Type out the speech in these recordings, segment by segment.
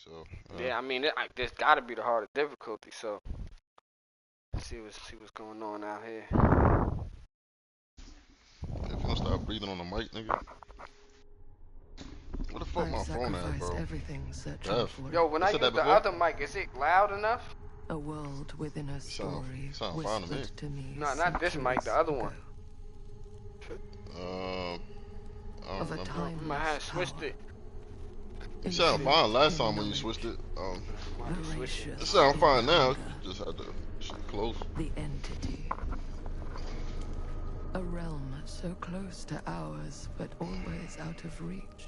So Yeah, I mean, there's got to be the harder difficulty. So see what's going on out here. if you don't stop breathing on the mic, nigga, what the fuck I've my phone at, sacrificed bro? everything searching Death. for Yo, it. when You I said use that the before? other mic, is it loud enough? A world within a story Sound fine to whispered me. to me No, not this mic, the centuries other ago. one. Uh, I don't Of a remember. I timeless had switched power. it. You sound Infinite fine last in time when you knowledge. switched it. I had to switch it. It Voracious sound in fine now. hunger. Just had to shit close. The entity. A realm so close to ours, but always out of reach.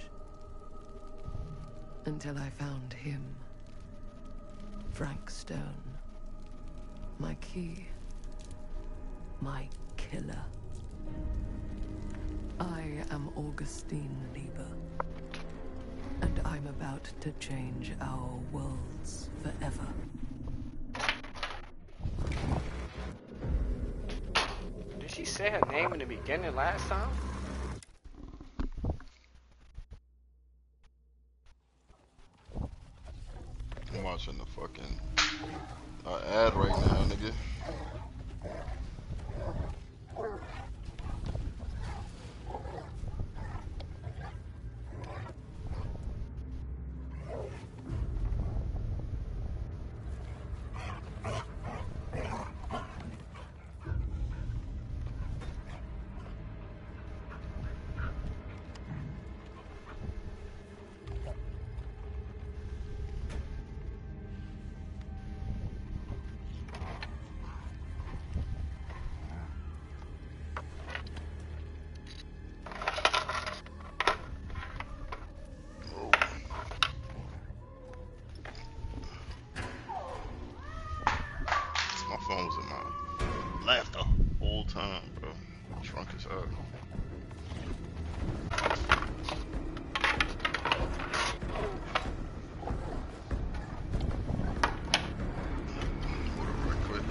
Until I found him. Frank Stone. My key. My killer. I am Augustine Lieber. And I'm about to change our worlds forever. Did she say her name in the beginning last time? I'm watching the fucking ad right now, nigga. Oh, my phone was in my lap the whole time, bro. Drunk as hell. Hold up right quick.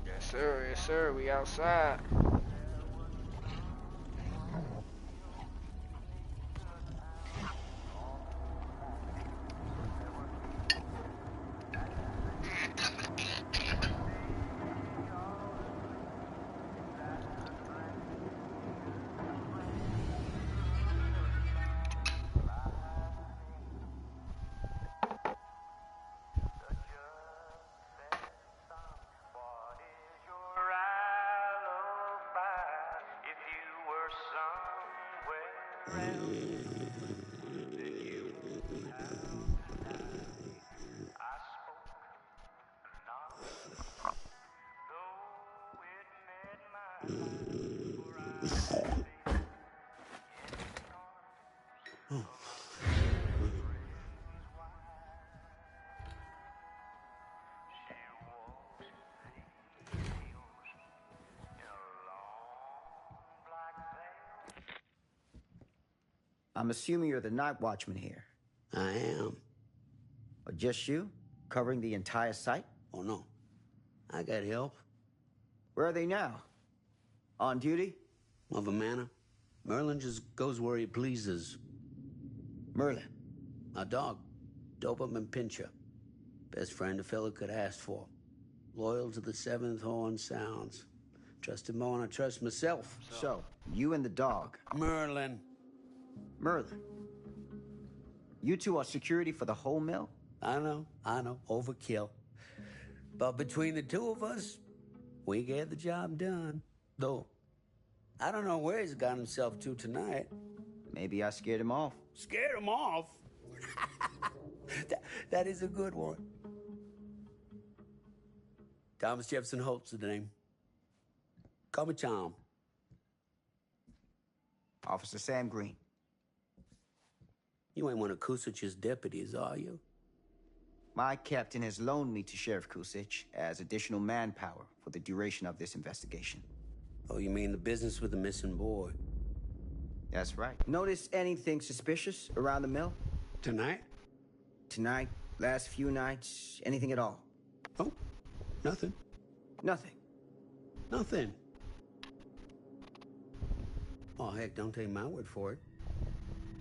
Yes, sir, we outside. I'm assuming you're the night watchman here. I am. Or just you? Covering the entire site? Oh, no. I got help. Where are they now? On duty? Of a manner. Merlin just goes where he pleases. Merlin. A dog. Doberman Pinscher. Best friend a fella could ask for. Loyal to the seventh horn sounds. Trust him more than I trust myself. So, you and the dog. Merlin. Merlin. You two are security for the whole mill? I know. Overkill. But between the two of us, we get the job done. Though, I don't know where he's got himself to tonight. Maybe I scared him off. Scared him off? that is a good one. Thomas Jefferson Holt's the name. Call me Tom. Officer Sam Green. You ain't one of Kusich's deputies, are you? My captain has loaned me to Sheriff Kusich as additional manpower for the duration of this investigation. Oh, you mean the business with the missing boy? That's right. Notice anything suspicious around the mill? Tonight? Tonight, last few nights, anything at all? Oh, nothing. Nothing. Nothing. Oh, heck, don't take my word for it.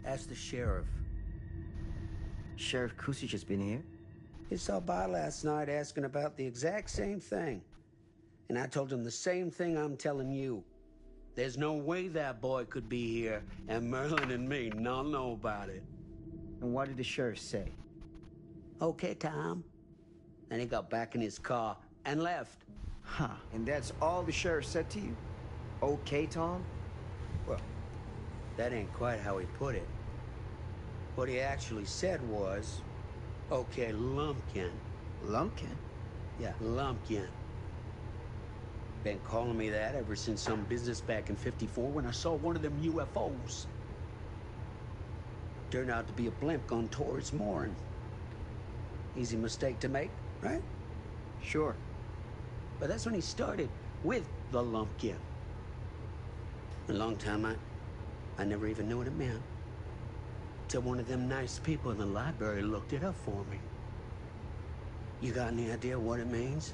Ask the sheriff. Sheriff Kusich has been here? He saw by last night asking about the exact same thing. And I told him the same thing I'm telling you. There's no way that boy could be here, and Merlin and me not know about it. And what did the sheriff say? Okay, Tom. Then he got back in his car and left. Huh. And that's all the sheriff said to you? Okay, Tom? Well, that ain't quite how he put it. What he actually said was, okay, Lumpkin. Lumpkin? Yeah, Lumpkin. Been calling me that ever since some business back in '54 when I saw one of them UFOs. Turned out to be a blimp gone towards Morin. Easy mistake to make, right? Sure. But that's when he started with the Lumpkin. A long time I never even knew what it meant. Till one of them nice people in the library looked it up for me. You got any idea what it means?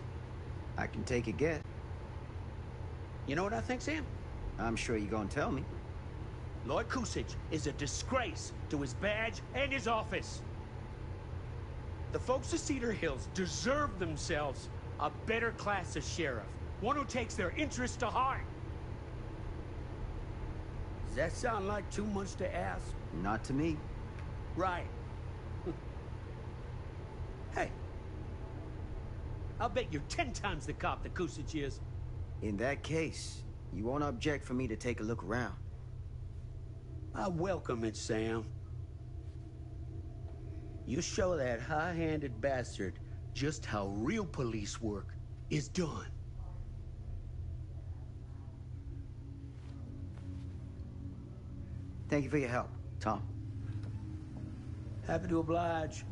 I can take a guess. You know what I think, Sam? I'm sure you're gonna tell me. Lloyd Kusich is a disgrace to his badge and his office. The folks of Cedar Hills deserve themselves a better class of sheriff. One who takes their interests to heart. Does that sound like too much to ask? Not to me. Right. Hey. I'll bet you're 10 times the cop that Kusich is. In that case, you won't object for me to take a look around. I welcome it, Sam. You show that high-handed bastard just how real police work is done. Thank you for your help, Tom. Happy to oblige.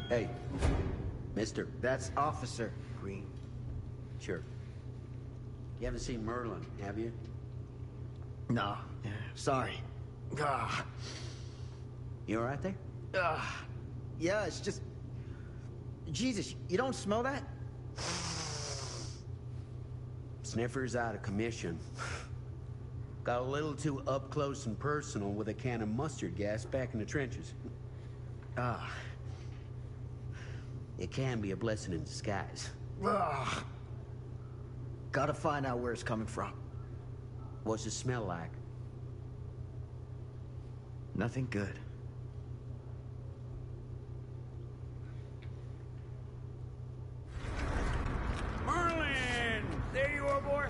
Hey, mister. That's Officer Green. Sure. You haven't seen Merlin, have you? No. Sorry. Ah. You all right there? Yeah, it's just... Jesus, you don't smell that? Sniffer's out of commission. Got a little too up close and personal with a can of mustard gas back in the trenches. It can be a blessing in disguise. Gotta find out where it's coming from. What's it smell like? Nothing good. Merlin! There you are, boy.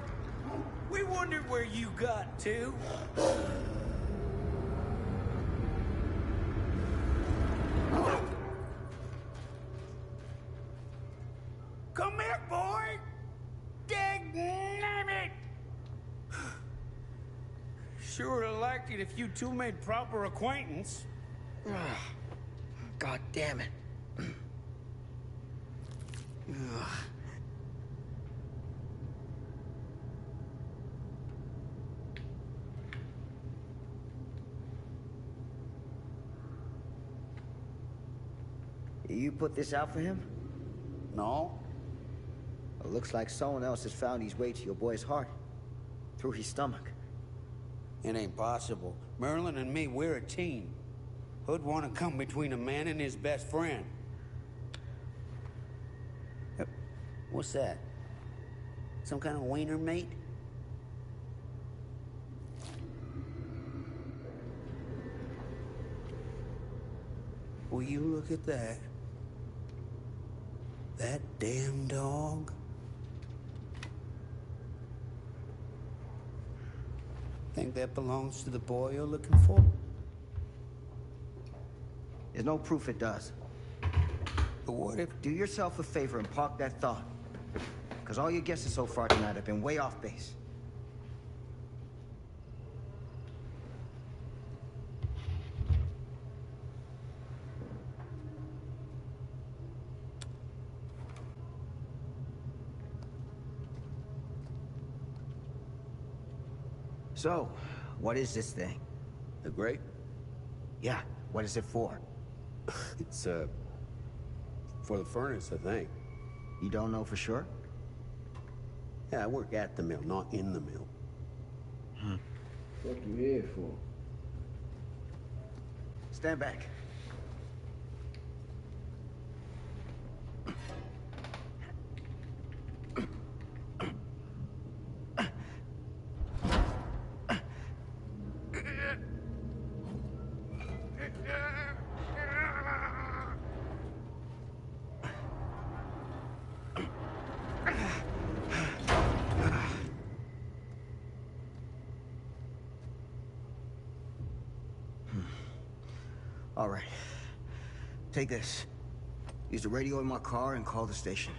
We wondered where you got to. Come here, boy! Dang-nabbit! Sure would have liked it if you two made proper acquaintance. God damn it. You put this out for him? No? It looks like someone else has found his way to your boy's heart. Through his stomach. It ain't possible. Merlin and me, we're a team. Who'd want to come between a man and his best friend? What's that? Some kind of wiener meat? Will you look at that? That damn dog? Think that belongs to the boy you're looking for? There's no proof it does. But what if... Do yourself a favor and park that thought. Because all your guesses so far tonight have been way off base. So, what is this thing? The grape? Yeah, what is it for? It's, for the furnace, I think. You don't know for sure? Yeah, I work at the mill, not in the mill. What you here for? Stand back. All right. Take this. Use the radio in my car and call the station.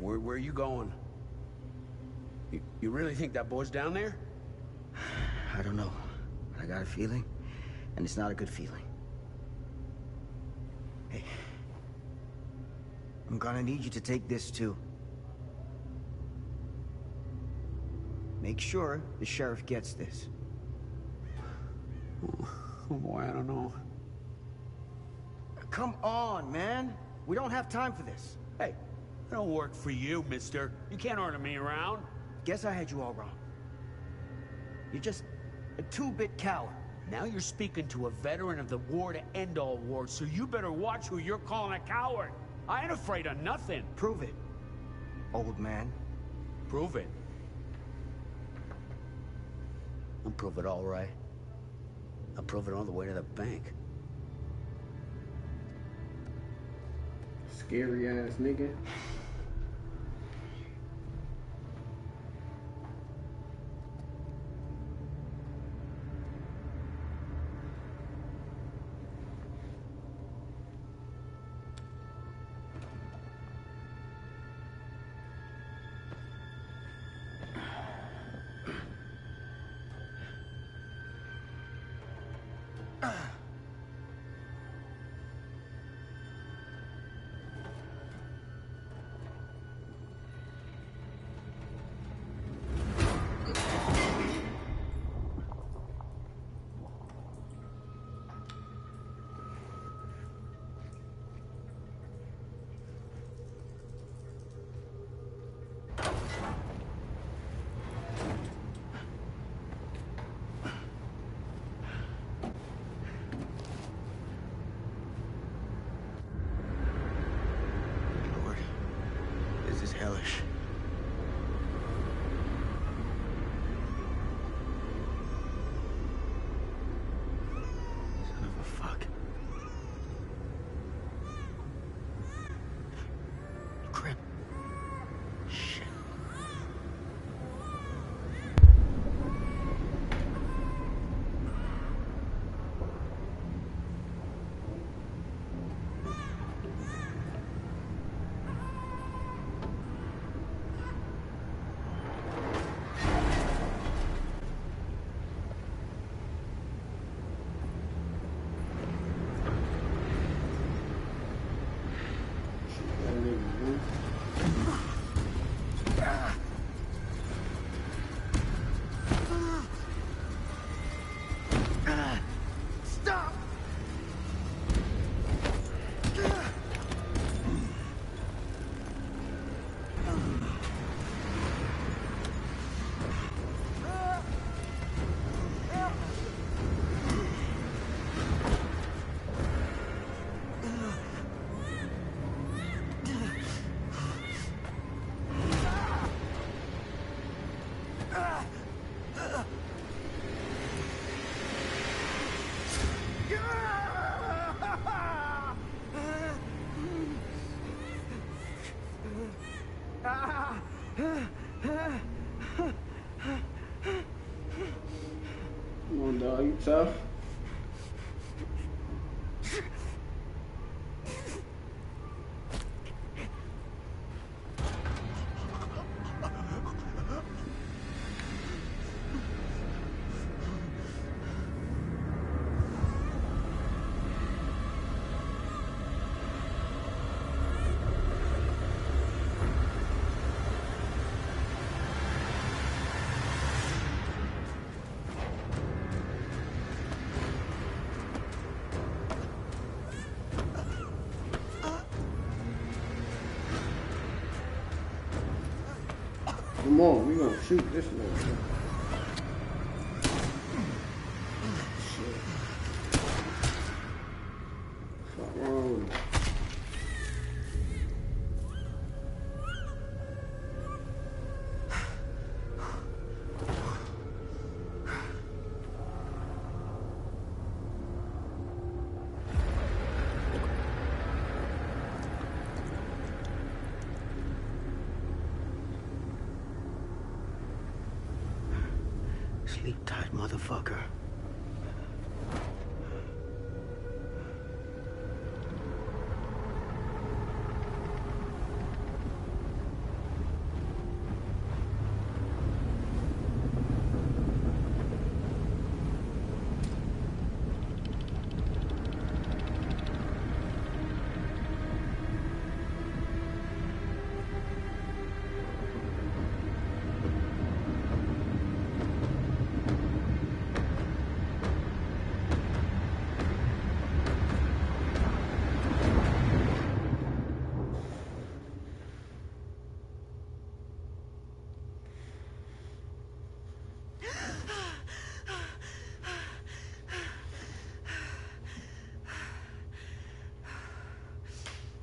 Where are you going? You really think that boy's down there? I don't know. I got a feeling, and it's not a good feeling. Hey. I'm gonna need you to take this too. Make sure the sheriff gets this. Oh boy, I don't know. Come on, man. We don't have time for this. Hey, I don't work for you, mister. You can't order me around. Guess I had you all wrong. You're just a two-bit coward. Now you're speaking to a veteran of the war to end all wars, so you better watch who you're calling a coward. I ain't afraid of nothing. Prove it, old man. Prove it. I'll prove it all right. I'll prove it all the way to the bank. Scary ass nigga. tough. Come on, we gonna shoot this one. Shit. What's wrong with it? Sleep tight, motherfucker.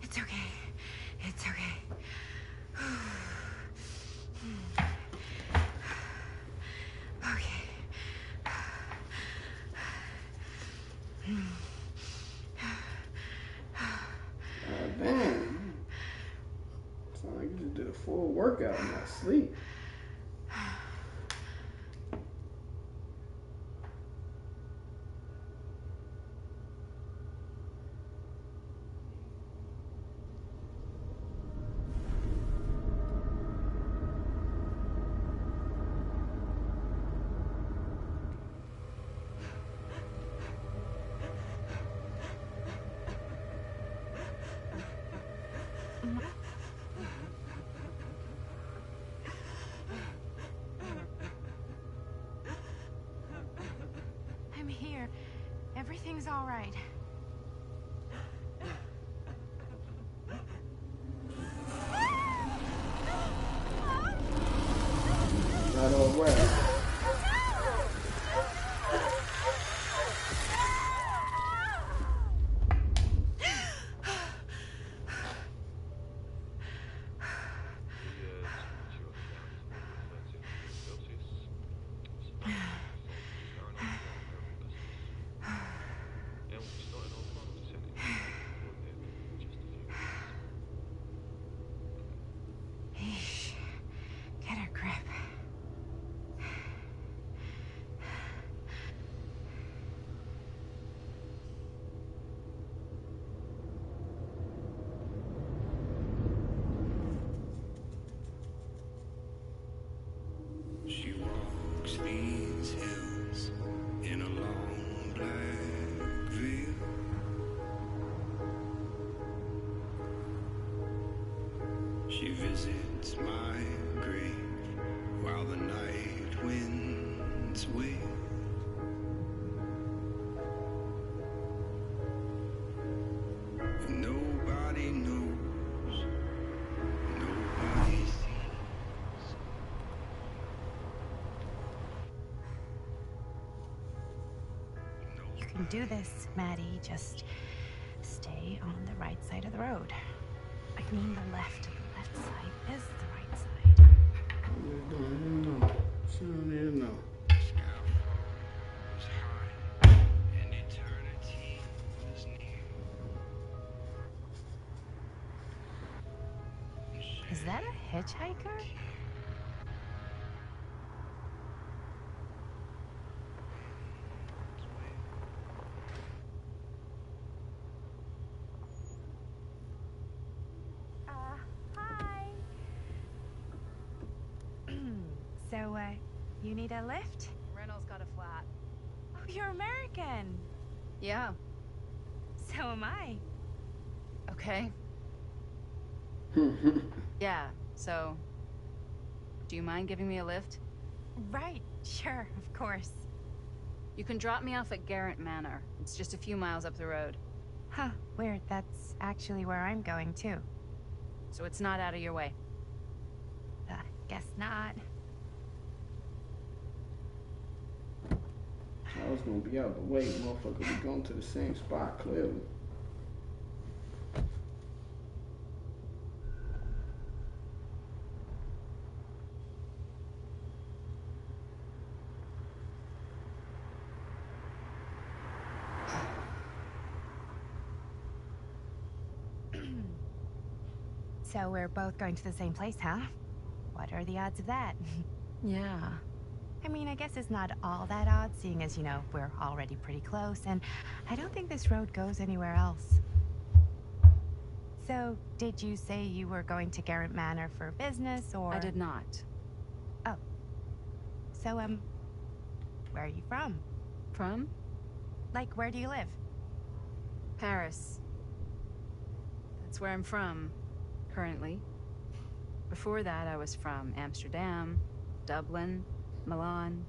It's okay. It's okay. Okay. Damn. Sound like you just did a full workout in my sleep. I'm here. Everything's all right. Not all well. Eesh. Get a grip. She walks these hills in a long black veil. She visits my grave while the night winds wail. And nobody knows, nobody sees. You can do this, Maddie. Just stay on the right side of the road. I mean the left. The left side is the right side. Don't even know. She don't even know. Was high, and eternity was near. Is that a hitchhiker? So, you need a lift? Reynolds got a flat. Oh, you're American. Yeah. So am I. Okay. Yeah, so... Do you mind giving me a lift? Right, sure, of course. You can drop me off at Garrett Manor. It's just a few miles up the road. Huh, weird. That's actually where I'm going, too. So it's not out of your way. Guess not. I was gonna be out the way, motherfucker. We going to the same spot, clearly. So we're both going to the same place, huh? What are the odds of that? Yeah. I mean, I guess it's not all that odd, seeing as, you know, we're already pretty close, and I don't think this road goes anywhere else. So, did you say you were going to Garrett Manor for business, or...? I did not. Oh. So, where are you from? From? Like, where do you live? Paris. That's where I'm from, currently. Before that, I was from Amsterdam, Dublin, Milan,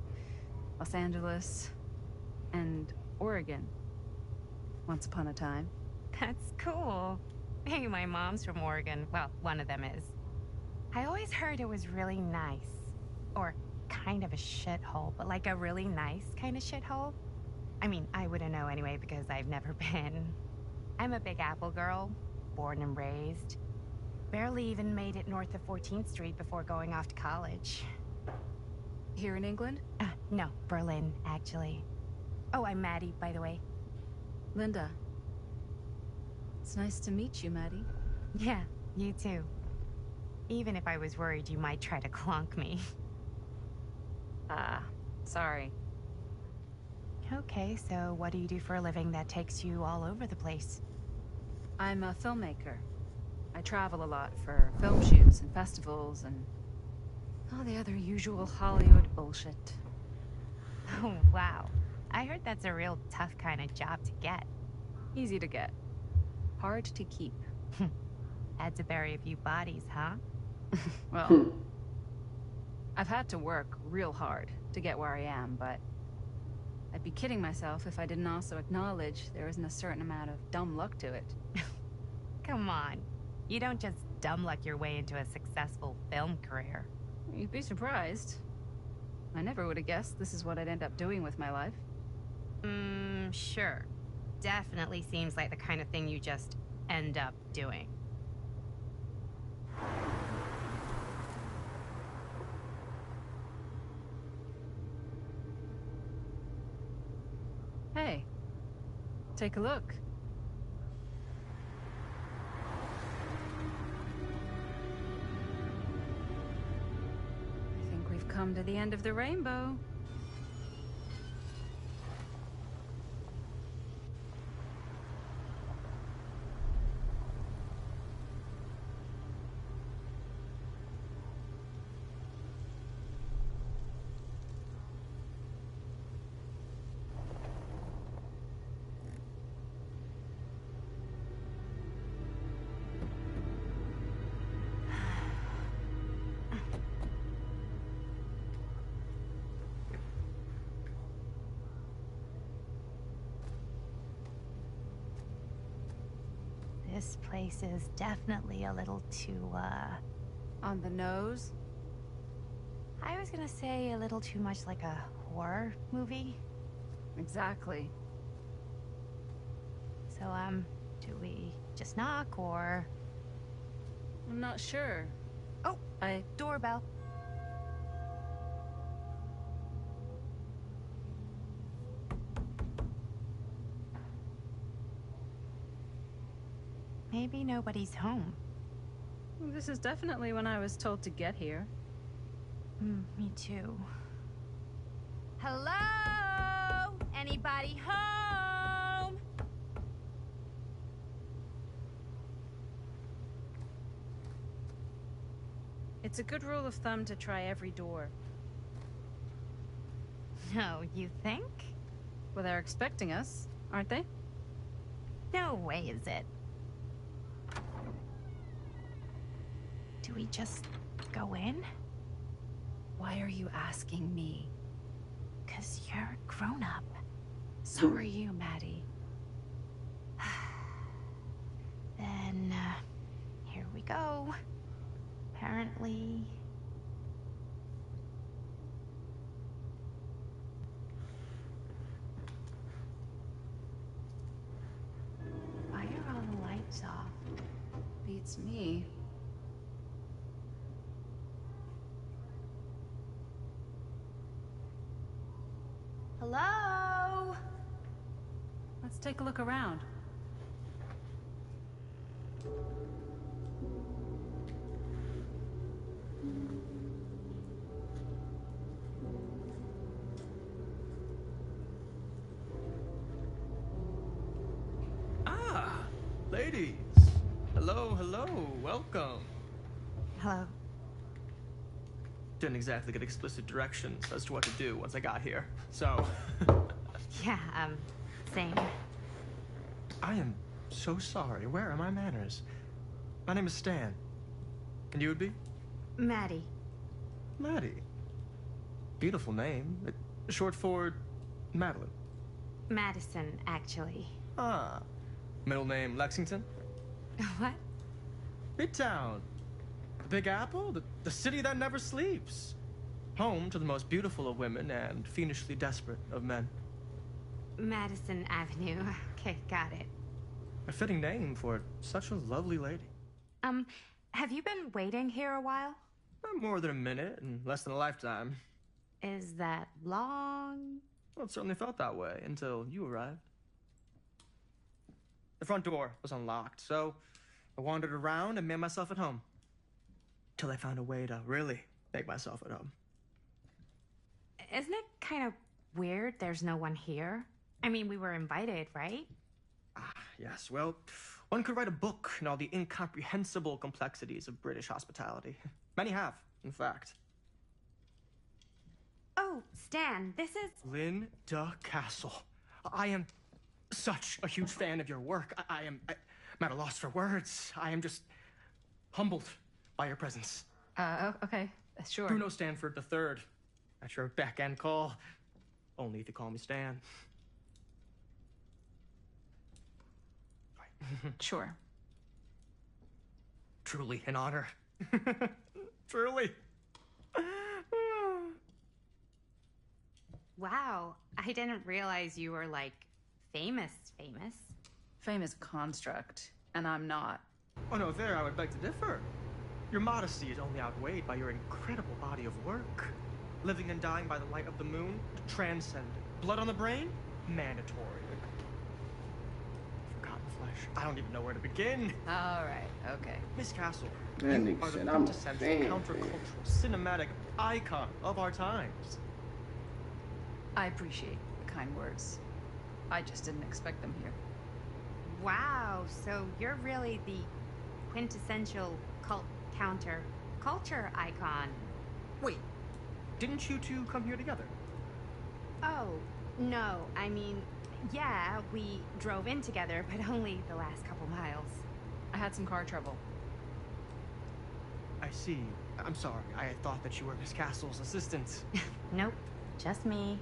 Los Angeles, and Oregon. Once upon a time. That's cool. Hey, my mom's from Oregon. Well, one of them is. I always heard it was really nice. Or kind of a shithole, but like a really nice kind of shithole. I mean, I wouldn't know anyway because I've never been. I'm a Big Apple girl, born and raised. Barely even made it north of 14th Street before going off to college. Here in England? No, Berlin, actually. Oh, I'm Maddie, by the way. Linda. It's nice to meet you, Maddie. Yeah, you too. Even if I was worried you might try to clonk me. Sorry. Okay, so what do you do for a living that takes you all over the place? I'm a filmmaker. I travel a lot for film shoots and festivals and all the other usual Hollywood bullshit. Oh, wow. I heard that's a real tough kind of job to get. Easy to get. Hard to keep. Had to bury a few bodies, huh? Well, I've had to work real hard to get where I am, but I'd be kidding myself if I didn't also acknowledge there isn't a certain amount of dumb luck to it. Come on. You don't just dumb luck your way into a successful film career. You'd be surprised. I never would have guessed this is what I'd end up doing with my life. Sure. Definitely seems like the kind of thing you just end up doing. Hey, take a look. I think we've come to the end of the rainbow. This place is definitely a little too, On the nose? I was gonna say a little too much like a horror movie. Exactly. So, do we just knock, or...? I'm not sure. Oh, doorbell. Maybe nobody's home. This is definitely when I was told to get here. Me too. Hello? Anybody home? It's a good rule of thumb to try every door. No, you think? Well, they're expecting us, aren't they? No way is it. Do we just go in? Why are you asking me? 'Cause you're a grown-up. So are you, Maddie. Then, here we go. Apparently... Why are all the lights off? Beats me. Hello? Let's take a look around. Ah, ladies. Hello, hello, welcome. Hello. Didn't exactly get explicit directions as to what to do once I got here, so... Yeah, same. I am so sorry. Where are my manners? My name is Stan. And you would be? Maddie. Maddie. Beautiful name. Short for Madeline. Madison, actually. Ah. Middle name Lexington? What? Midtown. The Big Apple? The city that never sleeps. Home to the most beautiful of women and fiendishly desperate of men. Madison Avenue. Okay, got it. A fitting name for such a lovely lady. Have you been waiting here a while? More than a minute and less than a lifetime. Is that long? Well, it certainly felt that way until you arrived. The front door was unlocked, so I wandered around and made myself at home. Till I found a way to really make myself at home. Isn't it kind of weird there's no one here? I mean, we were invited, right? Ah, yes. Well, one could write a book on all the incomprehensible complexities of British hospitality. Many have, in fact. Oh, Stan, this is... Linda Castle. I am such a huge fan of your work. I'm at a loss for words. I am just humbled by your presence. Okay, sure. Bruno Stanford III. At your beck and call. Only if you call me Stan. Sure. Truly an honor. Truly. Wow, I didn't realize you were, like, famous. Fame is a construct, and I'm not. Oh no, there I would beg to differ. Your modesty is only outweighed by your incredible body of work. Living and dying by the light of the moon, transcendent. Blood on the brain, mandatory. Forgotten flesh. I don't even know where to begin. All right, okay. Miss Castle, That you nigga are the said, "I'm a quintessential fan, countercultural cinematic icon of our times. I appreciate the kind words. I just didn't expect them here. Wow, so you're really the quintessential culture icon. Wait, didn't you two come here together? Oh, no, I mean, yeah, we drove in together, but only the last couple miles. I had some car trouble. I see. I'm sorry. I thought that you were Miss Castle's assistant. Nope, just me.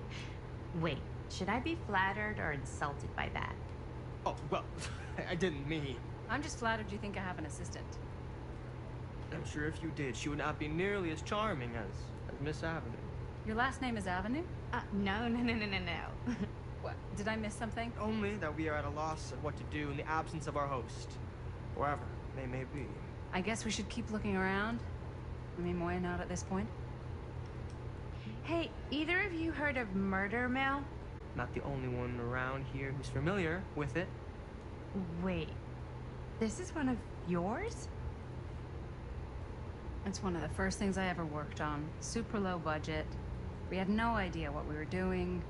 Wait, should I be flattered or insulted by that? Oh, well, I didn't mean. I'm just flattered you think I have an assistant. I'm sure if you did, she would not be nearly as charming as Miss Avenue. Your last name is Avenue? No. What? Did I miss something? Only that we are at a loss of what to do in the absence of our host, wherever they may be. I guess we should keep looking around. I mean, why not at this point? Hey, either of you heard of Murder Mill? Not the only one around here who's familiar with it. Wait, this is one of yours? It's one of the first things I ever worked on. Super low budget. We had no idea what we were doing.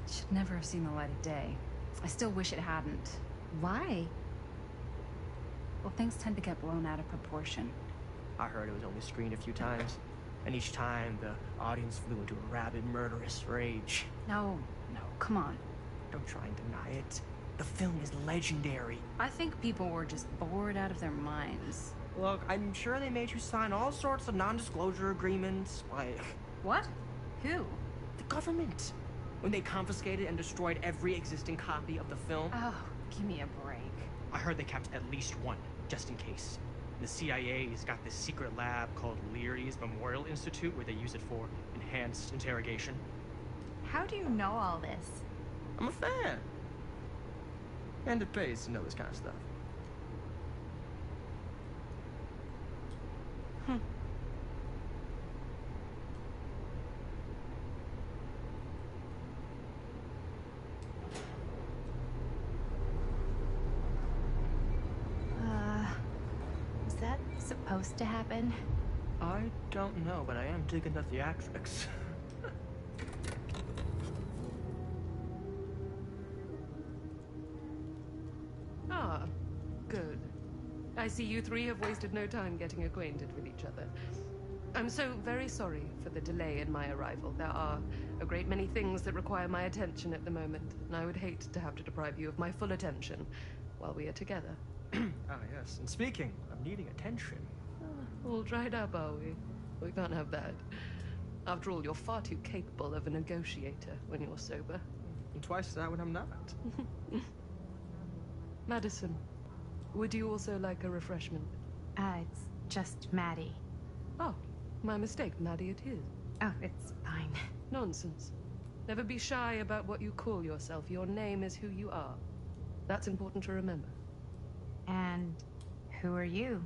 It should never have seen the light of day. I still wish it hadn't. Why? Well, things tend to get blown out of proportion. I heard it was only screened a few times. And each time, the audience flew into a rabid, murderous rage. No, come on. Don't try and deny it. The film is legendary. I think people were just bored out of their minds. Look, I'm sure they made you sign all sorts of non-disclosure agreements, like... What? Who? The government. When they confiscated and destroyed every existing copy of the film. Oh, give me a break. I heard they kept at least one, just in case. The CIA's got this secret lab called Leary's Memorial Institute where they use it for enhanced interrogation. How do you know all this? I'm a fan. And it pays to know this kind of stuff. Was that supposed to happen? I don't know, but I am digging the theatrics. Ah, good. I see you three have wasted no time getting acquainted with each other. I'm so very sorry for the delay in my arrival. There are a great many things that require my attention at the moment, and I would hate to have to deprive you of my full attention while we are together. Ah, yes. And speaking of needing attention... All dried up, are we? We can't have that. After all, you're far too capable of a negotiator when you're sober. And twice that when I'm not. Madison, would you also like a refreshment? It's just Maddie. Oh, my mistake. Maddie it is. Oh, it's fine. Nonsense. Never be shy about what you call yourself. Your name is who you are. That's important to remember. And who are you?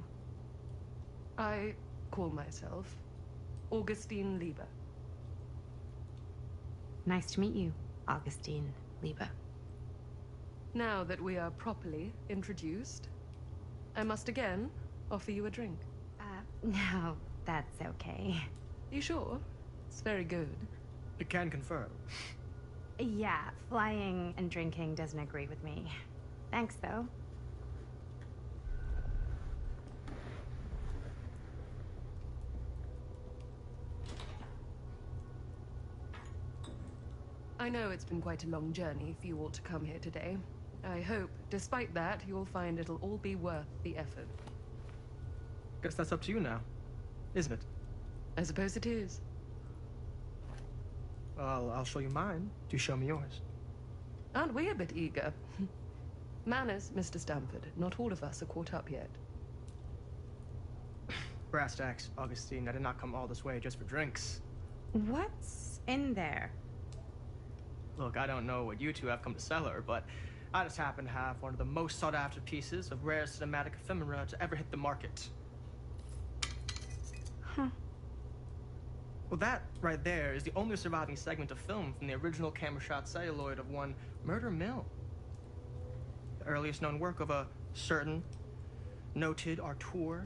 I call myself Augustine Lieber. Nice to meet you, Augustine Lieber. Now that we are properly introduced, I must again offer you a drink. No, that's okay. You sure? It's very good. You can confirm. Yeah, flying and drinking doesn't agree with me. Thanks, though. I know it's been quite a long journey for you all to come here today. I hope, despite that, you'll find it'll all be worth the effort. Guess that's up to you now, isn't it? I suppose it is. Well, I'll show you mine. You show me yours. Aren't we a bit eager? Manners, Mr. Stamford. Not all of us are caught up yet. Brass tacks, Augustine. I did not come all this way just for drinks. What's in there? Look, I don't know what you two have come to cellar, but I just happen to have one of the most sought-after pieces of rare cinematic ephemera to ever hit the market. Huh. Well, that right there is the only surviving segment of film from the original camera shot celluloid of one Murder Mill. The earliest known work of a certain noted auteur,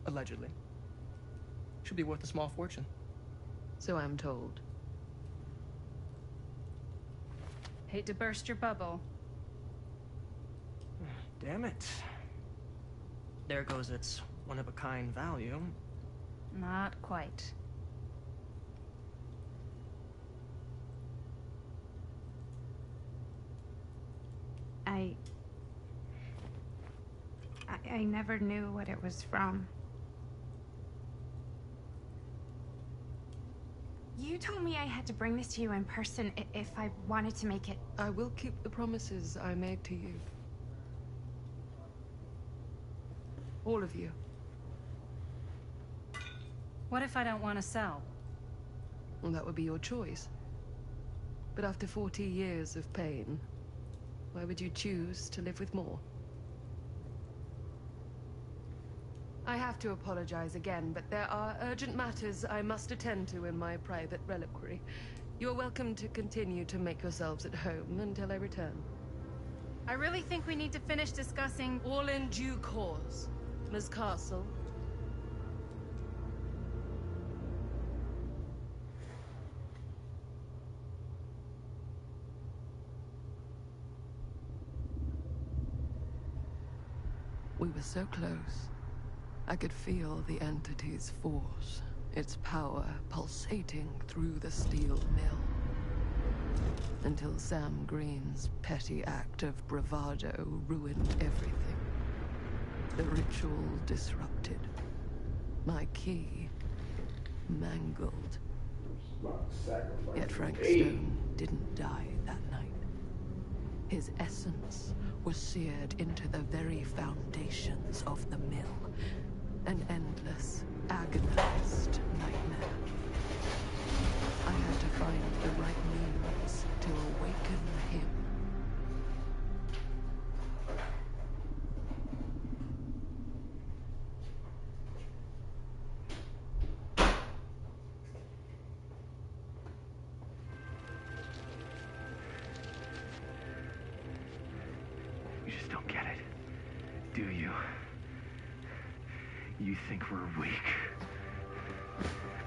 allegedly. Should be worth a small fortune. So I'm told. Hate to burst your bubble. Damn it. There goes its one-of-a-kind value. Not quite. I never knew what it was from. You told me I had to bring this to you in person if I wanted to make it. I will keep the promises I made to you. All of you. What if I don't want to sell? Well, that would be your choice. But after 40 years of pain, why would you choose to live with more? I have to apologize again, but there are urgent matters I must attend to in my private reliquary. You're welcome to continue to make yourselves at home until I return. I really think we need to finish discussing... All in due course, Ms. Castle. We were so close. I could feel the entity's force. its power pulsating through the steel mill. Until Sam Green's petty act of bravado ruined everything. The ritual disrupted. My key mangled. Yet Frank Stone didn't die that night. His essence was seared into the very foundations of the mill. An endless, agonized nightmare. I had to find the right means to awaken him. You just don't get it, do you? You think we're weak?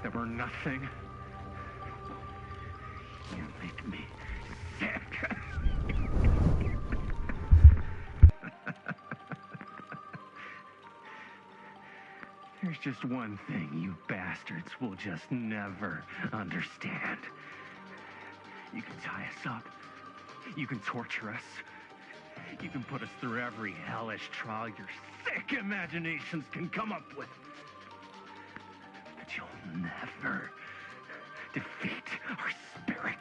That we're nothing? You make me sick. There's just one thing you bastards will just never understand. You can tie us up. You can torture us. You can put us through every hellish trial your sick imaginations can come up with. But you'll never defeat our spirit.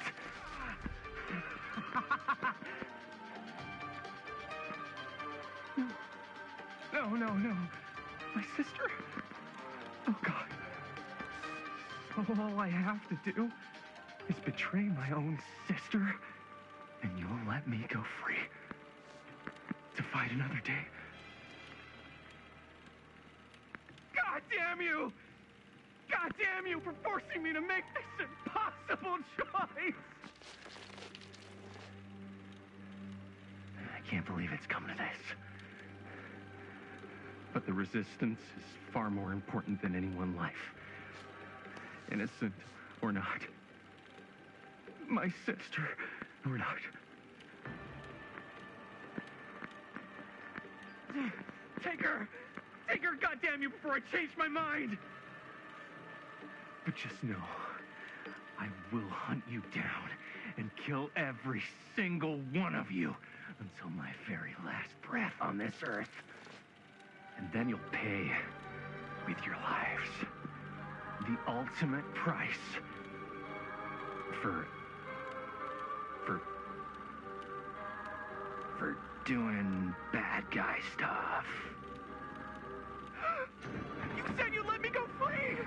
No. My sister? Oh, God. All I have to do is betray my own sister, and you'll let me go free to fight another day. God damn you! God damn you for forcing me to make this impossible choice! I can't believe it's come to this. But the resistance is far more important than any one life. Innocent or not. My sister or not. Take her! Take her, goddamn you, before I change my mind! But just know, I will hunt you down and kill every single one of you until my very last breath on this earth. And then you'll pay with your lives. The ultimate price for doing bad guy stuff. You said you'd let me go free!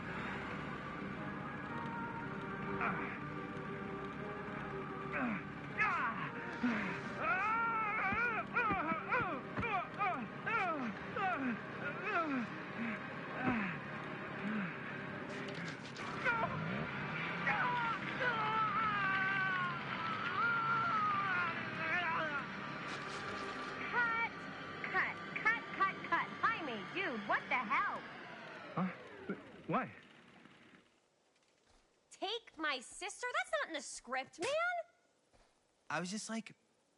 Cut. Jaime, dude, what the hell? Huh? What? Take my sister? That's not in the script, man. I was just like,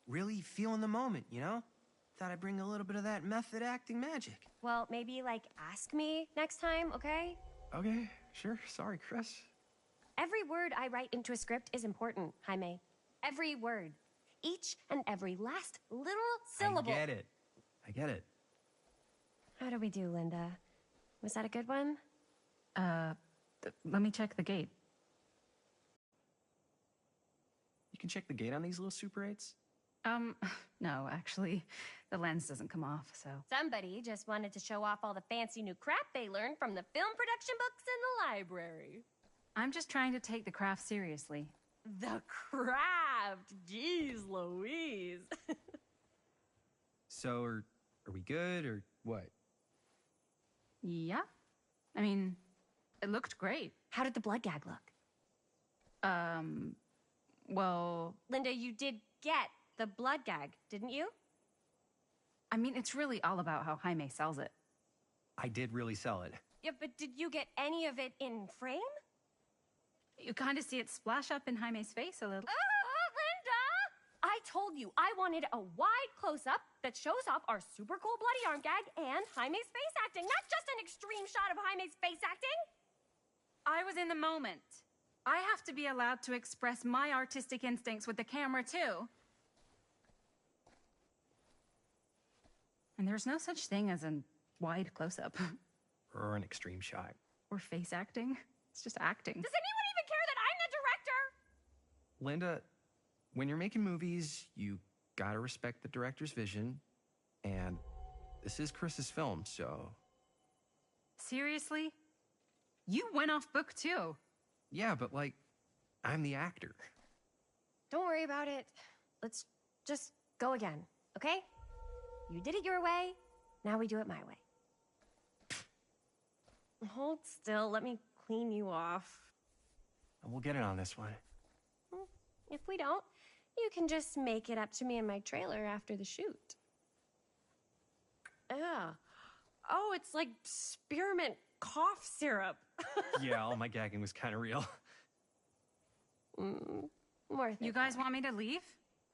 really feeling the moment, you know? Thought I'd bring a little bit of that method acting magic. Well, maybe, like, ask me next time, okay? Okay, sure. Sorry, Chris. Every word I write into a script is important, Jaime. Every word. Each and every last little syllable. I get it. How do we do, Linda? Was that a good one? Let me check the gate. You can check the gate on these little Super 8s? No, actually, the lens doesn't come off, so. Somebody just wanted to show off all the fancy new crap they learned from the film production books in the library. I'm just trying to take the craft seriously. The craft! Jeez Louise. So, are we good, or what? Yeah. I mean, it looked great. How did the blood gag look? Well... Linda, you did get the blood gag, didn't you? I mean, it's really all about how Jaime sells it. I did really sell it. Yeah, but did you get any of it in frame? You kind of see it splash up in Jaime's face a little. Linda! I told you I wanted a wide close-up that shows off our super cool bloody arm gag and Jaime's face acting, not just an extreme shot of Jaime's face acting. I was in the moment. I have to be allowed to express my artistic instincts with the camera, too. And there's no such thing as a wide close-up. Or an extreme shot. Or face acting. It's just acting. Does anyone even care that I'm the director? Linda, when you're making movies, you gotta respect the director's vision. And this is Chris's film, so... Seriously? You went off book, too. Yeah, but like, I'm the actor. Don't worry about it. Let's just go again, okay? You did it your way, now we do it my way. Hold still, let me clean you off. We'll get it on this one. If we don't, you can just make it up to me in my trailer after the shoot. Ugh. Oh, it's like spearmint cough syrup. Yeah, all my gagging was kind of real. More You guys want me to leave?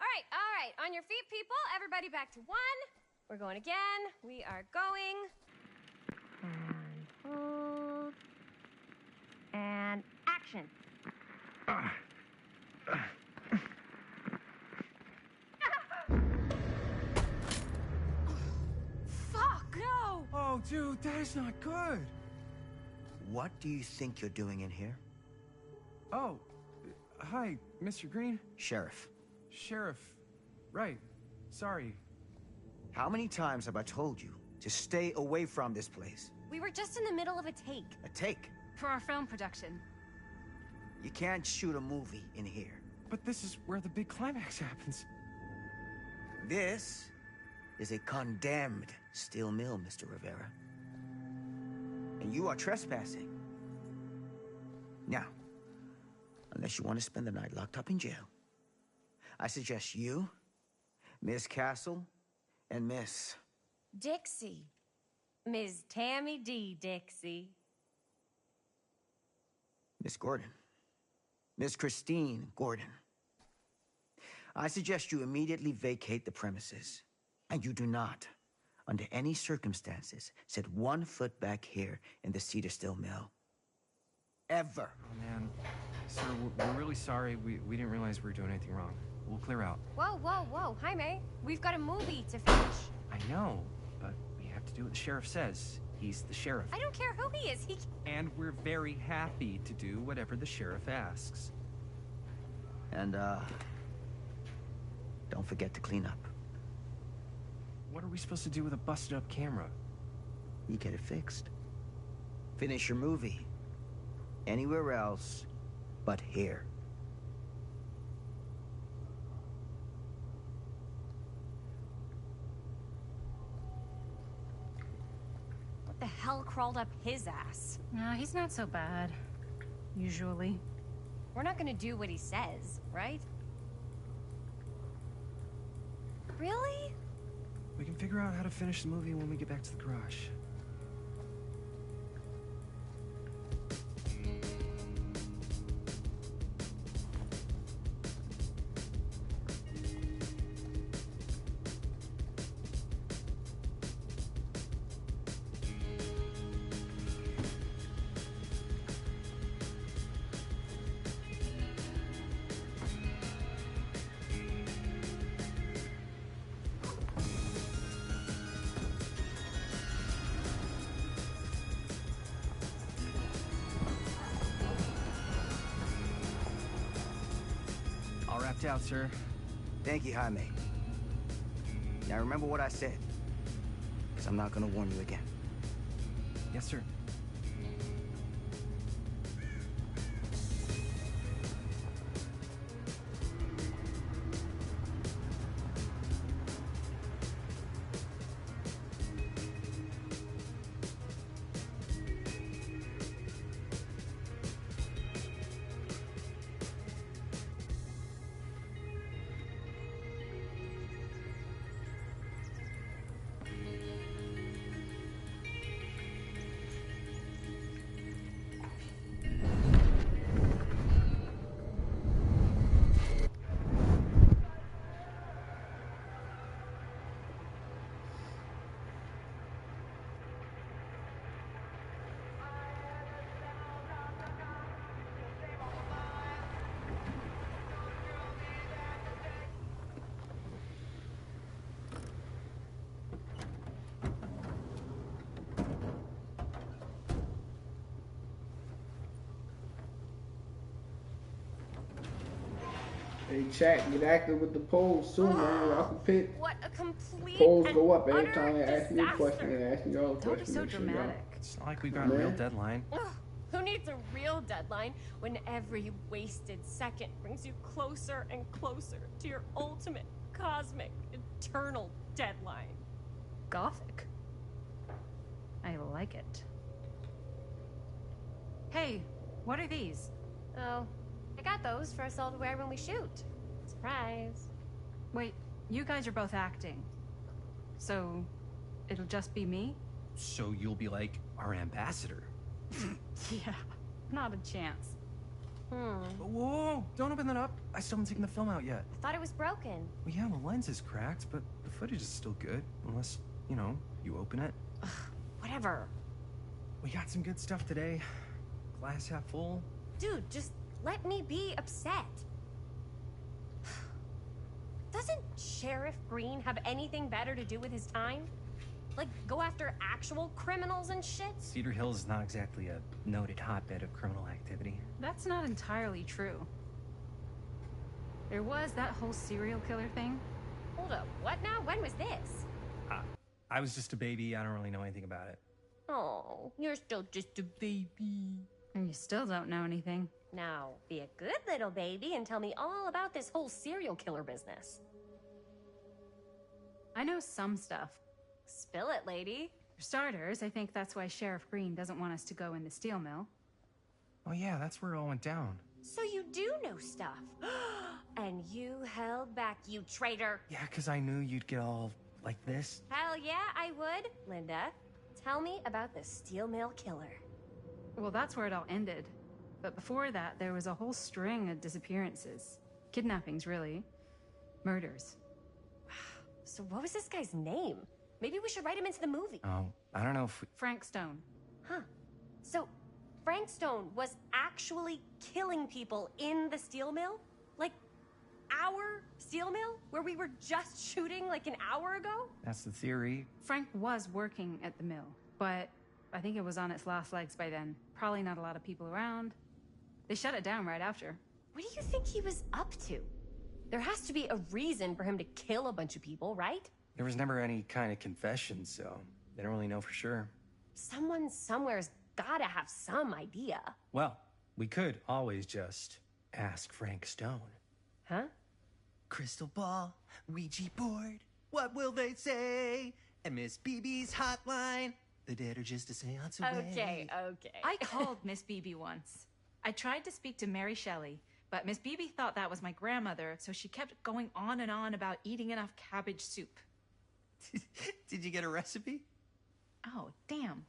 All right. On your feet, people. Everybody back to one. We're going again. We are going. And hold. And action. Fuck! No! Oh, dude, that is not good. What do you think you're doing in here? Oh, hi, Mr. Green. Sheriff. Sheriff. Right. Sorry. How many times have I told you to stay away from this place? We were just in the middle of a take. A take? For our film production. You can't shoot a movie in here. But this is where the big climax happens. This is a condemned steel mill, Mr. Rivera. And you are trespassing. Now, unless you want to spend the night locked up in jail, I suggest you, Miss Castle, and Miss... Dixie. Ms. Tammy D. Dixie. Miss Gordon. Miss Christine Gordon. I suggest you immediately vacate the premises. And you do not, under any circumstances, set 1 foot back here in the Cedar Still Mill. Ever. Oh, man. Sir, we're really sorry. We didn't realize we were doing anything wrong. We'll clear out. Whoa. Jaime, we've got a movie to finish. I know, but we have to do what the sheriff says. He's the sheriff. I don't care who he is. And we're very happy to do whatever the sheriff asks. And, don't forget to clean up. What are we supposed to do with a busted-up camera? You get it fixed. Finish your movie. Anywhere else but here. What the hell crawled up his ass? No, he's not so bad. Usually. We're not gonna do what he says, right? Really? We can figure out how to finish the movie when we get back to the garage. All wrapped out, sir. Thank you, Jaime. Now remember what I said, because I'm not gonna warn you again. Yes, sir. Hey, chat, get active with the polls soon, man. Y'all can pick. What a complete Polls and go up every utter time they ask me a question. disaster. They ask me all the Don't be questions. so Make sure y'all- dramatic. It's not like we got a real deadline. Ugh, who needs a real deadline when every wasted second brings you closer and closer to your ultimate cosmic eternal deadline? Gothic. I like it. Hey, what are these? Oh, I got those for us all to wear when we shoot. Surprise. Wait, you guys are both acting. So, it'll just be me? So you'll be like our ambassador. Yeah, not a chance. Whoa, don't open that up. I still haven't taken the film out yet. I thought it was broken. Well, yeah, the lens is cracked, but the footage is still good. Unless, you know, you open it. Whatever. We got some good stuff today. Glass half full. Dude, just let me be upset. Doesn't Sheriff Green have anything better to do with his time? Like, go after actual criminals and shit? Cedar Hills is not exactly a noted hotbed of criminal activity. That's not entirely true. There was that whole serial killer thing. Hold up, what now? When was this? I was just a baby. I don't really know anything about it. Oh, you're still just a baby. And you still don't know anything. Now, be a good little baby and tell me all about this whole serial killer business. I know some stuff. Spill it, lady. For starters, I think that's why Sheriff Green doesn't want us to go in the steel mill. Oh yeah, that's where it all went down. So you do know stuff. And you held back, you traitor. Yeah, because I knew you'd get all like this. Hell yeah, I would. Linda, tell me about the steel mill killer. Well, that's where it all ended. But before that, there was a whole string of disappearances. Kidnappings, really. Murders. So what was this guy's name? Maybe we should write him into the movie. Oh, I don't know if we... Frank Stone. Huh. So, Frank Stone was actually killing people in the steel mill? Like, our steel mill? Where we were just shooting like an hour ago? That's the theory. Frank was working at the mill, but I think it was on its last legs by then. Probably not a lot of people around. They shut it down right after. What do you think he was up to? There has to be a reason for him to kill a bunch of people, right? There was never any kind of confession, so they don't really know for sure. Someone somewhere's gotta have some idea. Well, we could always just ask Frank Stone. Huh? Crystal ball, Ouija board, what will they say? And Miss BB's hotline, the dead are just a seance away. Okay. I called Miss BB once. I tried to speak to Mary Shelley, but Miss BB thought that was my grandmother, so she kept going on and on about eating enough cabbage soup. Did you get a recipe? Oh, damn.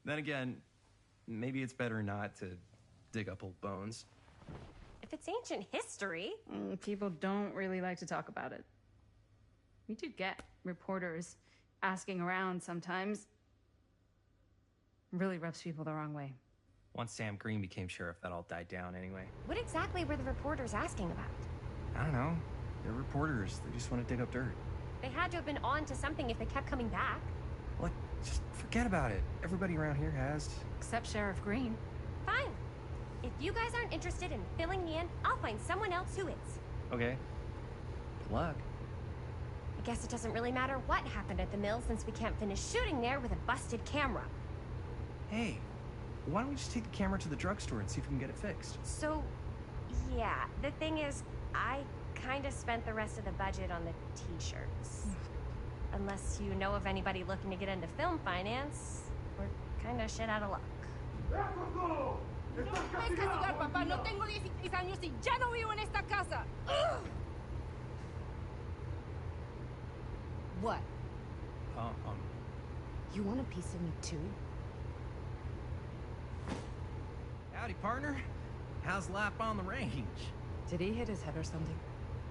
Then again, maybe it's better not to dig up old bones. If it's ancient history... People don't really like to talk about it. We do get reporters asking around sometimes. Really rubs people the wrong way. Once Sam Green became sheriff, that all died down anyway. What exactly were the reporters asking about? I don't know. They're reporters. They just want to dig up dirt. They had to have been on to something if they kept coming back. Like, just forget about it. Everybody around here has. Except Sheriff Green. Fine. If you guys aren't interested in filling me in, I'll find someone else who is. Okay. Good luck. I guess it doesn't really matter what happened at the mill since we can't finish shooting there with a busted camera. Hey, why don't we just take the camera to the drugstore and see if we can get it fixed? So, yeah, the thing is, I kind of spent the rest of the budget on the t-shirts. Unless you know of anybody looking to get into film finance, we're kind of shit out of luck. No me puedes castigar, papá. No tengo 16 años y ya no vivo en esta casa. Ugh. What? You want a piece of me too? Howdy, partner. How's life on the range? Did he hit his head or something?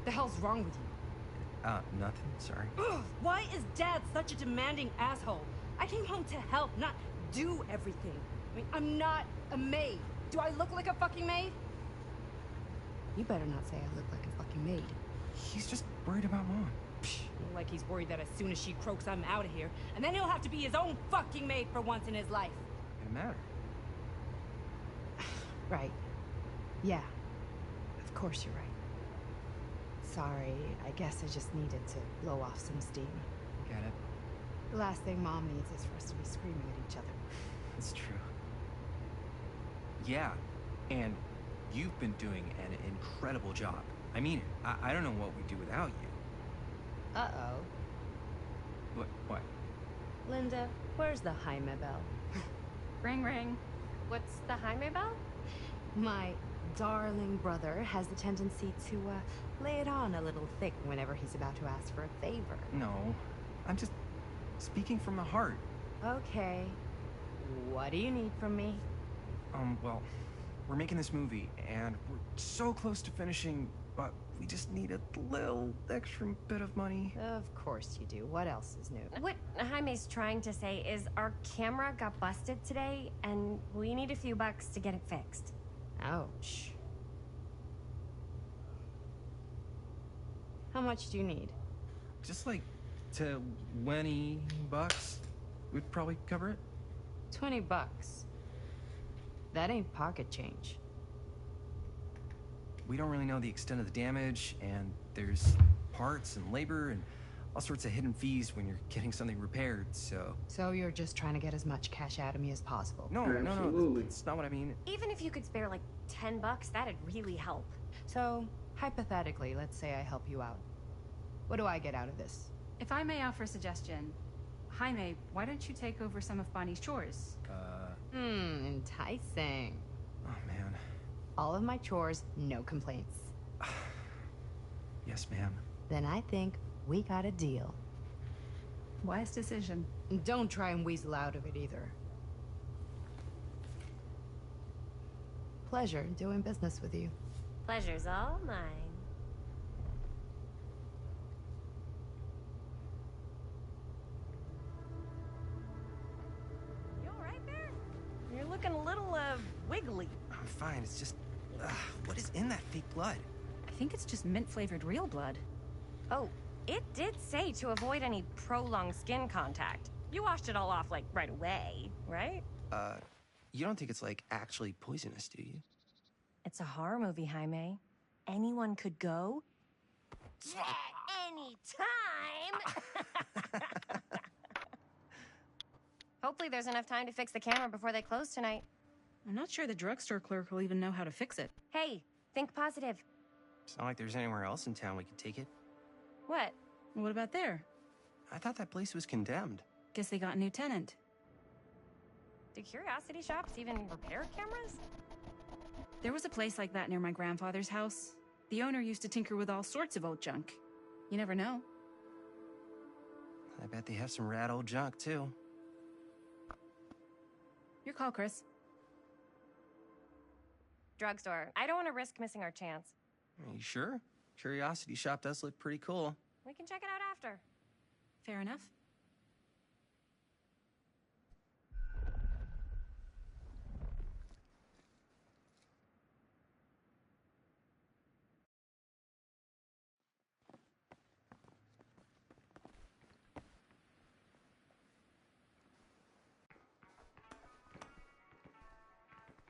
The hell's wrong with you? Nothing. Sorry. Ugh, why is Dad such a demanding asshole? I came home to help, not do everything. I mean, I'm not a maid. Do I look like a fucking maid? You better not say I look like a fucking maid. He's just worried about Mom. Like he's worried that as soon as she croaks, I'm out of here. And then he'll have to be his own fucking maid for once in his life. It matter. Right. Yeah. Of Of course you're right. Sorry, I guess I just needed to blow off some steam. Get it? The last thing Mom needs is for us to be screaming at each other. It's true. Yeah, and you've been doing an incredible job. I mean it. I don't know what we'd do without you. Uh-oh. What? Linda, where's the Jaime bell? Ring, ring. What's the Jaime bell? My darling brother has the tendency to, lay it on a little thick whenever he's about to ask for a favor. No, I'm just speaking from the heart. Okay. What do you need from me? Well, we're making this movie, and we're so close to finishing, but we just need a little extra bit of money. Of course you do. What else is new? What Jaime's trying to say is our camera got busted today, and we need a few bucks to get it fixed. Ouch. How much do you need? Just like $20 would probably cover it. $20. That ain't pocket change. We don't really know the extent of the damage, and there's parts and labor and all sorts of hidden fees when you're getting something repaired, so... So you're just trying to get as much cash out of me as possible? No, that's not what I mean. Even if you could spare like $10, that'd really help. So, hypothetically, let's say I help you out. What do I get out of this? If I may offer a suggestion, Jaime, why don't you take over some of Bonnie's chores? Enticing. Oh, man. All of my chores, no complaints. Yes, ma'am. Then I think we got a deal. Wise decision. Don't try and weasel out of it either. Pleasure doing business with you. Pleasure's all mine. You all right there? You're looking a little, wiggly. I'm fine, it's just... what is in that fake blood? I think it's just mint-flavored real blood. Oh, it did say to avoid any prolonged skin contact. You washed it all off, like, right away, right? You don't think it's, like, actually poisonous, do you? It's a horror movie, Jaime. Anyone could go. At any time! Hopefully there's enough time to fix the camera before they close tonight. I'm not sure the drugstore clerk will even know how to fix it. Hey, think positive. It's not like there's anywhere else in town we could take it. What? What about there? I thought that place was condemned. Guess they got a new tenant. Do curiosity shops even repair cameras? There was a place like that near my grandfather's house. The owner used to tinker with all sorts of old junk. You never know. I bet they have some rad old junk, too. Your call, Chris. Drugstore. I don't want to risk missing our chance. Are you sure? Curiosity shop does look pretty cool. We can check it out after. Fair enough.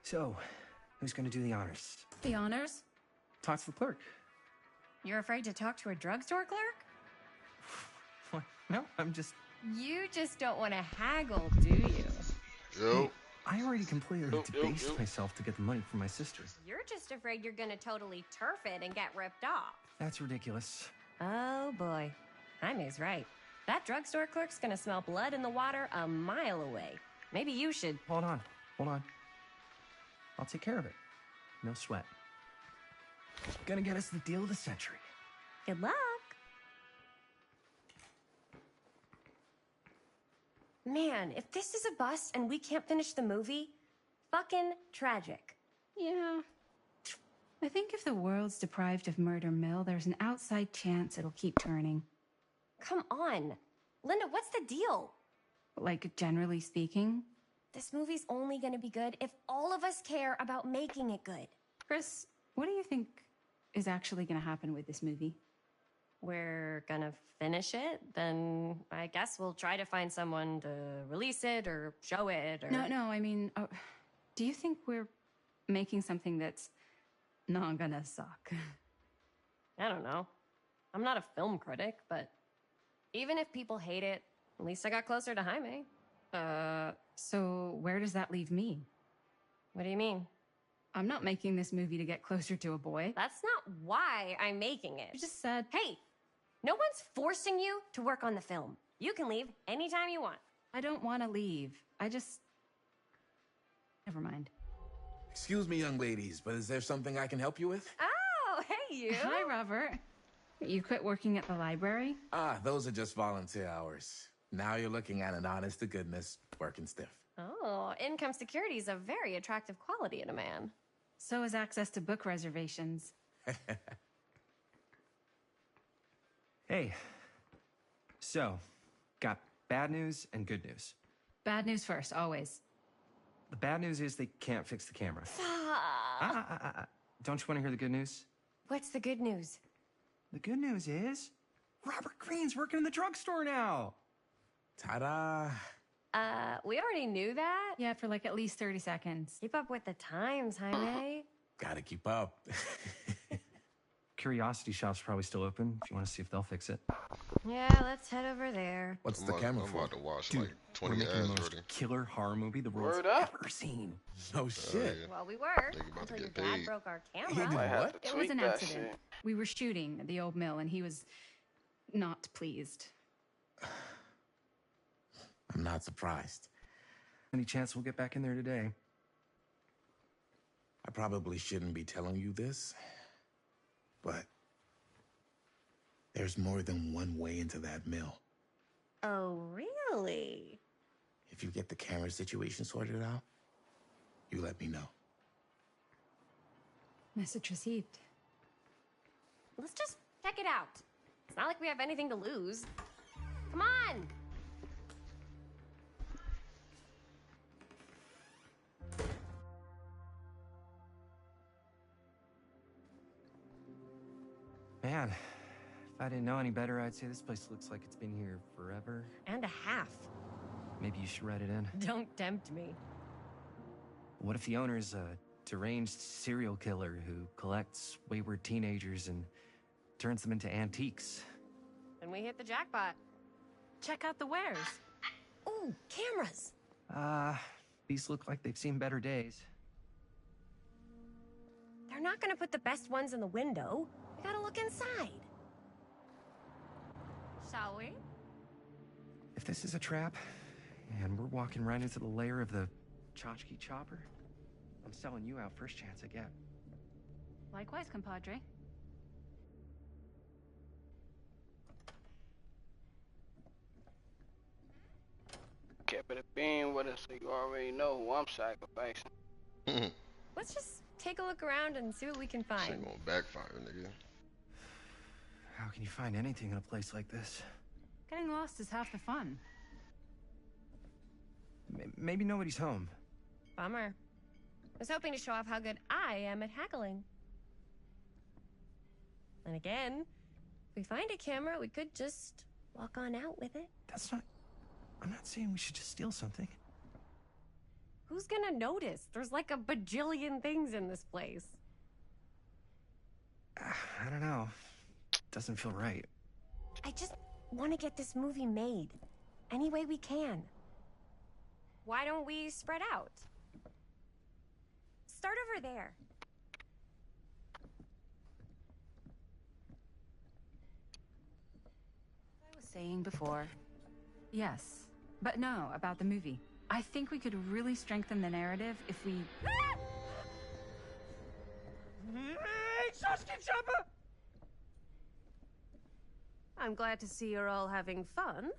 So, who's gonna do the honors? The honors? Talk to the clerk. You're afraid to talk to a drugstore clerk? What? No, I'm just... You just don't want to haggle, do you? Yo. I already completely debased myself to get the money from my sister. You're just afraid you're gonna totally turf it and get ripped off. That's ridiculous. Oh boy. Jaime's right. That drugstore clerk's gonna smell blood in the water a mile away. Maybe you should... Hold on. I'll take care of it. No sweat. Gonna get us the deal of the century. Good luck. Man, if this is a bust and we can't finish the movie, fucking tragic. Yeah. I think if the world's deprived of Murder Mill, there's an outside chance it'll keep turning. Come on. Linda, what's the deal? Like, generally speaking? This movie's only gonna be good if all of us care about making it good. Chris, what do you think is actually gonna happen with this movie? We're gonna finish it, then I guess we'll try to find someone to release it or show it or... No, I mean, do you think we're making something that's not gonna suck. I don't know. I'm not a film critic, but even if people hate it, at least I got closer to Jaime. So where does that leave me? What do you mean? I'm not making this movie to get closer to a boy. That's not why I'm making it. You just said... Hey, no one's forcing you to work on the film. You can leave anytime you want. I don't want to leave. I just... Never mind. Excuse me, young ladies, but is there something I can help you with? Oh, hey, you. Hi, Robert. You quit working at the library? Ah, those are just volunteer hours. Now you're looking at an honest-to-goodness working stiff. Oh, income security is a very attractive quality in a man. So is access to book reservations. Hey. So, got bad news and good news. Bad news first, always. The bad news is they can't fix the camera. Don't you want to hear the good news? What's the good news? The good news is Robert Greene's working in the drugstore now. Ta-da! We already knew that. Yeah, for like at least 30 seconds. Keep up with the times, Jaime. Gotta keep up. Curiosity Shop's probably still open if you want to see if they'll fix it. Yeah, let's head over there. What's the camera for? I'm about to watch Dude, like 20 we're making ads the most already. killer horror movie the world's Word up. ever seen. No shit. yeah. Well, we were. Think about to Until your get dad paid. broke our He camera. did I have what? to It was tweak an that accident. shit. We were shooting at the old mill and he was not pleased. I'm not surprised. Any chance we'll get back in there today? I probably shouldn't be telling you this, but there's more than one way into that mill. Oh, really? If you get the camera situation sorted out, you let me know. Message received. Let's just check it out. It's not like we have anything to lose. Come on! Man, if I didn't know any better, I'd say this place looks like it's been here forever. And a half. Maybe you should write it in. Don't tempt me. What if the owner's a deranged serial killer who collects wayward teenagers and turns them into antiques? And we hit the jackpot. Check out the wares. Ooh, cameras! These look like they've seen better days. They're not gonna put the best ones in the window. We gotta look inside. Shall we? If this is a trap, and we're walking right into the lair of the tchotchke chopper, I'm selling you out first chance I get. Likewise, compadre. Kept it a bean with us, so you already know who I'm sacrificing. Let's just take a look around and see what we can Shit find. gonna backfire, nigga. How can you find anything in a place like this? Getting lost is half the fun. Maybe nobody's home. Bummer. I was hoping to show off how good I am at haggling. And again, if we find a camera, we could just walk on out with it. That's not... I'm not saying we should just steal something. Who's gonna notice? There's like a bajillion things in this place. I don't know. Doesn't feel right. I just want to get this movie made. Any way we can. Why don't we spread out? Start over there. I was saying before. Yes, but no, about the movie. I think we could really strengthen the narrative if we... I'm glad to see you're all having fun.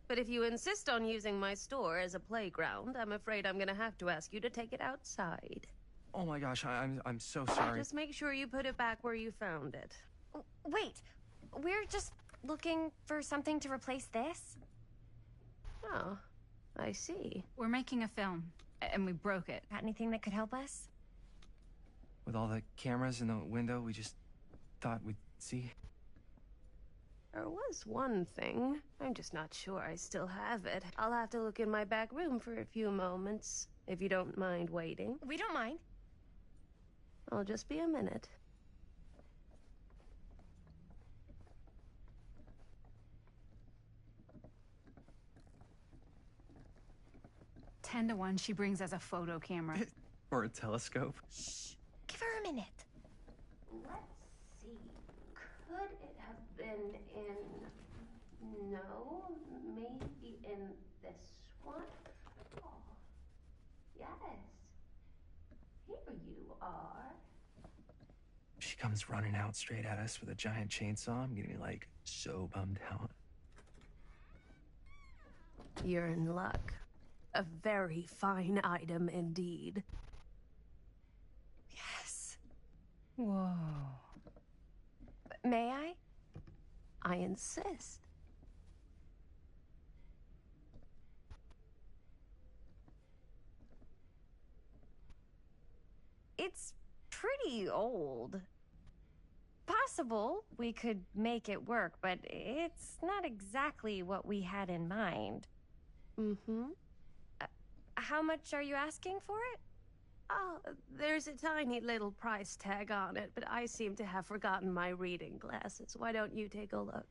But if you insist on using my store as a playground, I'm afraid I'm gonna have to ask you to take it outside. Oh my gosh, I'm so sorry. Just make sure you put it back where you found it. Wait, we're just looking for something to replace this? Oh, I see. We're making a film, and we broke it. Got anything that could help us? With all the cameras in the window, we just thought we'd see. There was one thing. I'm just not sure I still have it. I'll have to look in my back room for a few moments, if you don't mind waiting. We don't mind. I'll just be a minute. 10 to 1 she brings us a photo camera. Or a telescope. Shh. Give her a minute. Let's see. Could it have been in... No, maybe in this one? Oh, yes. Here you are. She comes running out straight at us with a giant chainsaw. I'm getting like so bummed out. You're in luck. A very fine item indeed. Yes. Whoa. May I? I insist. It's pretty old. Possible we could make it work, but it's not exactly what we had in mind. Mm-hmm. How much are you asking for it? Oh, there's a tiny little price tag on it, but I seem to have forgotten my reading glasses. Why don't you take a look?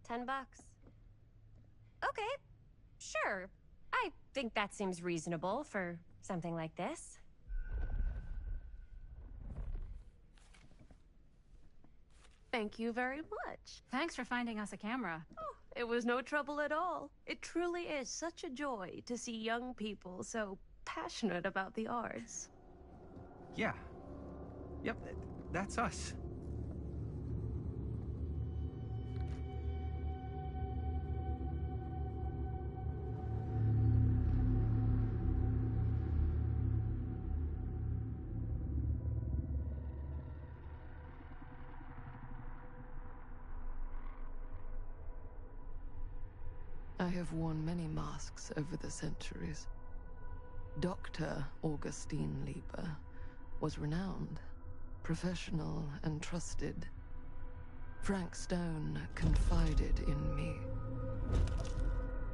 $10. Okay, sure. I think that seems reasonable for something like this. Thank you very much. Thanks for finding us a camera. Oh, it was no trouble at all. It truly is such a joy to see young people so passionate about the arts. Yeah. Yep, that's us. I have worn many masks over the centuries. Dr. Augustine Lieber was renowned, professional, and trusted. Frank Stone confided in me,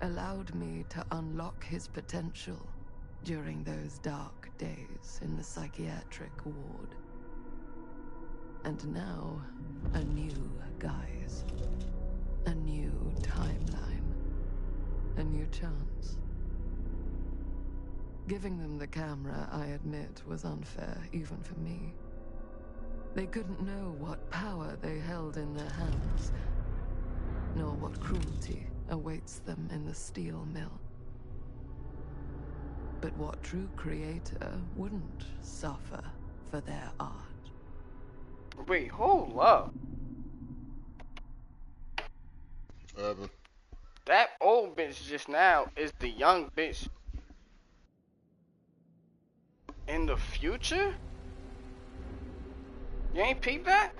allowed me to unlock his potential during those dark days in the psychiatric ward. And now, a new guise, a new timeline. A new chance. Giving them the camera, I admit, was unfair, even for me. They couldn't know what power they held in their hands, nor what cruelty awaits them in the steel mill. But what true creator wouldn't suffer for their art? Wait, hold up. That old bitch just now is the young bitch in the future? You ain't peeped that?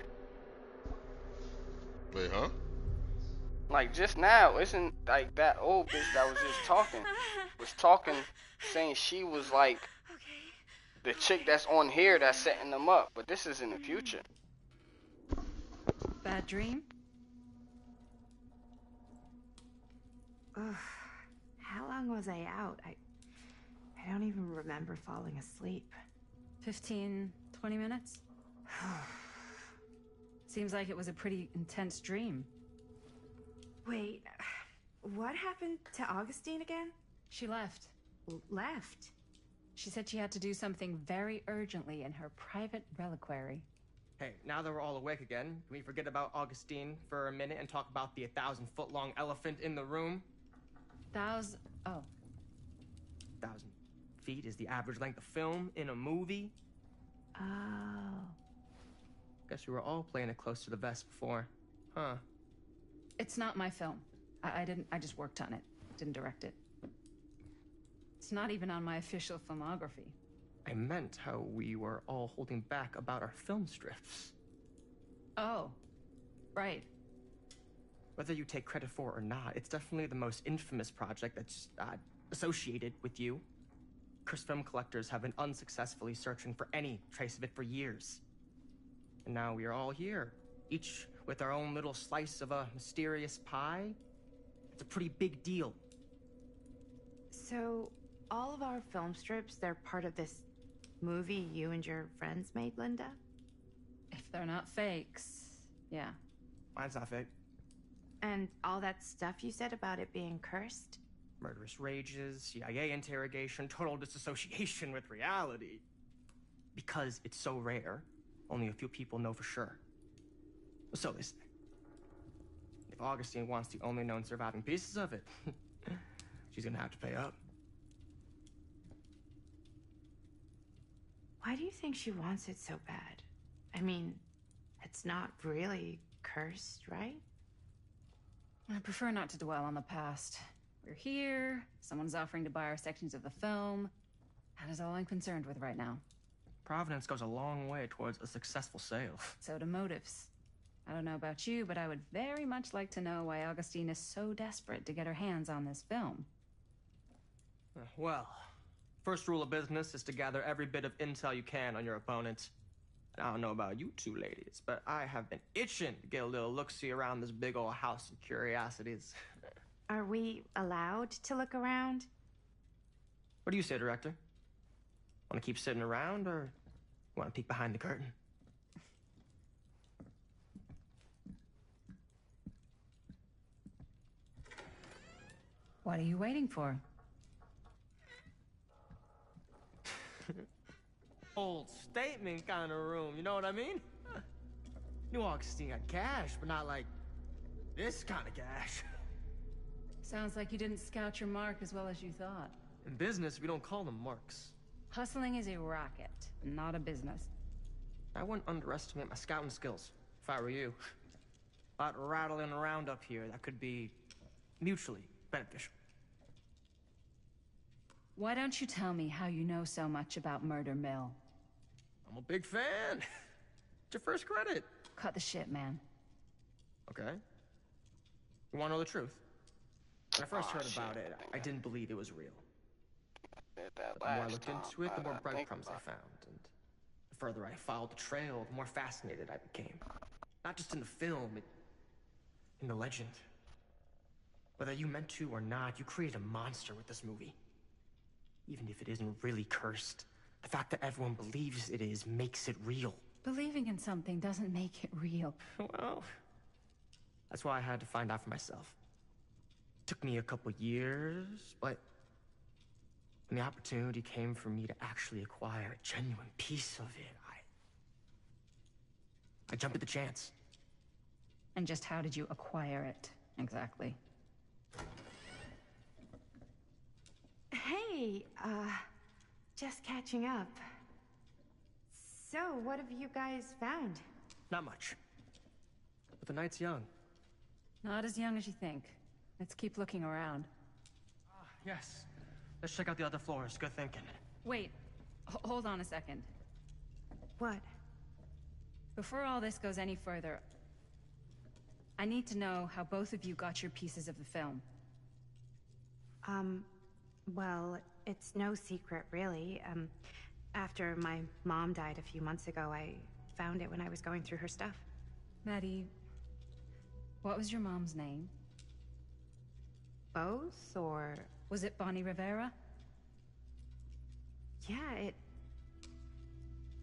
Wait, huh? Like just now, isn't like that old bitch that was just talking, saying she was like the chick that's on here that's setting them up, but this is in the future. Bad dream? Ugh. How long was I out? I don't even remember falling asleep. 15, 20 minutes? Seems like it was a pretty intense dream. Wait, what happened to Augustine again? She left. Left? She said she had to do something very urgently in her private reliquary. Hey, now that we're all awake again, can we forget about Augustine for a minute and talk about the 1,000-foot-long elephant in the room? Oh. 1,000 feet is the average length of film in a movie. Oh. Guess we were all playing it close to the vest before, huh? It's not my film. I just worked on it. Didn't direct it. It's not even on my official filmography. I meant how we were all holding back about our film strips. Oh, right. Whether you take credit for it or not, it's definitely the most infamous project that's associated with you. Cursed film collectors have been unsuccessfully searching for any trace of it for years. And now we are all here, each with our own little slice of a mysterious pie. It's a pretty big deal. So, all of our film strips, they're part of this movie you and your friends made, Linda? If they're not fakes, Yeah. Mine's not fake. And all that stuff you said about it being cursed? Murderous rages, CIA interrogation, total disassociation with reality. Because it's so rare, only a few people know for sure. So they say. If Augustine wants the only known surviving pieces of it, she's gonna have to pay up. Why do you think she wants it so bad? I mean, it's not really cursed, right? I prefer not to dwell on the past. We're here, someone's offering to buy our sections of the film. That is all I'm concerned with right now. Providence goes a long way towards a successful sale. So do motives. I don't know about you, but I would very much like to know why Augustine is so desperate to get her hands on this film. Well, first rule of business is to gather every bit of intel you can on your opponent. And I don't know about you two ladies, but I have been itching to get a little look-see around this big old house of curiosities. Are we allowed to look around? What do you say, director? Want to keep sitting around, or want to peek behind the curtain? What are you waiting for? Old statement kind of room, you know what I mean? New Augustine got cash, but not like this kind of cash. Sounds like you didn't scout your mark as well as you thought. In business, we don't call them marks. Hustling is a racket, not a business. I wouldn't underestimate my scouting skills, if I were you. A lot rattling around up here that could be mutually beneficial. Why don't you tell me how you know so much about Murder Mill? I'm a big fan. It's your first credit. Cut the shit, man. Okay. You want to know the truth? When I first heard about it, I didn't believe it was real. But the more I looked into it, the more breadcrumbs I found. And the further I followed the trail, the more fascinated I became. Not just in the film, in the legend. Whether you meant to or not, you created a monster with this movie. Even if it isn't really cursed, the fact that everyone believes it is makes it real. Believing in something doesn't make it real. Well, that's why I had to find out for myself. Took me a couple years, but when the opportunity came for me to actually acquire a genuine piece of it, I jumped at the chance. And just how did you acquire it, exactly? Hey, just catching up. So, what have you guys found? Not much. But the night's young. Not as young as you think. Let's keep looking around. Yes. Let's check out the other floors. Good thinking. Wait. Hold on a second. What? Before all this goes any further, I need to know how both of you got your pieces of the film. Well, it's no secret, really. After my mom died a few months ago, I found it when I was going through her stuff. Maddie, what was your mom's name? Both, or... Was it Bonnie Rivera? Yeah, it...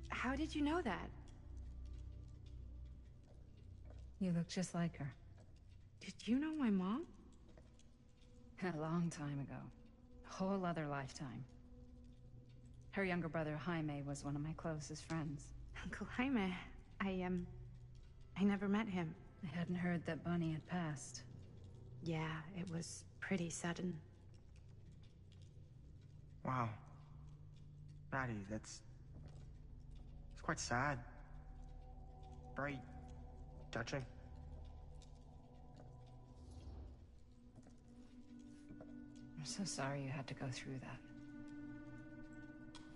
How did you know that? You look just like her. Did you know my mom? A long time ago. A whole other lifetime. Her younger brother, Jaime, was one of my closest friends. Uncle Jaime, I never met him. I hadn't heard that Bonnie had passed. Yeah, it was pretty sudden. Wow. Maddie, it's quite sad. Very touching. I'm so sorry you had to go through that.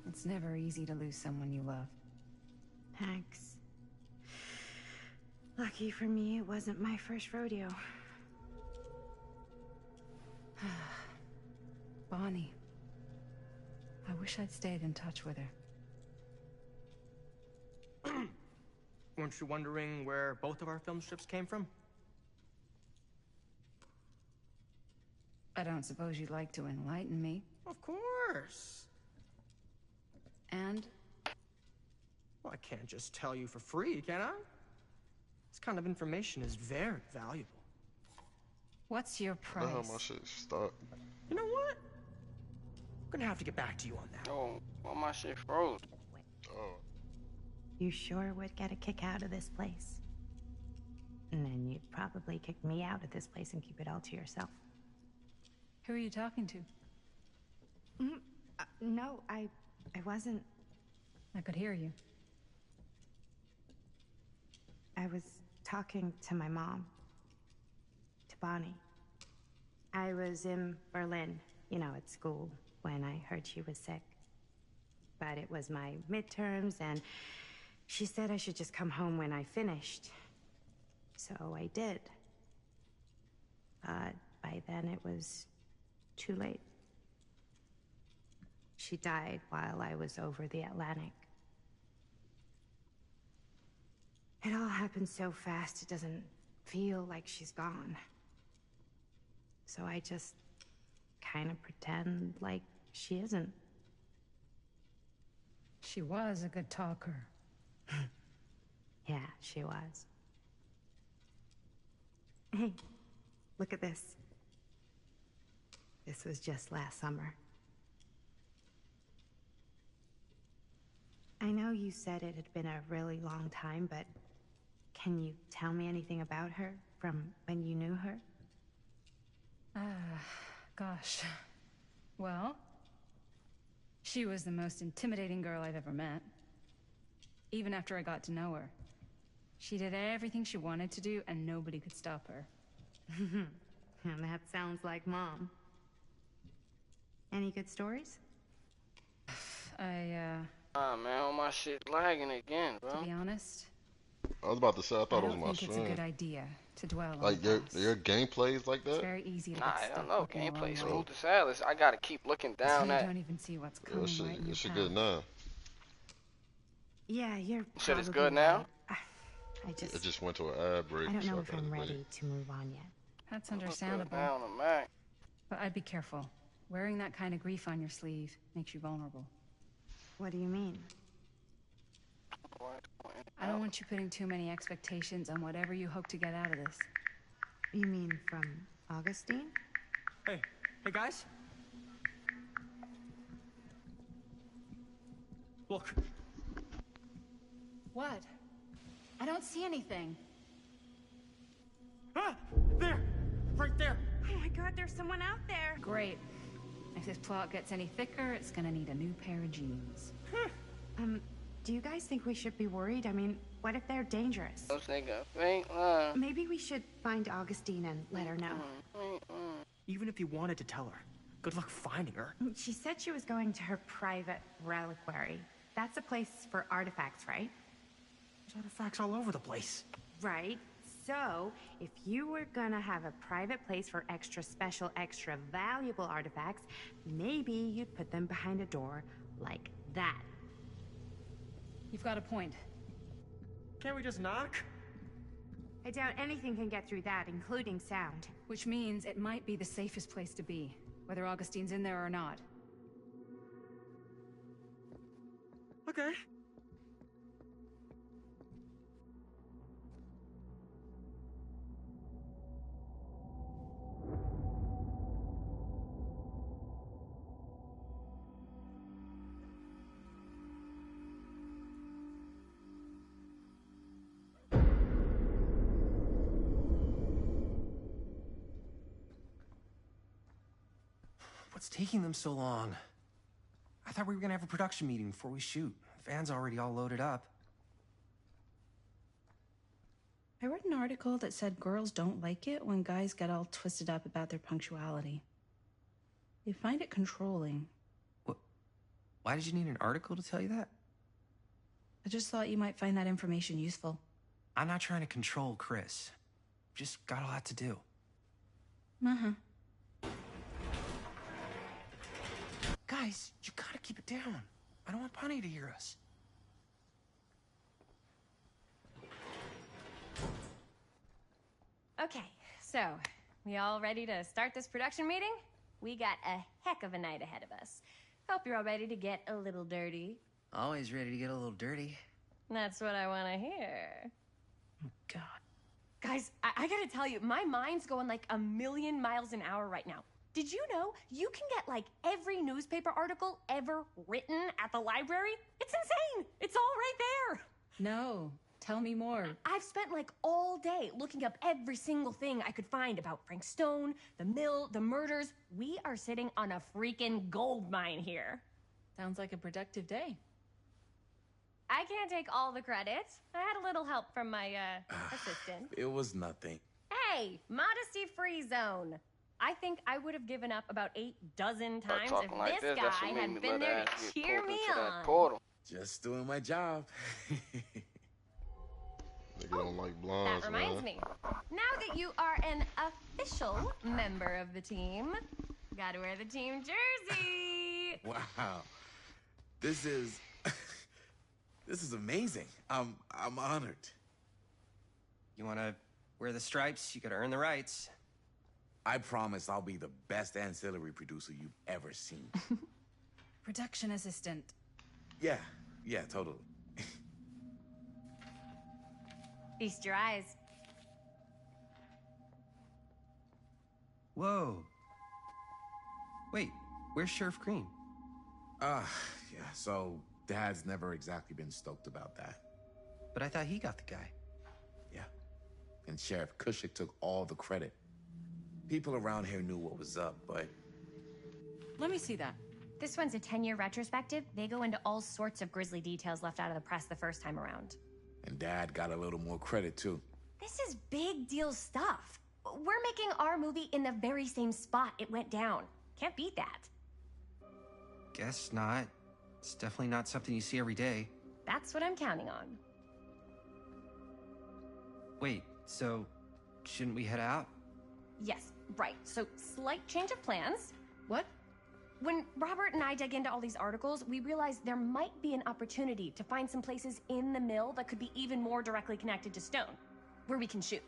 It's never easy to lose someone you love. Thanks. Lucky for me, it wasn't my first rodeo. Bonnie. I wish I'd stayed in touch with her. Weren't you wondering where both of our film strips came from? I don't suppose you'd like to enlighten me. Of course. And? Well, I can't just tell you for free, can I? It's kind of information is very valuable. What's your price? How my shit stuck. You know what? I'm gonna have to get back to you on that. Oh, well, my shit froze. Oh. You sure would get a kick out of this place. And then you'd probably kick me out of this place and keep it all to yourself. Who are you talking to? No, I wasn't. I could hear you. I was talking to my mom. To Bonnie. I was in Berlin, you know, at school, when I heard she was sick. But it was my midterms, and she said I should just come home when I finished. So I did. But by then it was too late. She died while I was over the Atlantic. It all happened so fast, it doesn't feel like she's gone. So I just kind of pretend like she isn't. She was a good talker. Yeah, she was. Hey, look at this. This was just last summer. I know you said it had been a really long time, but can you tell me anything about her from when you knew her? Gosh. Well, she was the most intimidating girl I've ever met. Even after I got to know her. She did everything she wanted to do, and nobody could stop her. And that sounds like Mom. Any good stories? Ah, man, all my shit lagging again, bro. To be honest, I was about to say, I thought it was my I don't think it's a stream. good idea to dwell on Like the your gameplay is like It's that? very easy to Nah, get I stuck don't know. looking the Gameplay wrong smooth way. as hell. I gotta keep looking So down you at. don't even see what's Yeah, coming shit, right in your shit path. good now. Yeah, you're Shit is probably good now? right. I It just... just went to an ad break. I don't so know if gotta I'm wait. ready to move on yet. That's Down understandable. on Mac. But I'd be careful. Wearing that kind of grief on your sleeve makes you vulnerable. What do you mean? I don't want you putting too many expectations on whatever you hope to get out of this. You mean from Augustine? Hey guys? Look. What? I don't see anything. Ah! There! Right there! Oh my god, there's someone out there! Great. If this plot gets any thicker, it's gonna need a new pair of jeans. Do you guys think we should be worried? I mean, what if they're dangerous? Those nigga fake line. Maybe we should find Augustine and let her know. Even if you wanted to tell her, good luck finding her. She said she was going to her private reliquary. That's a place for artifacts, right? There's artifacts all over the place. Right. So, if you were gonna have a private place for extra special, extra valuable artifacts, maybe you'd put them behind a door like that. You've got a point. Can't we just knock? I doubt anything can get through that, including sound. Which means it might be the safest place to be, whether Augustine's in there or not. Okay. What's taking them so long? I thought we were gonna have a production meeting before we shoot. The van's already all loaded up. I read an article that said girls don't like it when guys get all twisted up about their punctuality. They find it controlling. Why did you need an article to tell you that? I just thought you might find that information useful. I'm not trying to control Chris. Just got a lot to do. Uh-huh. Guys, you gotta keep it down. I don't want Bunny to hear us. Okay, so, we all ready to start this production meeting? We got a heck of a night ahead of us. Hope you're all ready to get a little dirty. Always ready to get a little dirty. That's what I want to hear. God. Guys, I gotta tell you, my mind's going like a million miles an hour right now. Did you know you can get like every newspaper article ever written at the library? It's insane. It's all right there. No, tell me more. I've spent like all day looking up every single thing I could find about Frank Stone, the mill, the murders. We are sitting on a freaking gold mine here. Sounds like a productive day. I can't take all the credit. I had a little help from my assistant. It was nothing. Hey, modesty-free zone. I think I would have given up about 8 dozen times if like this that's guy what made had me been let there her to get cheer pulled me into that on. portal. Just doing my job. Nigga don't like blondes, That reminds man. me. Now that you are an official member of the team, gotta wear the team jersey. Wow. This is this is amazing. I'm honored. You wanna wear the stripes? You gotta earn the rights. I promise I'll be the best ancillary producer you've ever seen. Production assistant. Yeah, totally. Feast your eyes. Whoa. Wait, where's Sheriff Green? Yeah, so Dad's never exactly been stoked about that. But I thought he got the guy. Yeah. And Sheriff Cushik took all the credit. People around here knew what was up, but... Let me see that. This one's a 10-year retrospective. They go into all sorts of grisly details left out of the press the first time around. And Dad got a little more credit, too. This is big deal stuff. We're making our movie in the very same spot it went down. Can't beat that. Guess not. It's definitely not something you see every day. That's what I'm counting on. Wait, so shouldn't we head out? Yes, right. So, slight change of plans. What? When Robert and I dug into all these articles, we realized there might be an opportunity to find some places in the mill that could be even more directly connected to Stone, where we can shoot.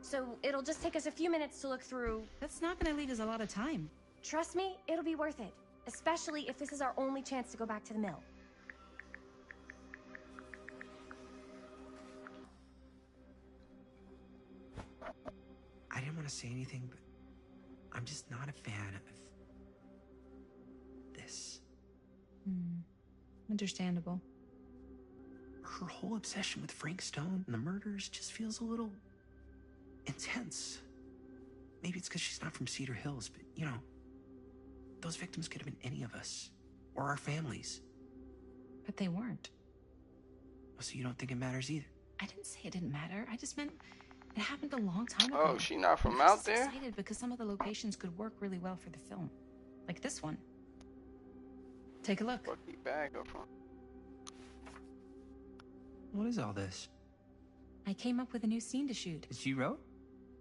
So, it'll just take us a few minutes to look through. That's not gonna leave us a lot of time. Trust me, it'll be worth it. Especially if this is our only chance to go back to the mill. I didn't want to say anything, but I'm just not a fan of this. Understandable. Her whole obsession with Frank Stone and the murders just feels a little intense. Maybe it's because she's not from Cedar Hills, but you know, those victims could have been any of us or our families. But they weren't. So you don't think it matters either? I didn't say it didn't matter. I just meant it happened a long time ago. Oh, she not from I was out just there? excited because some of the locations could work really well for the film, like this one. Take a look. Where'd the bag go from? What is all this? I came up with a new scene to shoot. That you wrote?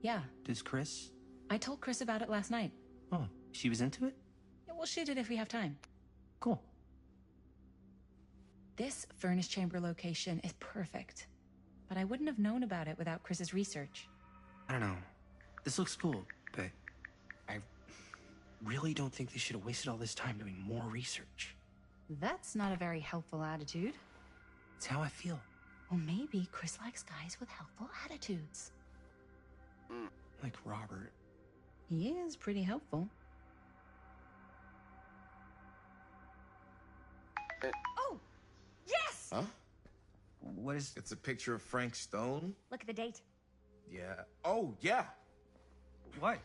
Yeah, Does Chris? I told Chris about it last night. Oh, she was into it? Yeah, we'll shoot it if we have time. Cool. This furnace chamber location is perfect, but I wouldn't have known about it without Chris's research. I don't know. This looks cool, but I really don't think they should have wasted all this time doing more research. That's not a very helpful attitude. It's how I feel. Well, maybe Chris likes guys with helpful attitudes. Like Robert. He is pretty helpful. Oh! Yes! Huh? What is... It's a picture of Frank Stone? Look at the date. Yeah. Oh, yeah. What?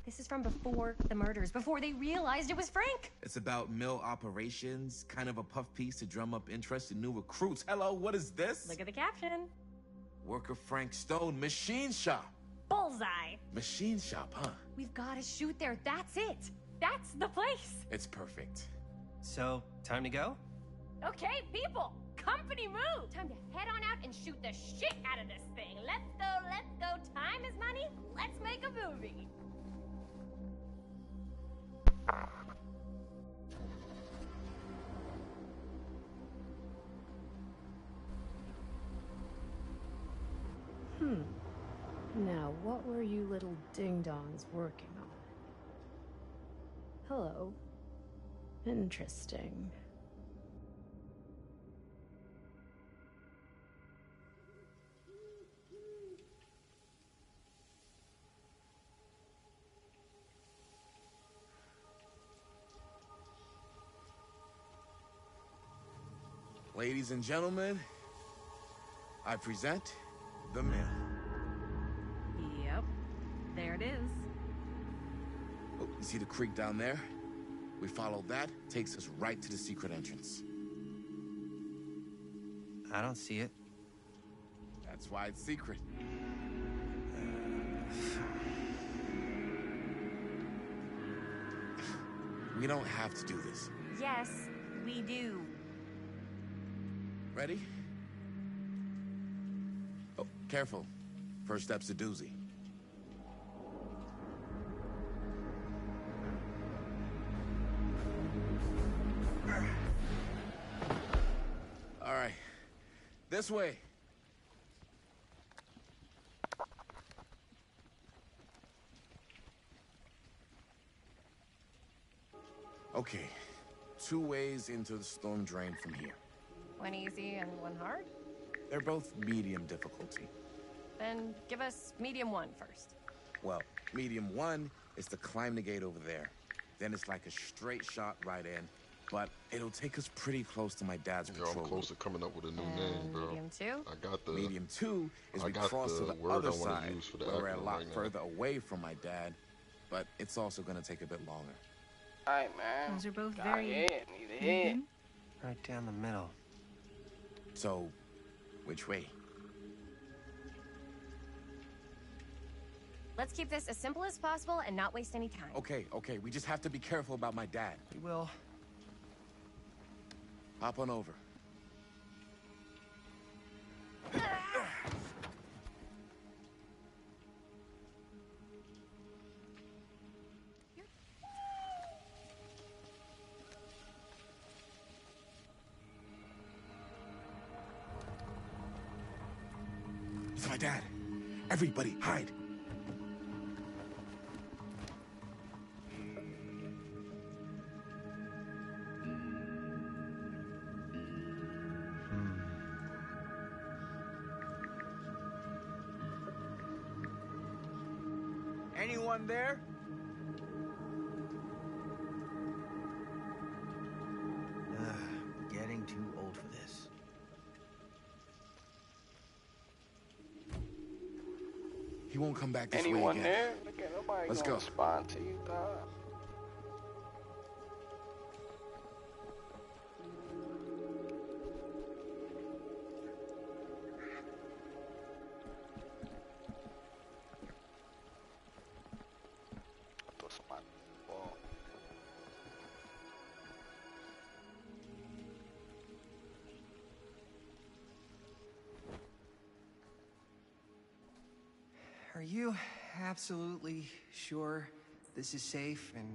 This is from before the murders, before they realized it was Frank. It's about mill operations, kind of a puff piece to drum up interest in new recruits. Hello, what is this? Look at the caption. Worker Frank Stone, machine shop. Bullseye. Machine shop, huh? We've got to shoot there. That's it. That's the place. It's perfect. So, time to go? Okay, people. Company move. Time to head on out and shoot the shit out of this thing. Let's go, let's go. Time is money. Let's make a movie. Now, what were you little ding-dongs working on? Hello. Interesting. Ladies and gentlemen, I present the mill. Yep. There it is. Oh, you see the creek down there? We follow that, takes us right to the secret entrance. I don't see it. That's why it's secret. We don't have to do this. Yes, we do. Ready? Oh, careful. First step's a doozy. All right. This way. Okay. 2 ways into the storm drain from here. One easy and one hard? They're both medium difficulty. Then give us medium 1 first. Well, medium 1 is to climb the gate over there. Then it's like a straight shot right in, but it'll take us pretty close to my dad's patrol. I'm close to coming up with a new name, bro. Medium 2? I got the... Medium 2 is we cross to the word other I wanna side, use for the where we're a acronym lot right now. further away from my dad, but it's also gonna take a bit longer. Alright, man. Those are both Got very- hit. Need a hit. Right down the middle. So, which way? Let's keep this as simple as possible and not waste any time. Okay, we just have to be careful about my dad. We will. Hop on over. It's my dad. Everybody, hide. Anyone there? Getting too old for this. He won't come back this way Anyone again. there? Look at nobody Let's gonna go. respond to you, dog. Are you absolutely sure this is safe and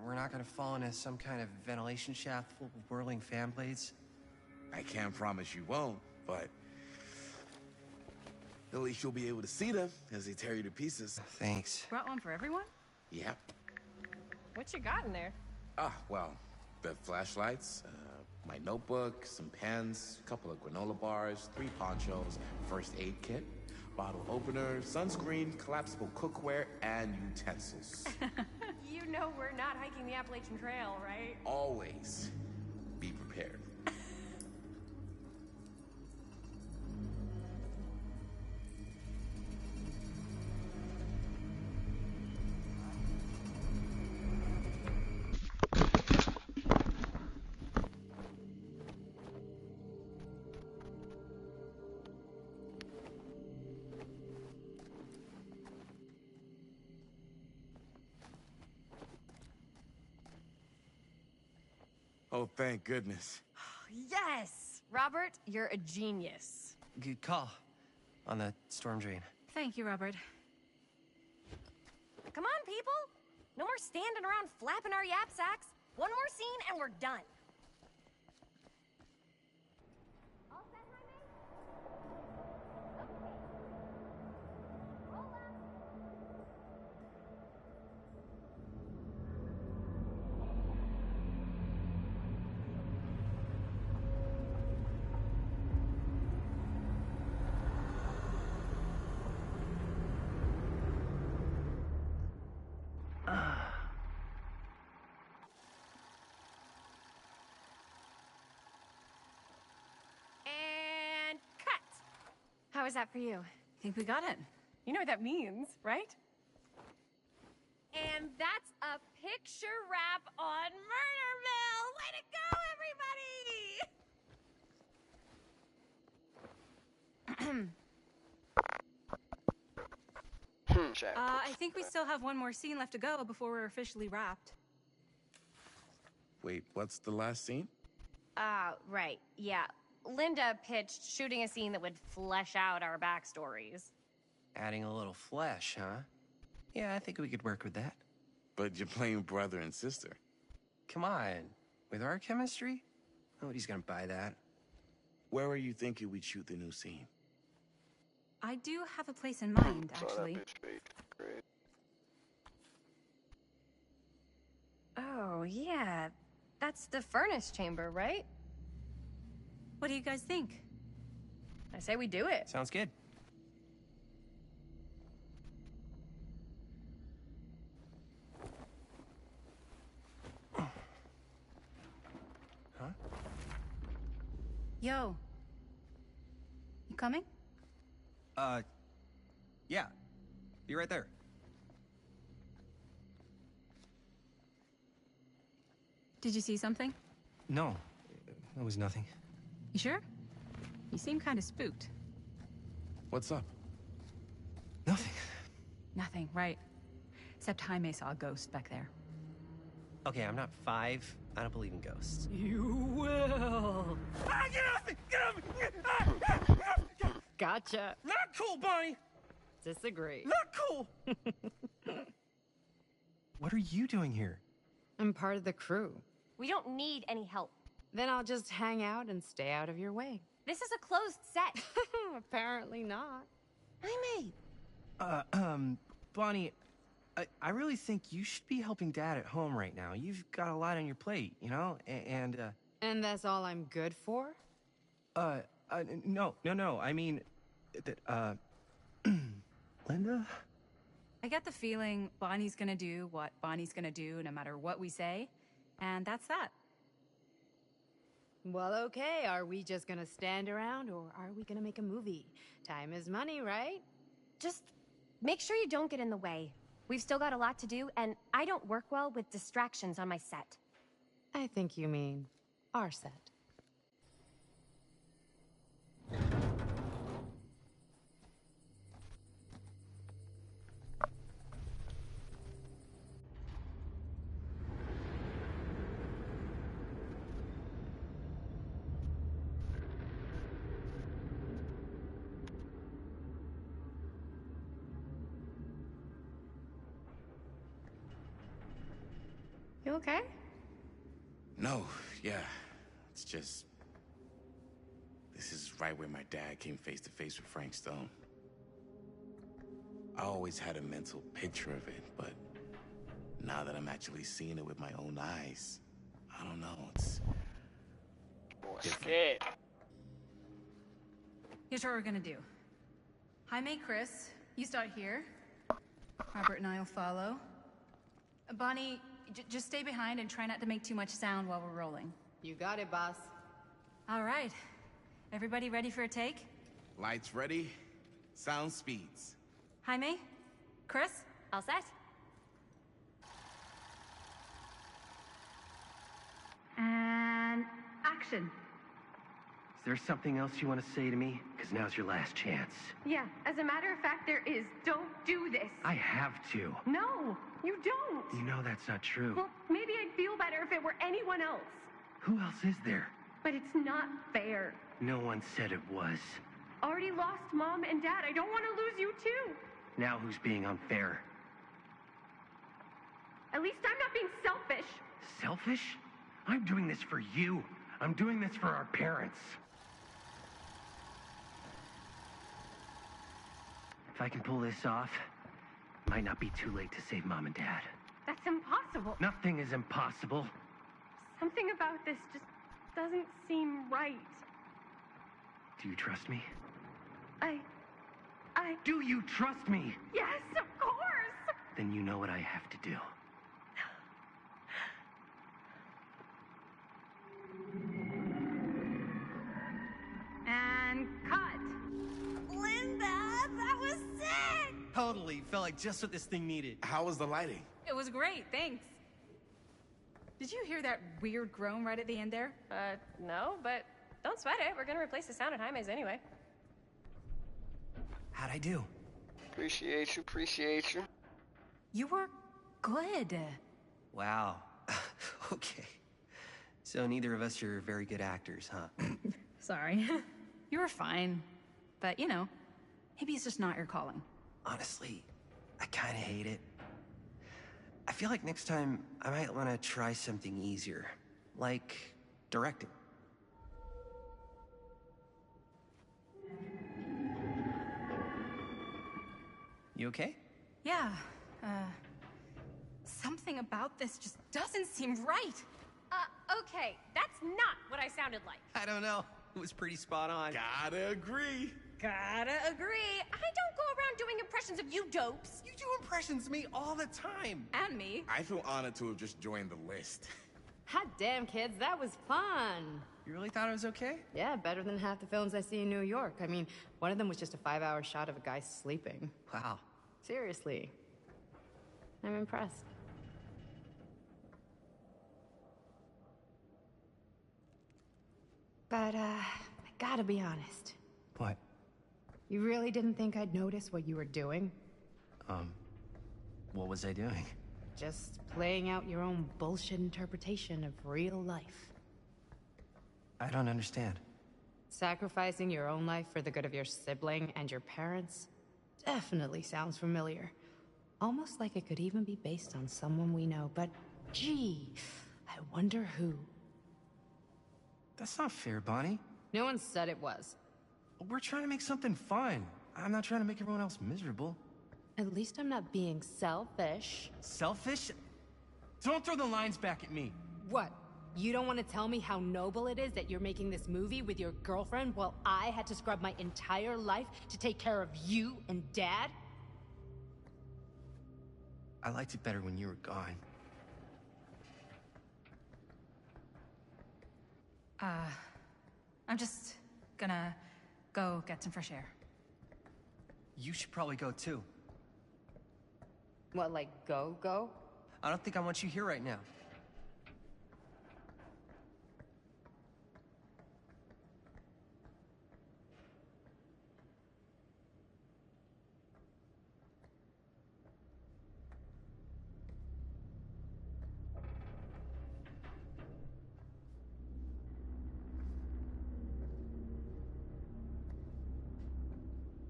we're not gonna fall into some kind of ventilation shaft full of whirling fan blades? I can't promise you won't, but at least you'll be able to see them as they tear you to pieces. Thanks. Brought one for everyone? Yep. What you got in there? Well, the flashlights, my notebook, some pens, a couple of granola bars, 3 ponchos, first aid kit, bottle opener, sunscreen, collapsible cookware, and utensils. You know we're not hiking the Appalachian Trail, right? Always be prepared. Oh, thank goodness. Yes! Robert, you're a genius. Good call on the storm drain. Thank you, Robert. Come on, people! No more standing around flapping our yap sacks. One more scene and we're done. was that for you? Think we got it. You know what that means, right? And that's a picture wrap on Murder Mill! Way to go, everybody! I think we still have one more scene left to go before we're officially wrapped. Wait, what's the last scene? Right, yeah. Linda pitched shooting a scene that would flesh out our backstories. Adding a little flesh, huh? Yeah, I think we could work with that. But you're playing brother and sister. Come on. With our chemistry? Nobody's gonna buy that. Where are you thinking we'd shoot the new scene? I do have a place in mind, actually. Oh, yeah. That's the furnace chamber, right? What do you guys think? I say we do it. Sounds good. Huh? Yo. You coming? Yeah. Be right there. Did you see something? No, that was nothing. You sure? You seem kind of spooked. What's up? Nothing, right. Except Jaime saw a ghost back there. Okay, I'm not 5. I don't believe in ghosts. You will. Ah, get off me! Get off me! Ah, ah, ah. Gotcha. Not cool, Bonnie! Disagree. Not cool! What are you doing here? I'm part of the crew. We don't need any help. Then I'll just hang out and stay out of your way. This is a closed set. Apparently not. Jaime! Bonnie, I really think you should be helping Dad at home right now. You've got a lot on your plate, you know? And that's all I'm good for? No. I mean, Linda? I get the feeling Bonnie's gonna do what Bonnie's gonna do no matter what we say, and that's that. Well, okay, are we just gonna stand around or are we gonna make a movie? Time is money, right? Just make sure you don't get in the way. We've still got a lot to do, and I don't work well with distractions on my set. I think you mean our set. You okay? No, yeah. It's just... This is right where my dad came face to face with Frank Stone. I always had a mental picture of it, but now that I'm actually seeing it with my own eyes, I don't know, it's... different. Here's what we're gonna do. Jaime, Chris, you start here. Robert and I will follow. Bonnie, just stay behind and try not to make too much sound while we're rolling. You got it, boss. All right. Everybody ready for a take? Lights ready, sound speeds. Jaime? Chris? All set? And action. Is there something else you want to say to me? Because now's your last chance. Yeah, as a matter of fact, there is. Don't do this. I have to. No, you don't. You know that's not true. Well, maybe I'd feel better if it were anyone else. Who else is there? But it's not fair. No one said it was. Already lost Mom and Dad. I don't want to lose you too. Now who's being unfair? At least I'm not being selfish. Selfish? I'm doing this for you. I'm doing this for our parents. If I can pull this off, it might not be too late to save Mom and Dad. That's impossible. Nothing is impossible. Something about this just doesn't seem right. Do you trust me? I... Do you trust me? Yes, of course! Then you know what I have to do. And cut. felt like just what this thing needed. How was the lighting? It was great, thanks. Did you hear that weird groan right at the end there? No, but don't sweat it. We're gonna replace the sound at Jaime's anyway. How'd I do? Appreciate you, appreciate you. You were good. Wow. Okay. So neither of us are very good actors, huh? Sorry. You were fine. But, you know, maybe it's just not your calling. Honestly, I kinda hate it. I feel like next time I might want to try something easier, like directing. You okay? Yeah, something about this just doesn't seem right. Okay, that's not what I sounded like. I don't know. It was pretty spot on. Gotta agree. Gotta agree. I don't go around doing impressions of you dopes. You do impressions of me all the time. And me. I feel honored to have just joined the list. Hot damn, kids, that was fun. You really thought it was okay? Yeah, better than half the films I see in New York. I mean, one of them was just a 5-hour shot of a guy sleeping. Wow. Seriously. I'm impressed. But, I gotta be honest. What? You really didn't think I'd notice what you were doing? What was I doing? Just playing out your own bullshit interpretation of real life. I don't understand. Sacrificing your own life for the good of your sibling and your parents definitely sounds familiar. Almost like it could even be based on someone we know, but gee, I wonder who. That's not fair, Bonnie. No one said it was. We're trying to make something fun. I'm not trying to make everyone else miserable. At least I'm not being selfish. Selfish? Don't throw the lines back at me. What? You don't want to tell me how noble it is that you're making this movie with your girlfriend while I had to scrub my entire life to take care of you and Dad? I liked it better when you were gone. I'm just gonna go get some fresh air. You should probably go too. What, like go? I don't think I want you here right now.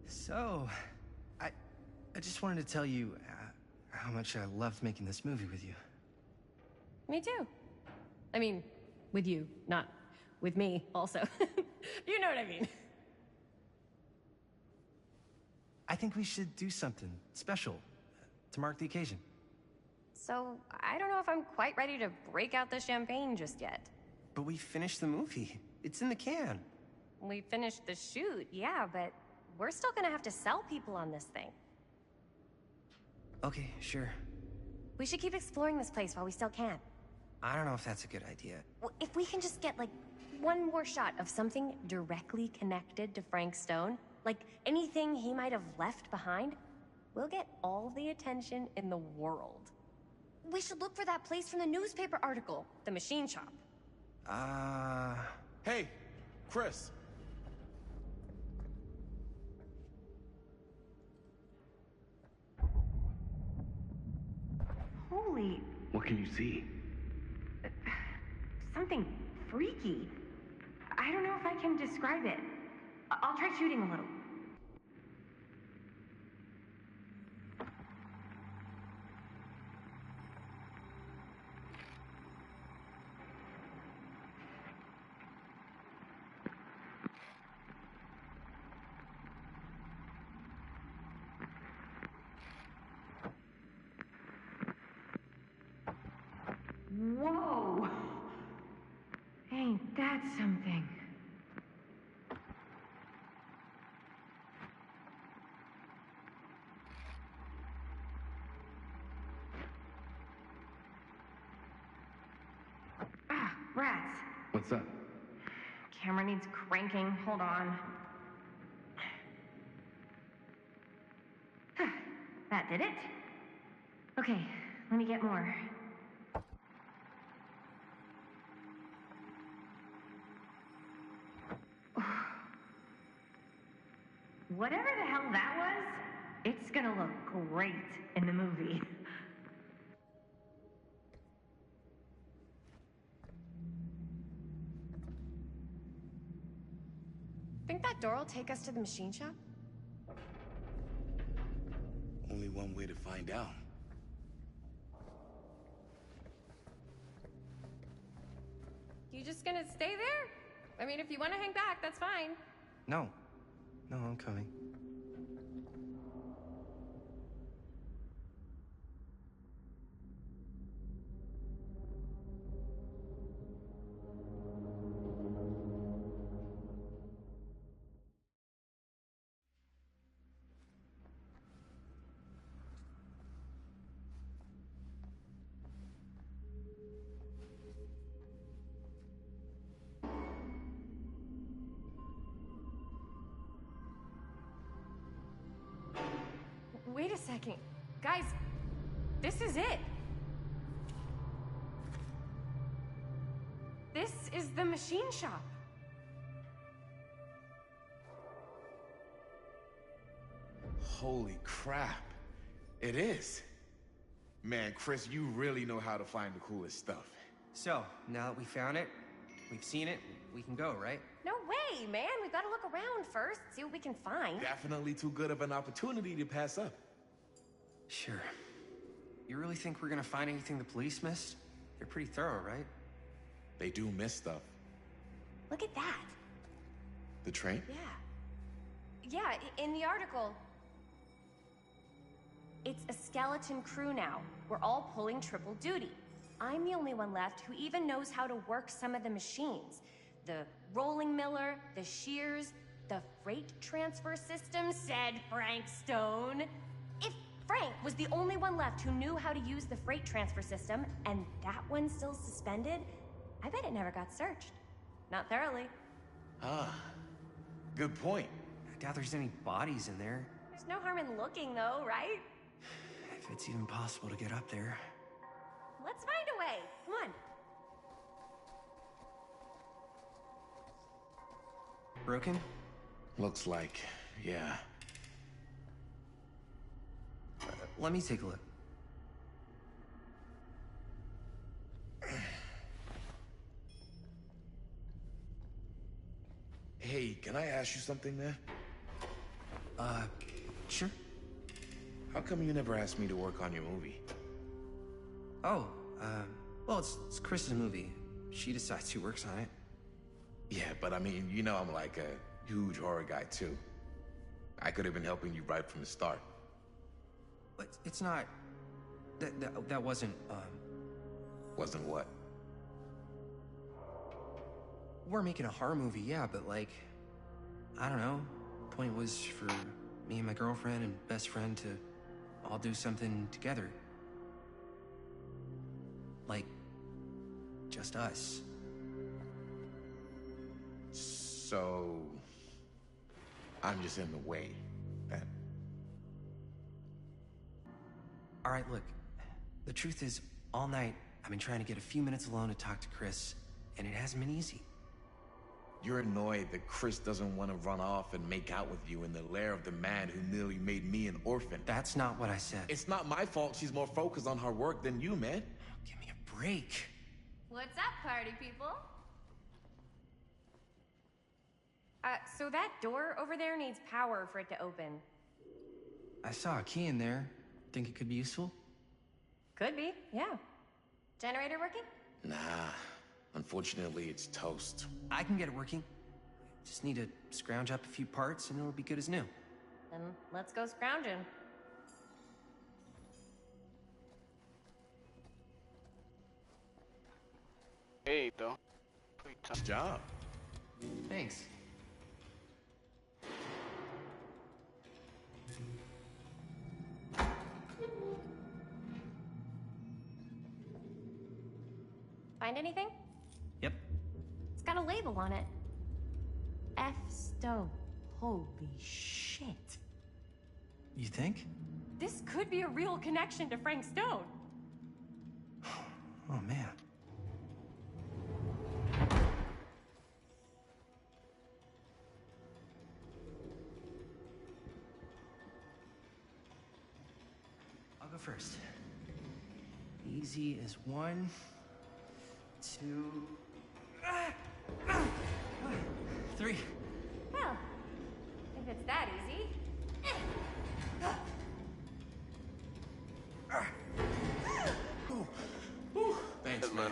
So, I just wanted to tell you how much I loved making this movie with you. Me too. I mean, with you, not with me, also. You know what I mean. I think we should do something special to mark the occasion. So, I don't know if I'm quite ready to break out the champagne just yet. But we finished the movie. It's in the can. We finished the shoot, yeah, but we're still gonna have to sell people on this thing. Okay, sure. We should keep exploring this place while we still can. I don't know if that's a good idea. Well, if we can just get, like, one more shot of something directly connected to Frank Stone, like anything he might have left behind, we'll get all the attention in the world. We should look for that place from the newspaper article, the machine shop. Hey, Chris. Holy... What can you see? something freaky. I don't know if I can describe it. I'll try shooting a little. Whoa! Ain't that something? Ah, rats. What's up? Camera needs cranking. Hold on. That did it? Okay, let me get more. Whatever the hell that was, it's gonna look great in the movie. Think that door will take us to the machine shop? Only one way to find out. You just gonna stay there? I mean, if you want to hang back, that's fine. No. No, I'm coming. Wait a second. Guys, this is it. This is the machine shop. Holy crap. It is. Man, Chris, you really know how to find the coolest stuff. So, now that we found it, we've seen it, we can go, right? No way, man. We've got to look around first, see what we can find. Definitely too good of an opportunity to pass up. Sure. You really think we're gonna find anything the police missed? They're pretty thorough, right? They do miss stuff. Look at that. The train? Yeah, in the article. It's a skeleton crew now. We're all pulling triple duty. I'm the only one left who even knows how to work some of the machines. The rolling miller, the shears, the freight transfer system, said Frank Stone. If Frank was the only one left who knew how to use the freight transfer system, and that one's still suspended, I bet it never got searched. Not thoroughly. Ah, good point. I doubt there's any bodies in there. There's no harm in looking, though, right? If it's even possible to get up there. Let's find a way. Come on. Broken? Looks like, yeah. Let me take a look. Hey, can I ask you something, man? Sure. How come you never asked me to work on your movie? Oh, well, it's Chris's movie. She decides who works on it. Yeah, but I mean, you know I'm like a huge horror guy, too. I could have been helping you right from the start. But it's not... That wasn't, Wasn't what? We're making a horror movie, yeah, but like... I don't know. The point was for me and my girlfriend and best friend to all do something together. Like... just us. So... I'm just in the way, then. Alright, look. The truth is, all night, I've been trying to get a few minutes alone to talk to Chris, and it hasn't been easy. You're annoyed that Chris doesn't want to run off and make out with you in the lair of the man who nearly made me an orphan. That's not what I said. It's not my fault she's more focused on her work than you, man. Give me a break. What's up, party people? So that door over there needs power for it to open. I saw a key in there. Think it could be useful? Could be, yeah. Generator working? Nah. Unfortunately, it's toast. I can get it working. Just need to scrounge up a few parts and it'll be good as new. Then let's go scrounging. Hey, though. Nice job. Thanks. Find anything? Yep. It's got a label on it. F. Stone. Holy shit. You think? This could be a real connection to Frank Stone. Oh, man. I'll go first. Easy as 1, 2, 3. Well, if it's that easy. Thanks, man.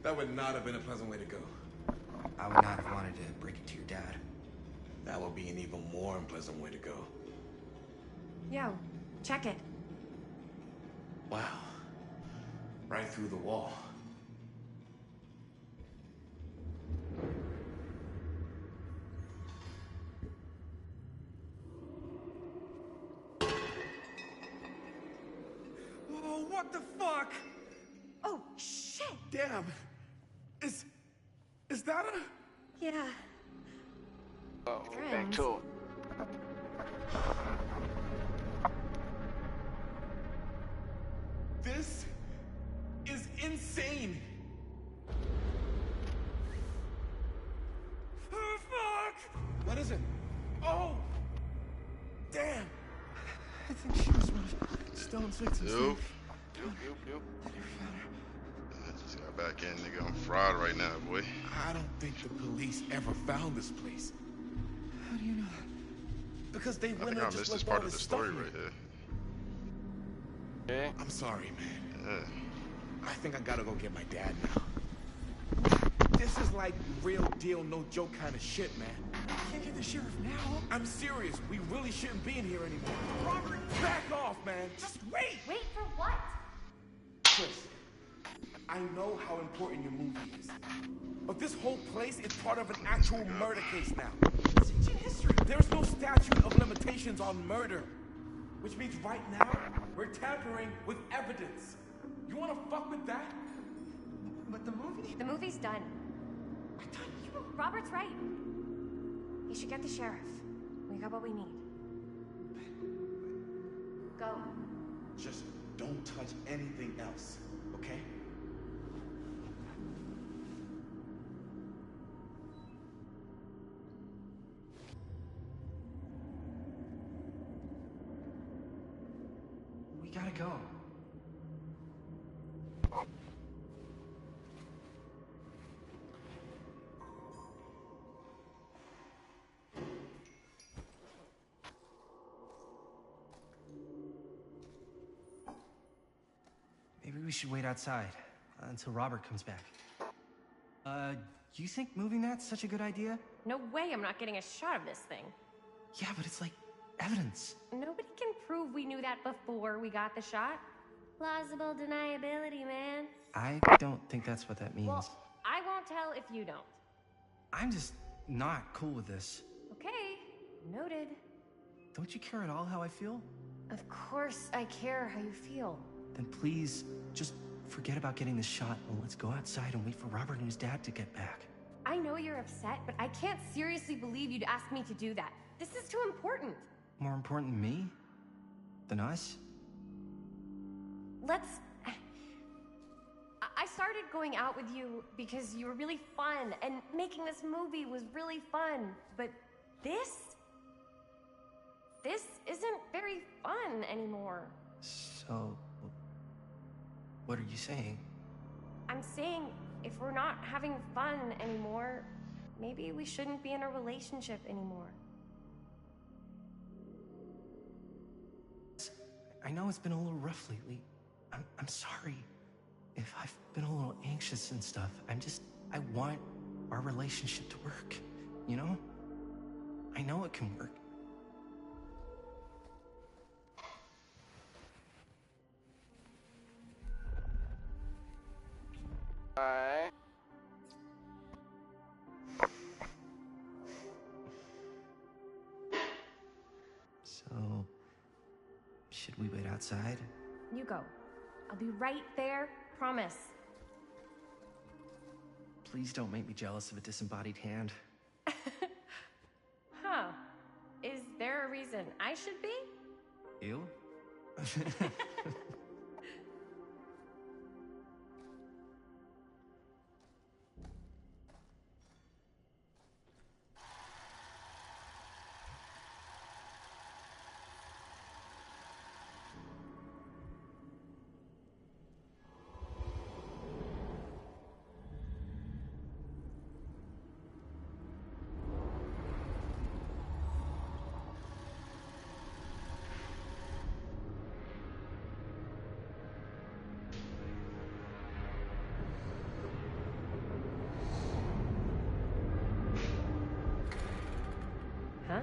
That would not have been a pleasant way to go. I would not have wanted to break it to your dad. That would be an even more unpleasant way to go. Yo, check it. Wow. Right through the wall. Whoa, what the fuck? Oh, shit! Damn. Is that a... Yeah. Oh, back to it. This is insane. Oh, fuck! What is it? Oh! Damn! I think she was one of Stone's victims. Yup. I just got back in, nigga. I'm fried right now, boy. I don't think the police ever found this place. How do you know that? Because they I went think I and just missed this left part all of the this story stuff right here. here. I'm sorry, man. Yeah. I think I gotta go get my dad now. This is like real deal, no joke kind of shit, man. You can't get the sheriff now. I'm serious. We really shouldn't be in here anymore. Robert, back off, man. Just wait. Wait for what? Chris, I know how important your movie is. But this whole place is part of an actual murder case now. It's ancient history. There's no statute of limitations on murder. Which means right now, we're tampering with evidence. You wanna fuck with that? But the movie? The movie's done. Robert's right. You should get the sheriff. We got what we need. Go. Just don't touch anything else, okay? We gotta go. Maybe we should wait outside until Robert comes back. You think moving that's such a good idea? No way I'm not getting a shot of this thing. Yeah, but it's like evidence. Nobody can prove we knew that before we got the shot. Plausible deniability, man. I don't think that's what that means. Well, I won't tell if you don't. I'm just not cool with this. Okay, noted. Don't you care at all how I feel? Of course I care how you feel. Then please, just forget about getting this shot and let's go outside and wait for Robert and his dad to get back. I know you're upset, but I can't seriously believe you'd ask me to do that. This is too important. More important than me? Than us? Let's... I started going out with you because you were really fun, and making this movie was really fun. But this isn't very fun anymore. So... what are you saying? I'm saying if we're not having fun anymore, maybe we shouldn't be in a relationship anymore. I know it's been a little rough lately. I'm sorry if I've been a little anxious and stuff. I want our relationship to work, you know? I know it can work. Alright. So, should we wait outside? You go. I'll be right there, promise. Please don't make me jealous of a disembodied hand. Huh. Is there a reason I should be? You? Huh?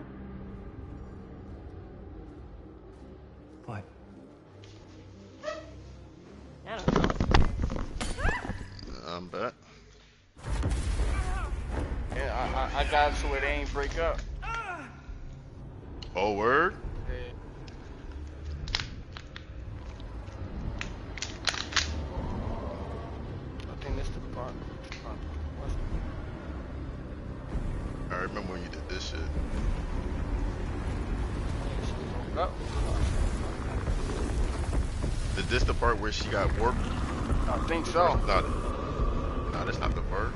What? I don't know. I'm back. Yeah, I got it so it ain't break up. Oh, word? Yeah. I think this the part. I remember when you did this shit. Oh. Is this the part where she got warped? I think so. No, that's not the part.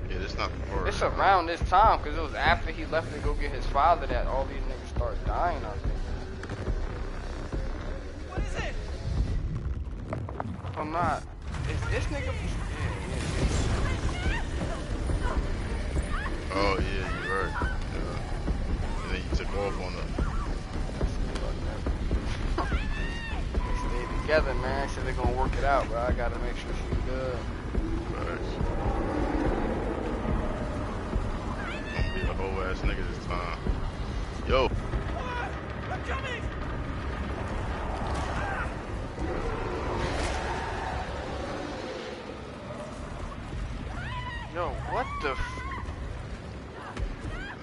Yeah, that's not the part. It's around this time, because it was after he left to go get his father that all these niggas started dying, I think. What is it? I'm not. Is this nigga? Oh, yeah, you're right. Yeah. And then you took off on the... Stay together, man. Said they're gonna work it out, bro. I gotta make sure she's good. Facts. Gonna be a whole ass nigga this time. Yo. I'm coming! Yo, what the f...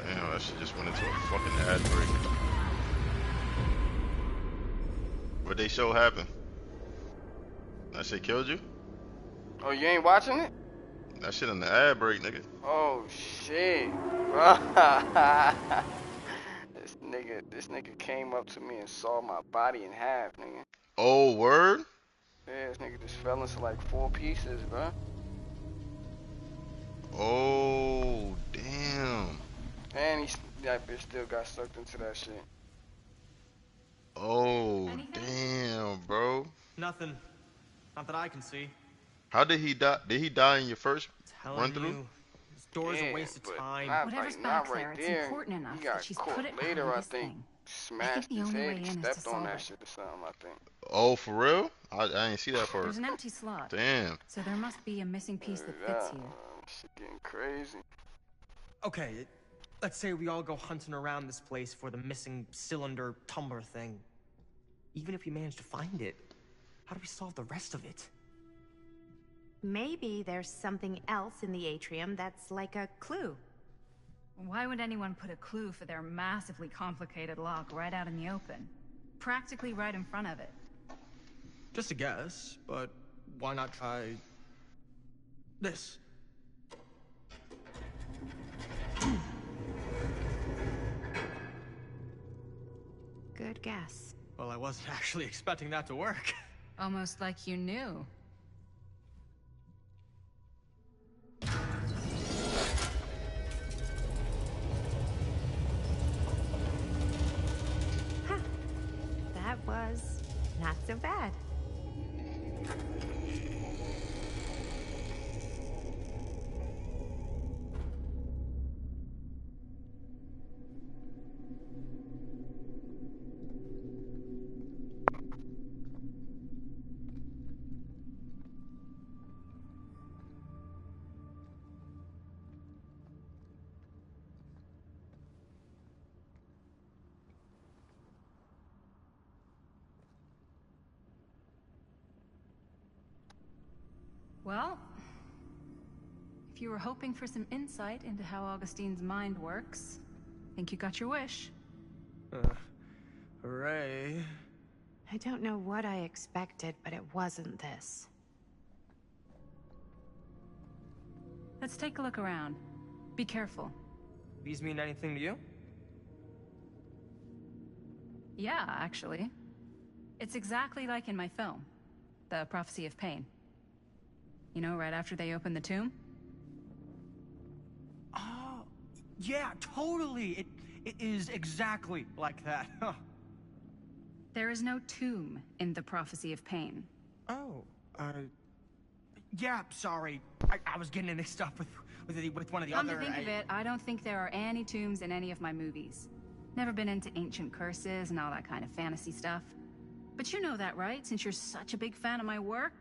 Damn, that shit just went into a fucking ad break. What they show happen? That shit killed you? Oh, you ain't watching it? That shit in the ad break, nigga. Oh, shit. This nigga came up to me and saw my body in half, nigga. Oh, word? Yeah, this nigga just fell into like 4 pieces, bro. Oh, damn. And that bitch still got sucked into that shit. Oh, damn, bro. Nothing. Not that I can see. How did he die? Did he die in your first Telling run through? you, this door's a waste of time. Whatever's back there, it's important enough that she's put it later, behind I this think. thing. Smashed the his only head, way he in is to stepped on solve that it. shit or something, I think. Oh, for real? I didn't see that part. There's an empty slot. Damn. So there must be a missing piece that fits here. Shit getting crazy. Okay, let's say we all go hunting around this place for the missing cylinder tumbler thing. Even if we manage to find it, how do we solve the rest of it? Maybe there's something else in the atrium that's like a clue. Why would anyone put a clue for their massively complicated lock right out in the open? Practically right in front of it. Just a guess, but why not try this? Good guess. Well, I wasn't actually expecting that to work. Almost like you knew. That was not so bad. Well, if you were hoping for some insight into how Augustine's mind works, I think you got your wish. Hooray. I don't know what I expected, but it wasn't this. Let's take a look around. Be careful. These mean anything to you? Yeah, actually. It's exactly like in my film, The Prophecy of Pain. You know, right after they open the tomb? Oh, yeah, totally. It is exactly like that. There is no tomb in The Prophecy of Pain. Oh, yeah, sorry. I was getting mixed up with one of the Come other... to think of it, I don't think there are any tombs in any of my movies. Never been into ancient curses and all that kind of fantasy stuff. But you know that, right? Since you're such a big fan of my work?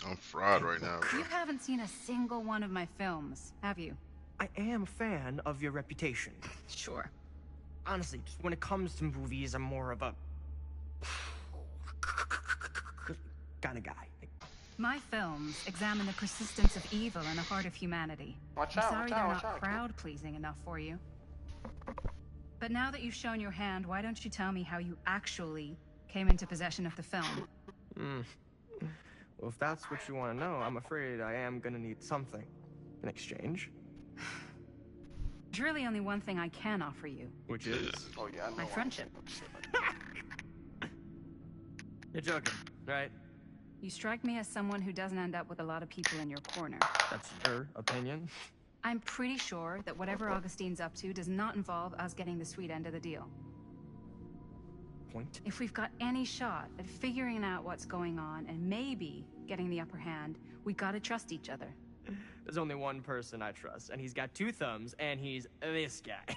I'm fried right now, bro. You haven't seen a single one of my films, have you? I am a fan of your reputation. Sure. Honestly, just when it comes to movies, I'm more of a... kind of guy. My films examine the persistence of evil in the heart of humanity. I'm sorry they're not crowd-pleasing enough for you. But now that you've shown your hand, why don't you tell me how you actually came into possession of the film? Well, if that's what you want to know, I'm afraid I am gonna need something in exchange. There's really only one thing I can offer you. Which is? Oh, yeah, I know. My friendship. You're joking, right? You strike me as someone who doesn't end up with a lot of people in your corner. That's your opinion? I'm pretty sure that whatever Augustine's up to does not involve us getting the sweet end of the deal. Point? If we've got any shot at figuring out what's going on and maybe getting the upper hand, we gotta trust each other. There's only one person I trust, and he's got 2 thumbs, and he's this guy.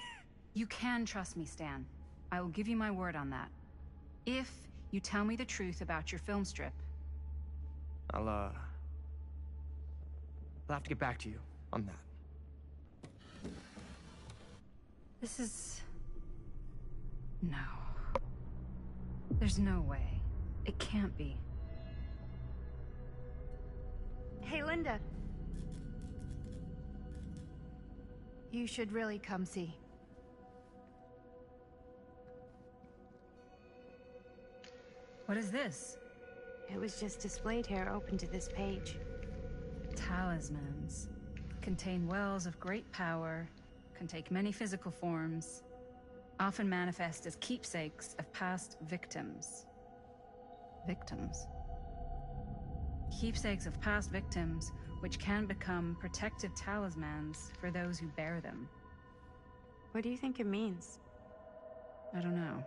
You can trust me, Stan. I will give you my word on that. If you tell me the truth about your film strip. I'll have to get back to you on that. This is... No. There's no way. It can't be. Hey, Linda. You should really come see. What is this? It was just displayed here, open to this page. Talismans. Contain wells of great power, can take many physical forms, often manifest as keepsakes of past victims. Victims? Keepsakes of past victims, which can become protective talismans for those who bear them. What do you think it means? I don't know.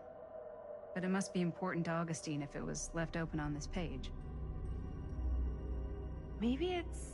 But it must be important to Augustine if it was left open on this page. Maybe it's...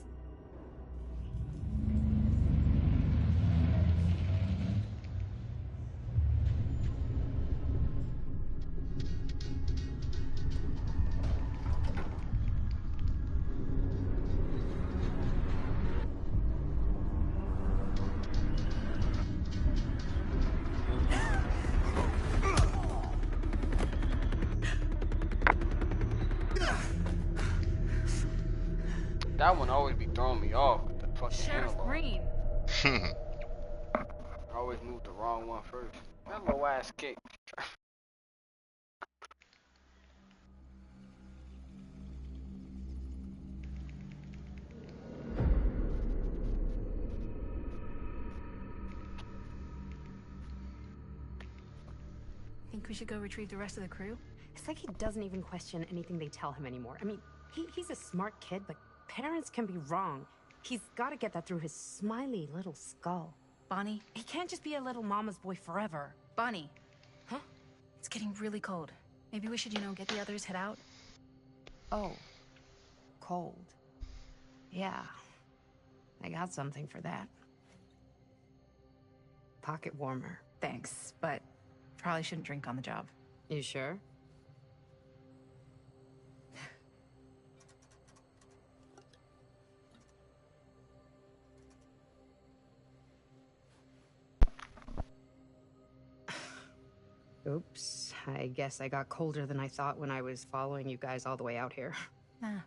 That one always be throwing me off with the fucking Sheriff analog. Green. I always move the wrong one first. That little ass kick. Think we should go retrieve the rest of the crew? It's like he doesn't even question anything they tell him anymore. I mean, he's a smart kid, but parents can be wrong. He's got to get that through his smiley little skull. Bonnie? He can't just be a little mama's boy forever. Bonnie. Huh? It's getting really cold. Maybe we should, get the others, head out? Oh. Cold. Yeah. I got something for that. Pocket warmer. Thanks, but probably shouldn't drink on the job. You sure? Oops. I guess I got colder than I thought when I was following you guys all the way out here. Nah.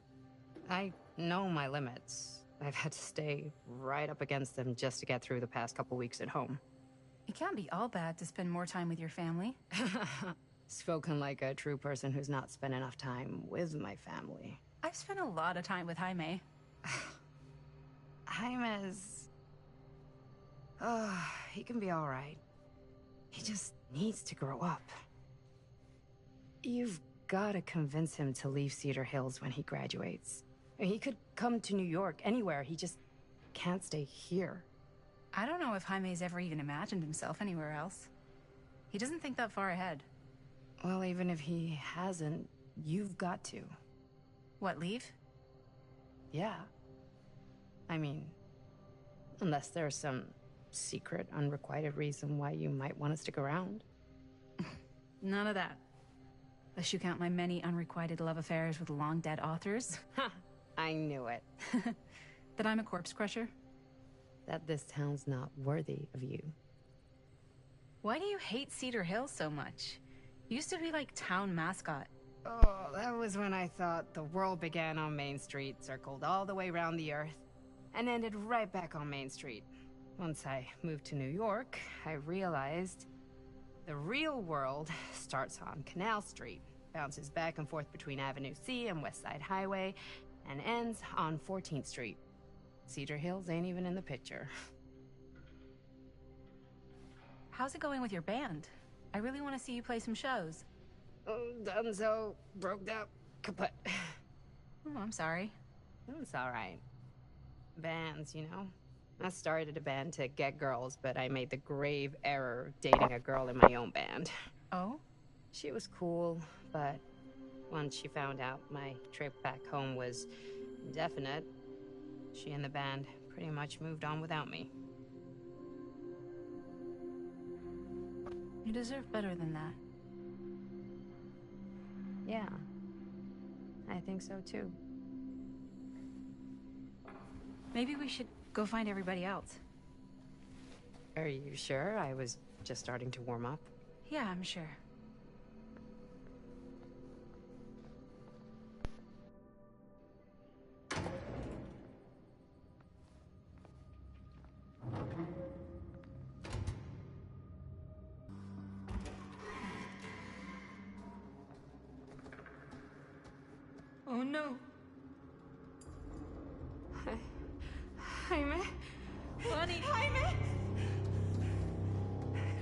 I know my limits. I've had to stay right up against them just to get through the past couple weeks at home. It can't be all bad to spend more time with your family. Spoken like a true person who's not spent enough time with my family. I've spent a lot of time with Jaime. Jaime's... Oh, he can be all right. He just needs to grow up. You've gotta convince him to leave Cedar Hills when he graduates. He could come to New York, anywhere. He just can't stay here. I don't know if Jaime's ever even imagined himself anywhere else. He doesn't think that far ahead. Well, even if he hasn't, you've got to. What, leave? Yeah. I mean, unless there's some secret, unrequited reason why you might want to stick around. None of that. Unless you count my many unrequited love affairs with long-dead authors. Ha! I knew it. That I'm a corpse crusher? That this town's not worthy of you. Why do you hate Cedar Hills so much? You used to be like town mascot. Oh, that was when I thought the world began on Main Street, circled all the way around the earth, and ended right back on Main Street. Once I moved to New York, I realized the real world starts on Canal Street, bounces back and forth between Avenue C and West Side Highway, and ends on 14th Street. Cedar Hills ain't even in the picture. How's it going with your band? I really want to see you play some shows. Oh, done so, broke up, kaput. Oh, I'm sorry. It's all right. Bands, you know? I started a band to get girls, but I made the grave error of dating a girl in my own band. Oh? She was cool, but once she found out my trip back home was indefinite, she and the band pretty much moved on without me. You deserve better than that. Yeah, I think so too. Maybe we should go find everybody else. Are you sure? I was just starting to warm up. Yeah, I'm sure. Oh no. Jaime. Bunny. Jaime.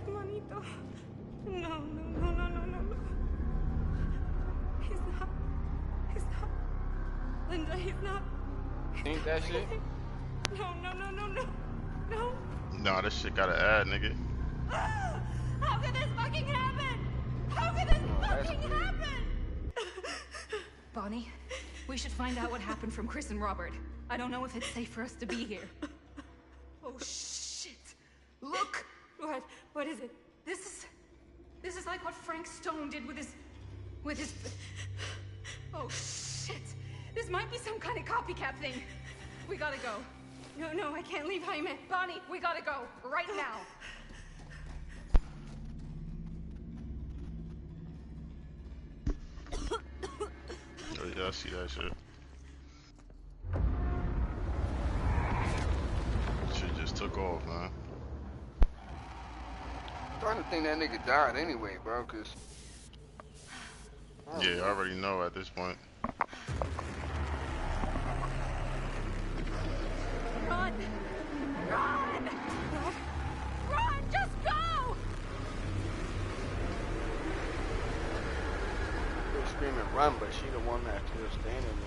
Manito. No, no, no, no, no, no, no. He's not. He's not. Linda, he's not. Ain't that shit? No, no, no, no, no. No. Nah, this shit gotta add, nigga. How could this fucking happen? How could this fucking happen? Bonnie, we should find out what happened from Chris and Robert. I don't know if it's safe for us to be here. Oh shit! Look! What? What is it? This is like what Frank Stone did with his... Oh shit! This might be some kind of copycat thing. We gotta go. No, no, I can't leave Jaime. Bonnie, we gotta go. Right now. Oh yeah, I see that shit. Shit just took off, man. I'm starting to think that nigga died anyway, bro, cause... Yeah, I already know at this point. Run! Run! Run! Just go! They're screaming run, but she the one that's still standing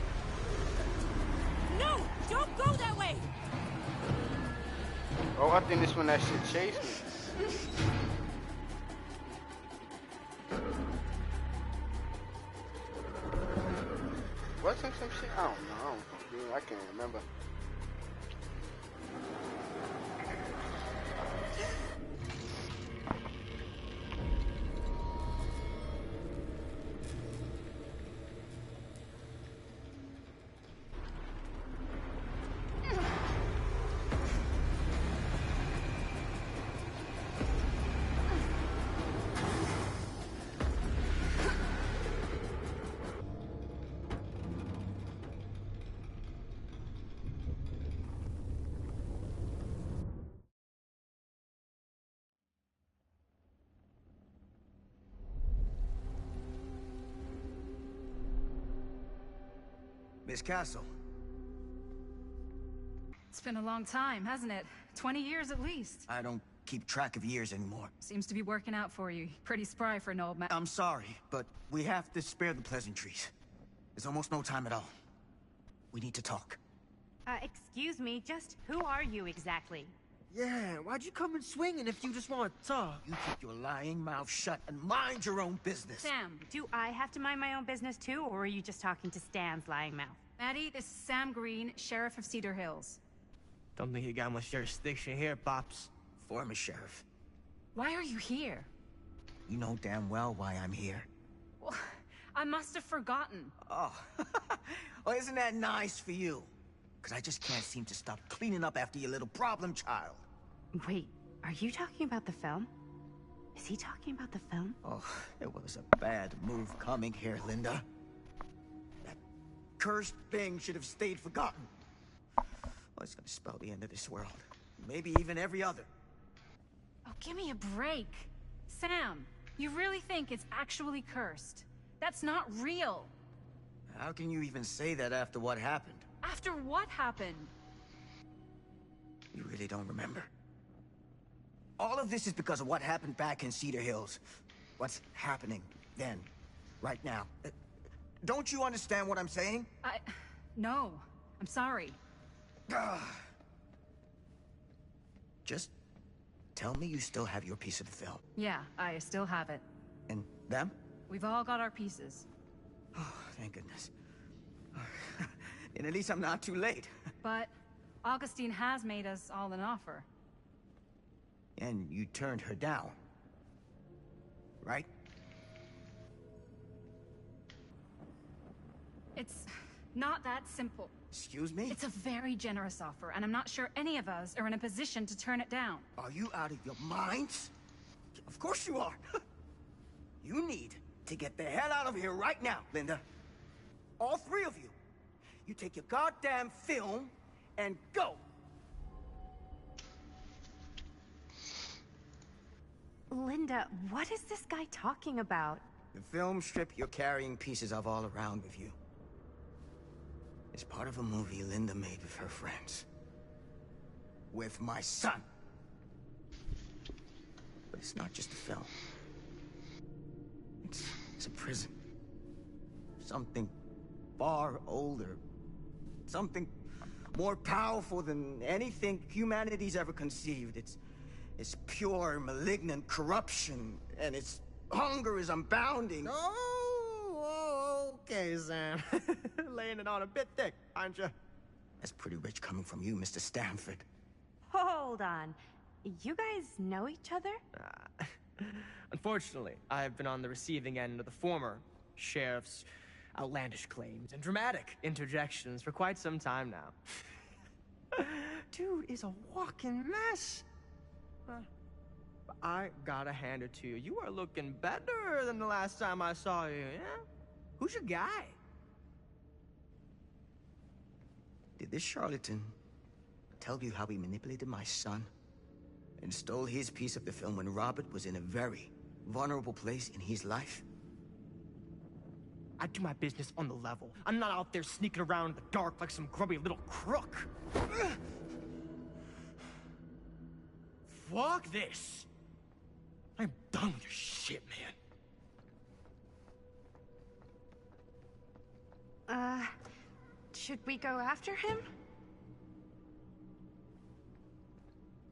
there. No! Don't go that way! Oh, I think this one that shit chased me. Wasn't some shit? I don't know. I can't remember. Miss Castle. It's been a long time, hasn't it? 20 years at least. I don't keep track of years anymore. Seems to be working out for you. Pretty spry for an old man. I'm sorry, but we have to spare the pleasantries. There's almost no time at all. We need to talk. Excuse me, just who are you exactly? Yeah, why'd you come in swinging if you just want to talk? You keep your lying mouth shut and mind your own business. Sam. Do I have to mind my own business too, or are you just talking to Stan's lying mouth? Maddie, this is Sam Green, Sheriff of Cedar Hills. Don't think you got much jurisdiction here, Pops. Former sheriff. Why are you here? You know damn well why I'm here. Well, I must have forgotten. Oh, well, isn't that nice for you? Because I just can't seem to stop cleaning up after your little problem child. Wait, are you talking about the film? Is he talking about the film? Oh, it was a bad move coming here, Linda. That cursed thing should have stayed forgotten. Well, it's gonna spell the end of this world. Maybe even every other. Oh, give me a break. Sam, you really think it's actually cursed? That's not real. How can you even say that after what happened? After what happened? You really don't remember? All of this is because of what happened back in Cedar Hills. What's happening then, right now. Don't you understand what I'm saying? No. I'm sorry. Just tell me you still have your piece of the film. Yeah, I still have it. And them? We've all got our pieces. Oh, thank goodness. And at least I'm not too late. But Augustine has made us all an offer. And you turned her down, right? It's not that simple. Excuse me? It's a very generous offer, and I'm not sure any of us are in a position to turn it down. Are you out of your minds? Of course you are. You need to get the hell out of here right now, Linda. All three of you. You take your goddamn film and go. Linda, what is this guy talking about? The film strip you're carrying pieces of all around with you. It's part of a movie Linda made with her friends. With my son. But it's not just a film. It's a prison. Something far older. Something more powerful than anything humanity's ever conceived. It's pure, malignant corruption, and its hunger is unbounding. Oh, okay, Sam. Laying it on a bit thick, aren't you? That's pretty rich coming from you, Mr. Stanford. Hold on. You guys know each other? Unfortunately, I've been on the receiving end of the former sheriff's outlandish claims and dramatic interjections for quite some time now. Dude is a walking mess. I gotta hand it to you. You are looking better than the last time I saw you, yeah? Who's your guy? Did this charlatan tell you how he manipulated my son and stole his piece of the film when Robert was in a very vulnerable place in his life? I do my business on the level. I'm not out there sneaking around in the dark like some grubby little crook. Fuck this. I'm done with your shit, man. Should we go after him?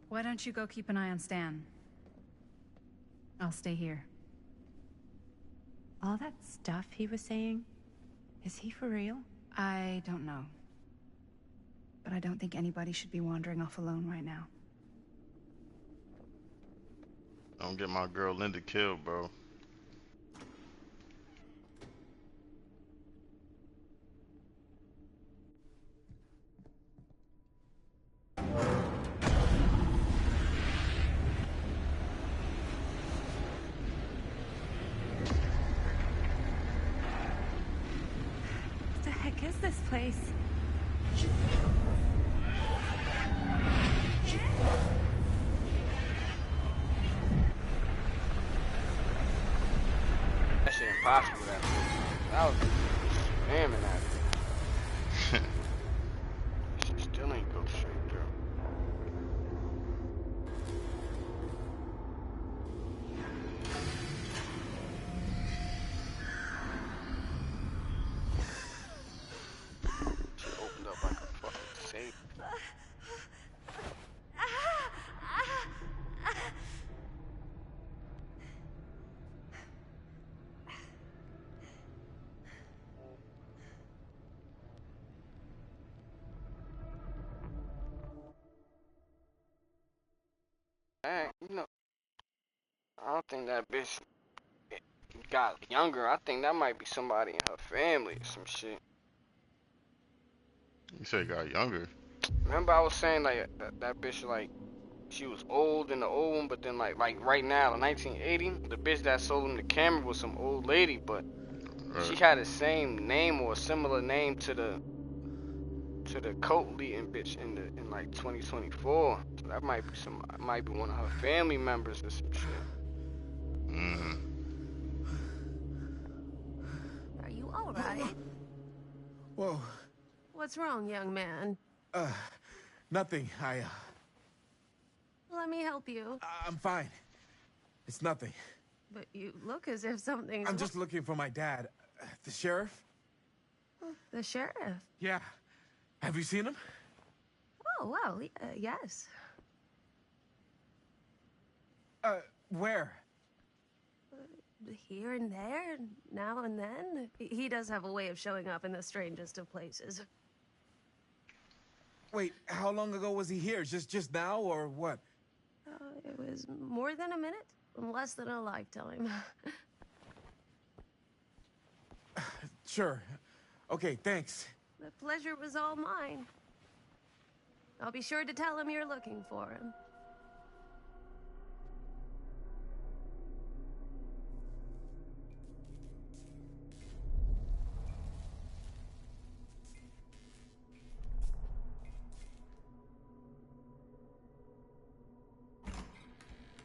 Why don't you go keep an eye on Stan? I'll stay here. All that stuff he was saying, is he for real? I don't know. But I don't think anybody should be wandering off alone right now. Don't get my girl Linda killed, bro. What the heck is this place? That shit impossible, that was spamming at it. She still ain't go straight through. You know, I don't think that bitch got younger. I think that might be somebody in her family or some shit. You say got younger. Remember I was saying like that bitch like she was old in the old one, but then like right now in 1980, the bitch that sold him the camera was some old lady, but she had the same name or a similar name to the cult leading bitch in like 2024. So that might be one of her family members or some shit. Mm-hmm. Are you all right? Whoa. What's wrong, young man? Nothing. Let me help you. I'm fine. It's nothing. But you look as if something's I'm just looking for my dad. The sheriff? The sheriff? Yeah. Have you seen him? Oh, well, yes. Where? Here and there, now and then. He does have a way of showing up in the strangest of places. Wait, how long ago was he here? Just now, or what? It was more than a minute, less than a lifetime. Sure. Okay, thanks. The pleasure was all mine. I'll be sure to tell him you're looking for him.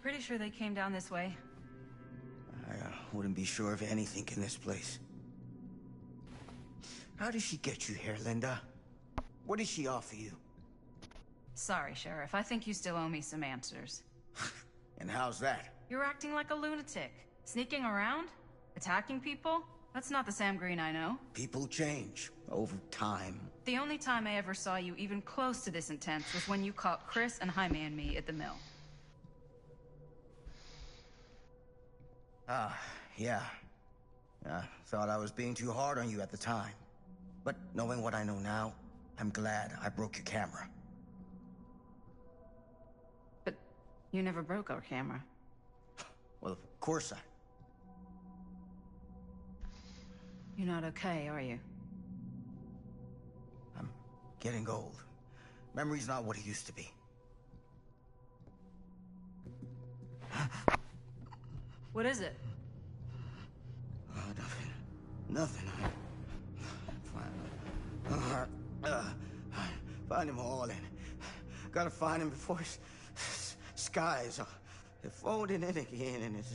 Pretty sure they came down this way. I wouldn't be sure of anything in this place. How did she get you here, Linda? What did she offer you? Sorry, Sheriff. I think you still owe me some answers. And how's that? You're acting like a lunatic. Sneaking around? Attacking people? That's not the Sam Green I know. People change over time. The only time I ever saw you even close to this intense was when you caught Chris and Jaime and me at the mill. Yeah. Thought I was being too hard on you at the time. But knowing what I know now, I'm glad I broke your camera. But you never broke our camera. Well, of course I... You're not okay, are you? I'm getting old. Memory's not what it used to be. What is it? Oh, nothing. Find him all in. Gotta find him before his skies are folding in again, and it's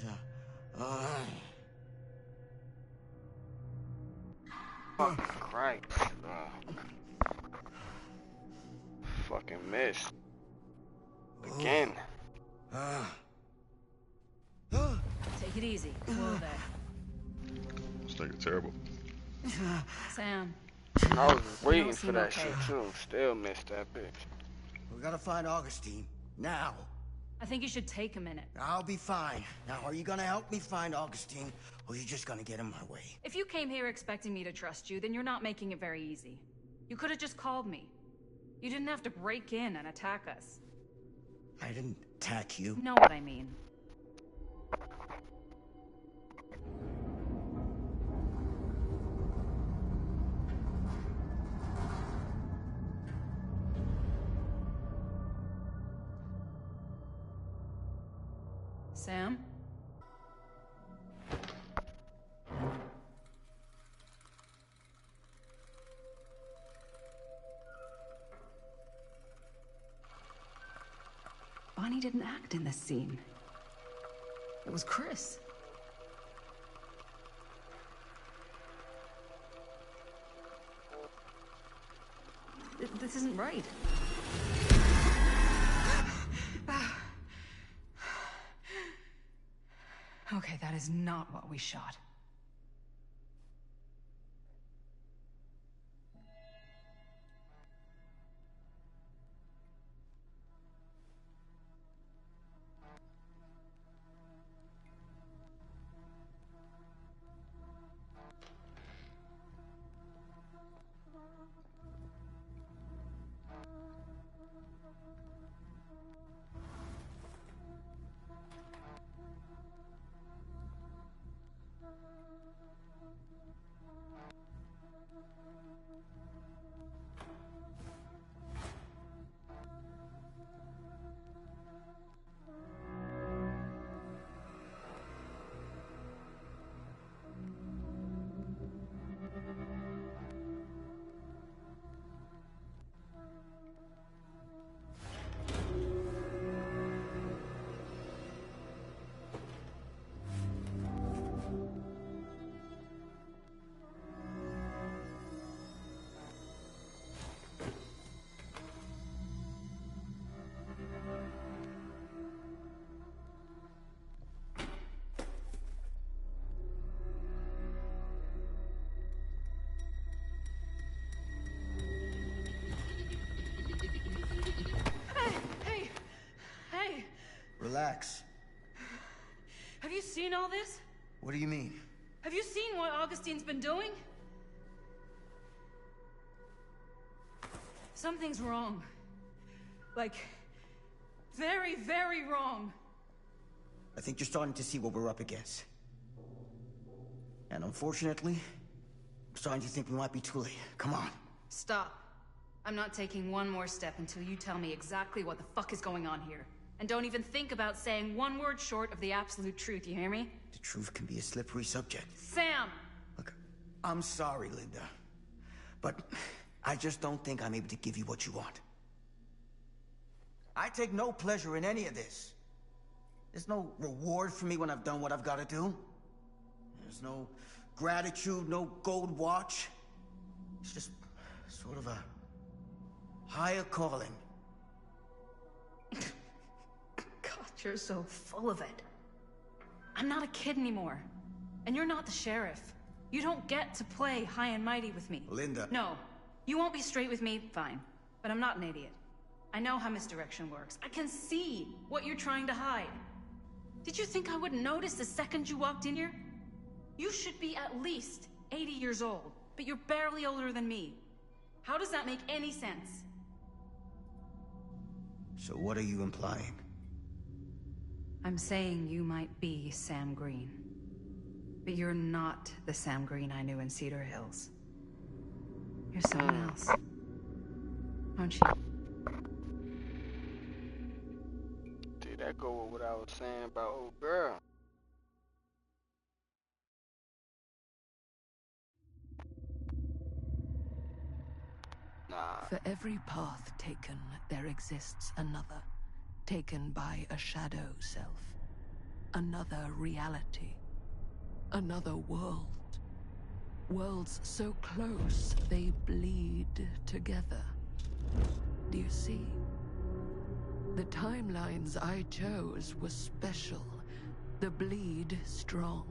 Fucking Christ, fucking missed. Again. Take it easy. Whoa there. This nigga terrible. Sam. I was waiting for that shit too. Still missed that bitch. We gotta find Augustine now. I think you should take a minute. I'll be fine. Now, are you gonna help me find Augustine, or are you just gonna get in my way? If you came here expecting me to trust you, then you're not making it very easy. You could have just called me. You didn't have to break in and attack us. I didn't attack you. You know what I mean. Sam? Bonnie didn't act in this scene. It was Chris. This isn't right. Okay, that is not what we shot. Relax. Have you seen all this? What do you mean? Have you seen what Augustine's been doing? Something's wrong. Like, very, very wrong. I think you're starting to see what we're up against. And unfortunately, I'm starting to think we might be too late. Come on. Stop. I'm not taking one more step until you tell me exactly what the fuck is going on here. And don't even think about saying one word short of the absolute truth, you hear me? The truth can be a slippery subject. Sam! Look, I'm sorry, Linda. But I just don't think I'm able to give you what you want. I take no pleasure in any of this. There's no reward for me when I've done what I've got to do. There's no gratitude, no gold watch. It's just sort of a higher calling. God, you're so full of it. I'm not a kid anymore. And you're not the sheriff. You don't get to play high and mighty with me. Linda. No. You won't be straight with me, fine. But I'm not an idiot. I know how misdirection works. I can see what you're trying to hide. Did you think I wouldn't notice the second you walked in here? You should be at least 80 years old, but you're barely older than me. How does that make any sense? So what are you implying? I'm saying you might be Sam Green. But you're not the Sam Green I knew in Cedar Hills. You're someone else. Aren't you? Did that go with what I was saying about old girl? Nah. For every path taken, there exists another, taken by a shadow self. Another reality. Another world. Worlds so close, they bleed together. Do you see? The timelines I chose were special. The bleed strong.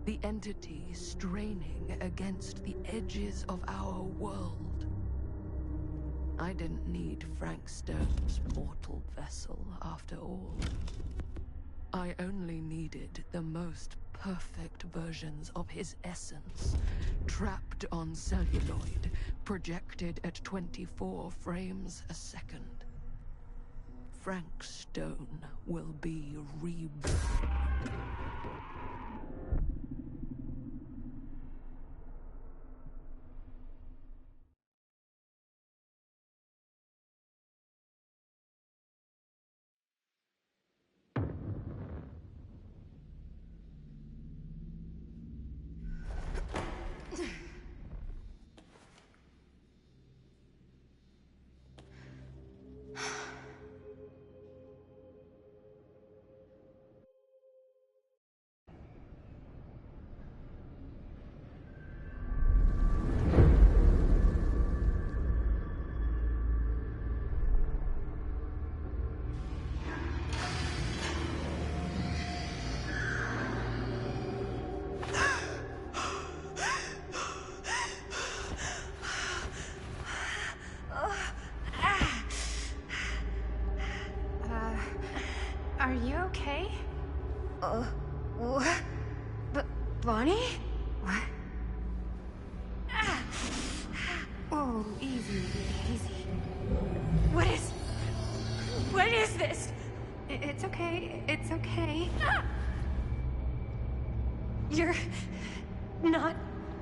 The entity straining against the edges of our world. I didn't need Frank Stone's mortal vessel, after all. I only needed the most perfect versions of his essence, trapped on celluloid, projected at 24 frames a second. Frank Stone will be reborn. Are you okay? What? Bonnie? What? Oh, easy, easy. What is this? It's okay, it's okay. You're not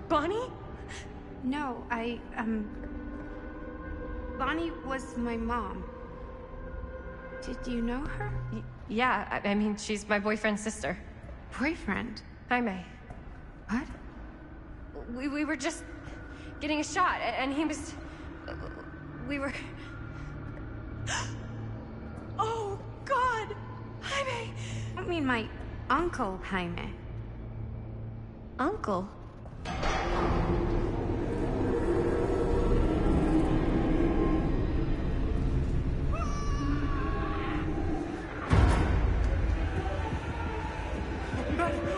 Bonnie? No, Bonnie was my mom. Did you know her? Yeah, I mean, she's my boyfriend's sister. Boyfriend? Jaime. What? We were just getting a shot, and he was... We were... Oh, God! Jaime! I mean, my uncle, Jaime. Uncle?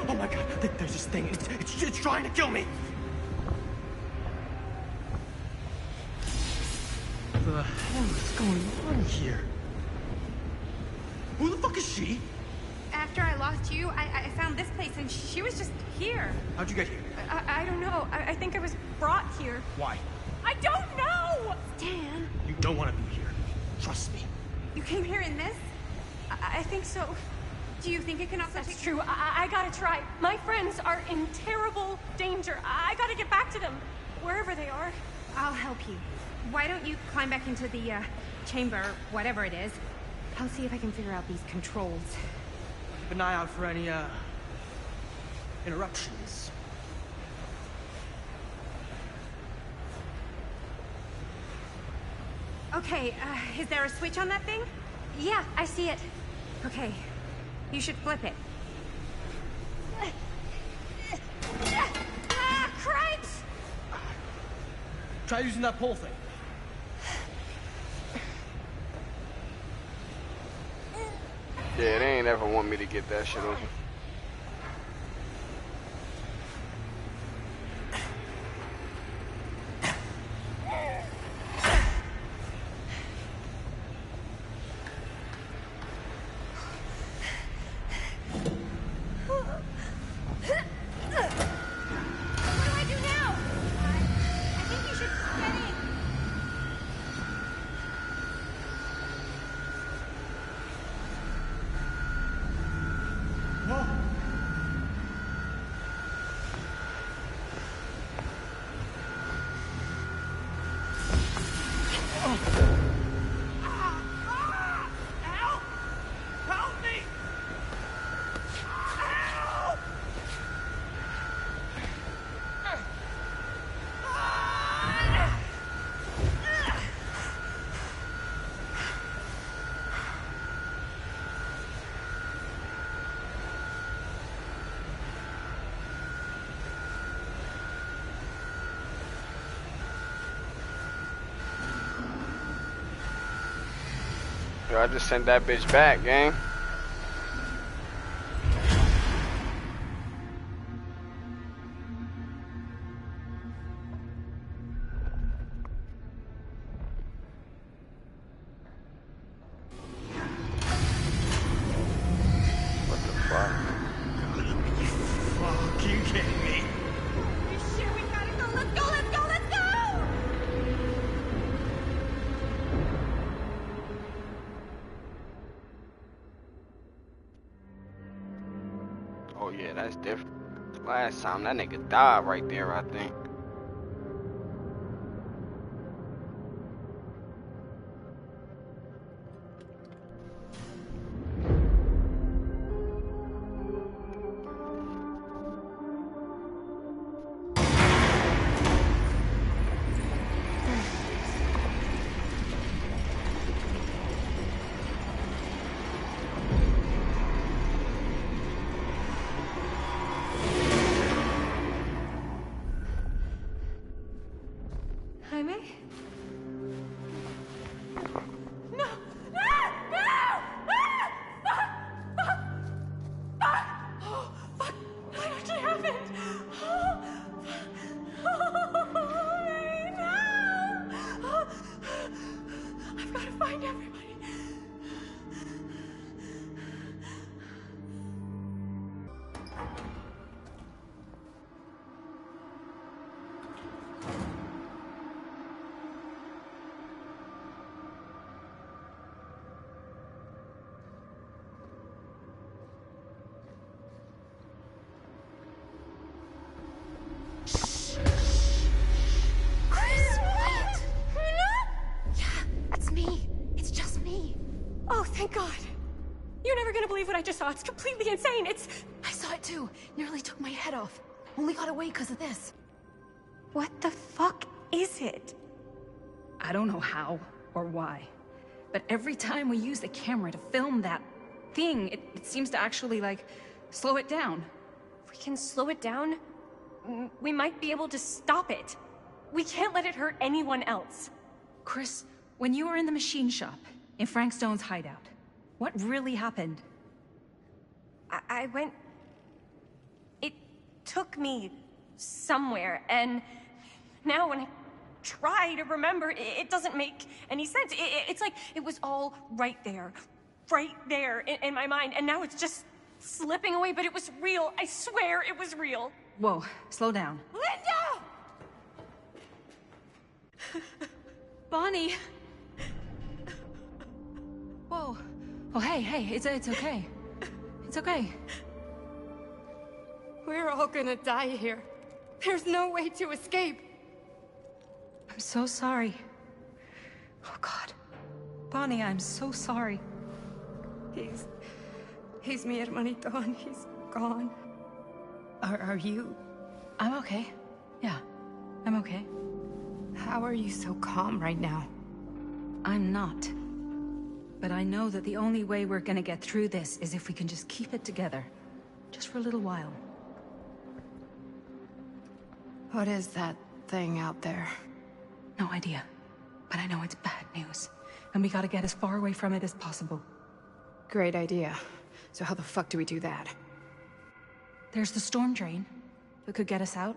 Oh my God, there's this thing. It's trying to kill me. What the hell is going on here? Who the fuck is She? After I lost you, I found this place, and she was just here. How'd you get here? I don't know. I think I was brought here. Why? I don't know! Dan. You don't want to be here. Trust me. You came here in this? I think so. Do you think it can also That's true. I gotta try. My friends are in terrible danger. I gotta get back to them, wherever they are. I'll help you. Why don't you climb back into the, chamber, whatever it is. I'll see if I can figure out these controls. Keep an eye out for any, interruptions. Okay, is there a switch on that thing? Yeah, I see it. Okay, you should flip it. Cripes! Try using that pole thing. Yeah, they ain't ever want me to get that shit open. Yo, I just sent that bitch back, gang. What the fuck? Fuck, you kidding me? Holy shit, we gotta go. Let's go, let's go, let's go! Oh yeah, that's different. Last time that nigga died right there, I think. Jaime? No! No! No! Ah! Fuck! Fuck! Fuck! Oh, fuck! What actually happened? Oh, no! Oh, I've got to find everybody. Chris, what? Yeah, it's me. It's just me. Oh, thank God. You're never gonna believe what I just saw. It's completely insane. I saw it too. Nearly took my head off. Only got away because of this. What the fuck is it? I don't know how or why, but every time we use the camera to film that thing, it seems to actually, like, slow it down. If we can slow it down, we might be able to stop it. We can't let it hurt anyone else. Chris, when you were in the machine shop, in Frank Stone's hideout, what really happened? I went... It took me somewhere, and now when I try to remember, it doesn't make any sense. It's like it was all right there, right there in my mind, and now it's just slipping away, but it was real. I swear it was real. Whoa, slow down. Linda! Bonnie! Whoa. Oh, hey, it's okay. It's okay. We're all gonna die here. There's no way to escape. I'm so sorry. Oh, God. Bonnie, I'm so sorry. He's mi hermanito, and he's gone. Are you... I'm okay. Yeah, I'm okay. How are you so calm right now? I'm not. But I know that the only way we're gonna get through this is if we can just keep it together. Just for a little while. What is that thing out there? No idea. But I know it's bad news. And we gotta get as far away from it as possible. Great idea. So how the fuck do we do that? There's the storm drain that could get us out.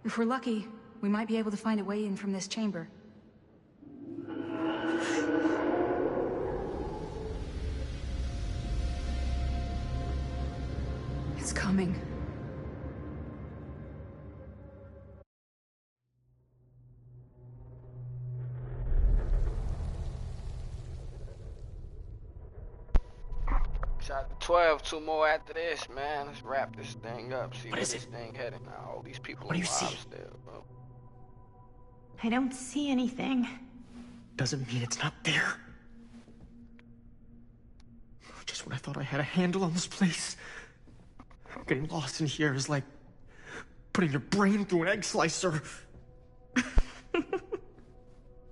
If we're lucky, we might be able to find a way in from this chamber. It's coming. Chapter 12, 2 more after this, man. Let's wrap this thing up. See where this thing headed now. All these people What do you alive see? still, bro. I don't see anything. Doesn't mean it's not there. Just when I thought I had a handle on this place. Getting lost in here is like putting your brain through an egg slicer.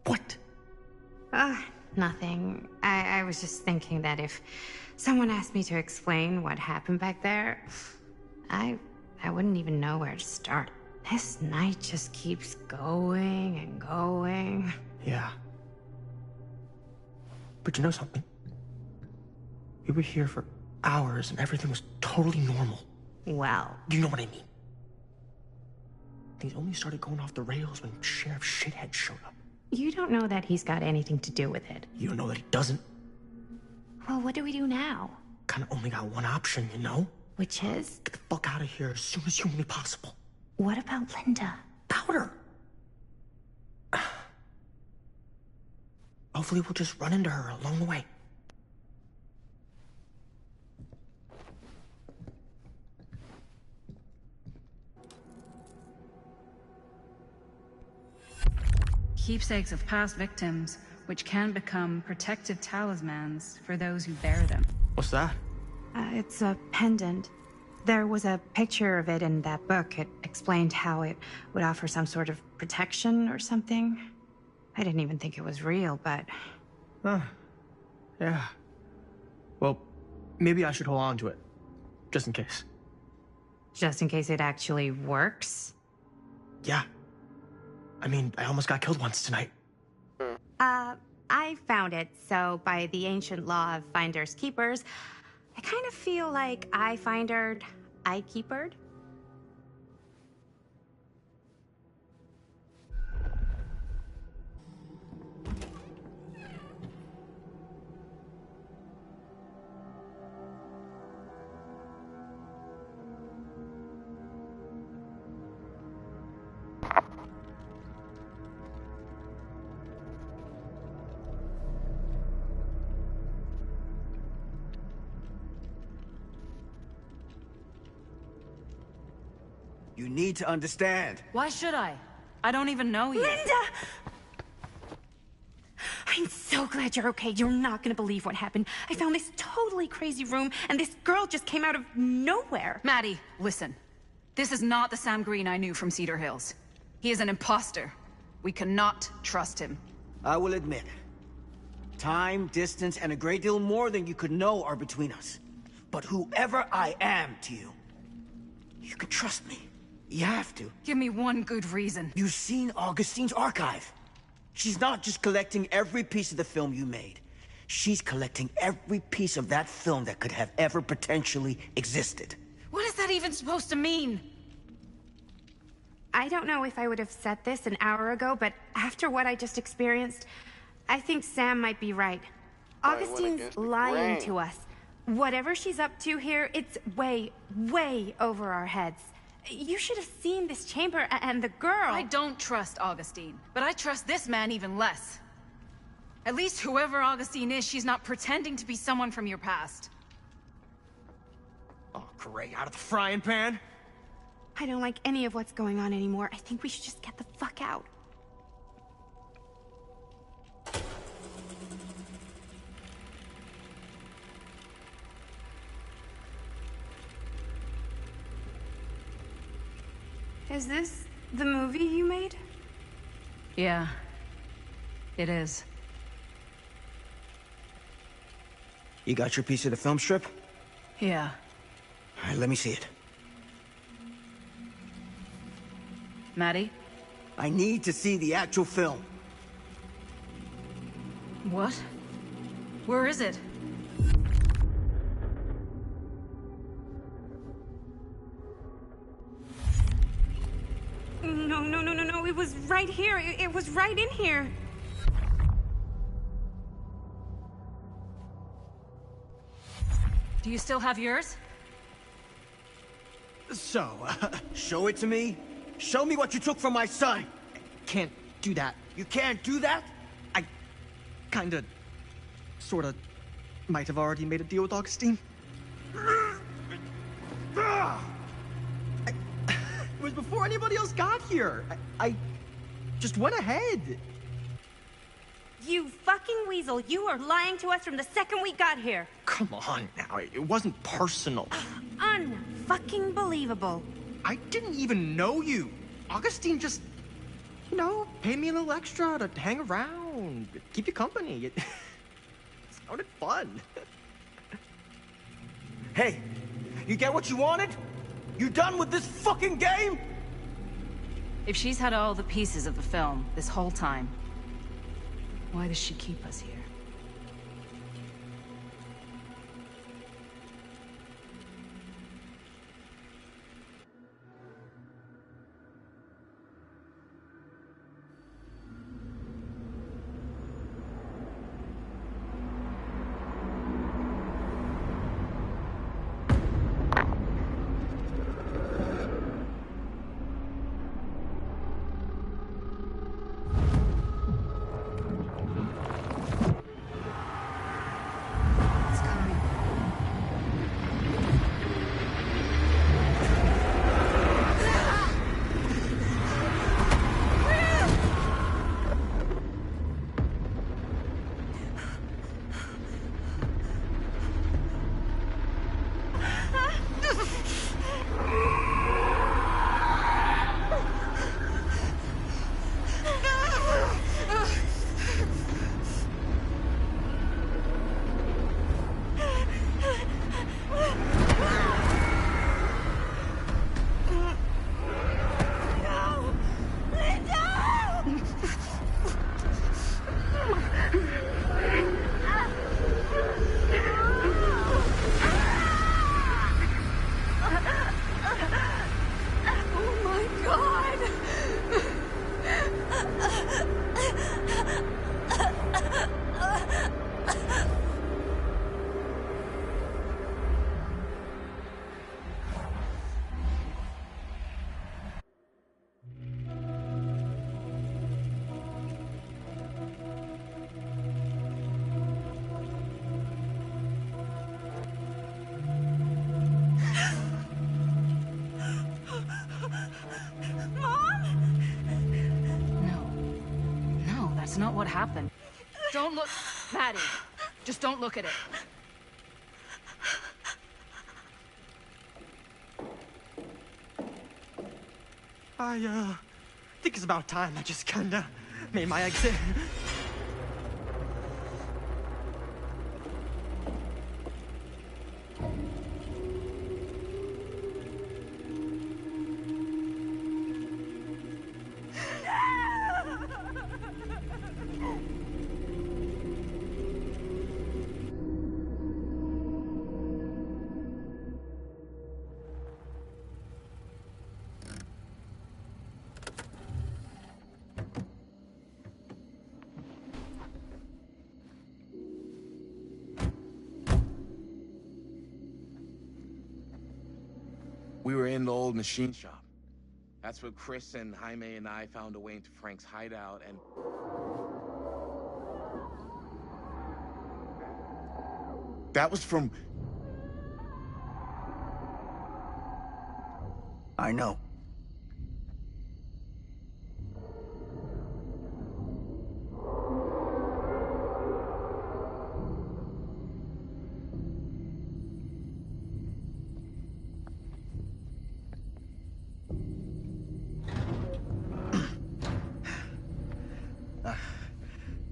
What? Nothing. I was just thinking that if someone asked me to explain what happened back there, I wouldn't even know where to start. This night just keeps going and going. Yeah. But you know something? We were here for hours and everything was totally normal. Well, You know what I mean? Things only started going off the rails when Sheriff Shithead showed up. you don't know that he's got anything to do with it. You don't know that he doesn't? Well, what do we do now? Kinda only got one option, you know? Which is? Get the fuck out of here as soon as humanly possible. What about Linda? Powder! Hopefully we'll just run into her along the way. Keepsakes of past victims, which can become protective talismans for those who bear them. What's that? It's a pendant. There was a picture of it in that book. It explained how it would offer some sort of protection or something. I didn't even think it was real, but... Yeah. Well, maybe I should hold on to it. Just in case. Just in case it actually works? Yeah. I mean, I almost got killed once tonight. I found it, so by the ancient law of finders keepers, I kind of feel like I findered, I keepered. You need to understand. Why should I? I don't even know you. Linda! I'm so glad you're okay. You're not gonna believe what happened. I found this totally crazy room, and this girl just came out of nowhere. Maddie, listen. This is not the Sam Green I knew from Cedar Hills. He is an imposter. We cannot trust him. I will admit, time, distance, and a great deal more than you could know are between us. But whoever I am to you, you can trust me. You have to. Give me one good reason. You've seen Augustine's archive. She's not just collecting every piece of the film you made. She's collecting every piece of that film that could have ever potentially existed. What is that even supposed to mean? I don't know if I would have said this an hour ago, but after what I just experienced, I think Sam might be right. Augustine's lying to us. Whatever she's up to here, it's way, way over our heads. You should have seen this chamber and the girl. I don't trust Augustine, but I trust this man even less. At least whoever Augustine is, she's not pretending to be someone from your past. Oh, great. Out of the frying pan? I don't like any of what's going on anymore. I think we should just get the fuck out. Is this the movie you made? Yeah, it is. You got your piece of the film strip? Yeah. All right, let me see it. Maddie? I need to see the actual film. What? Where is it? No. It was right here. It was right in here. Do you still have yours? So, show it to me. Show me what you took from my son. Can't do that. You can't do that? I kinda, sorta, might have already made a deal with Augustine. It was before anybody else got here. I just went ahead. You fucking weasel. You are lying to us from the second we got here. Come on now, it wasn't personal. Unfucking believable. I didn't even know you. Augustine just, you know, paid me a little extra to hang around, keep you company. It sounded fun. Hey, you get what you wanted? You done with this fucking game? If she's had all the pieces of the film this whole time, why does she keep us here? That's not what happened. Don't look, Maddie. Just don't look at it. I think it's about time I just kinda made my exit. We were in the old machine shop. That's where Chris and Jaime and I found a way into Frank's hideout and... That was from... I know.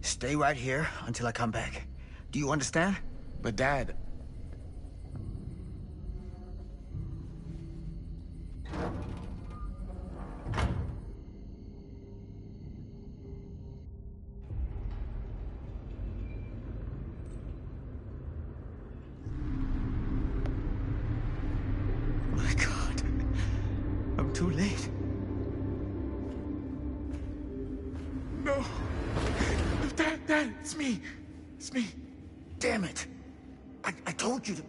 Stay right here until I come back. Do you understand? But Dad... My God. I'm too late. No. Dad, it's me. It's me. Damn it. I told you to...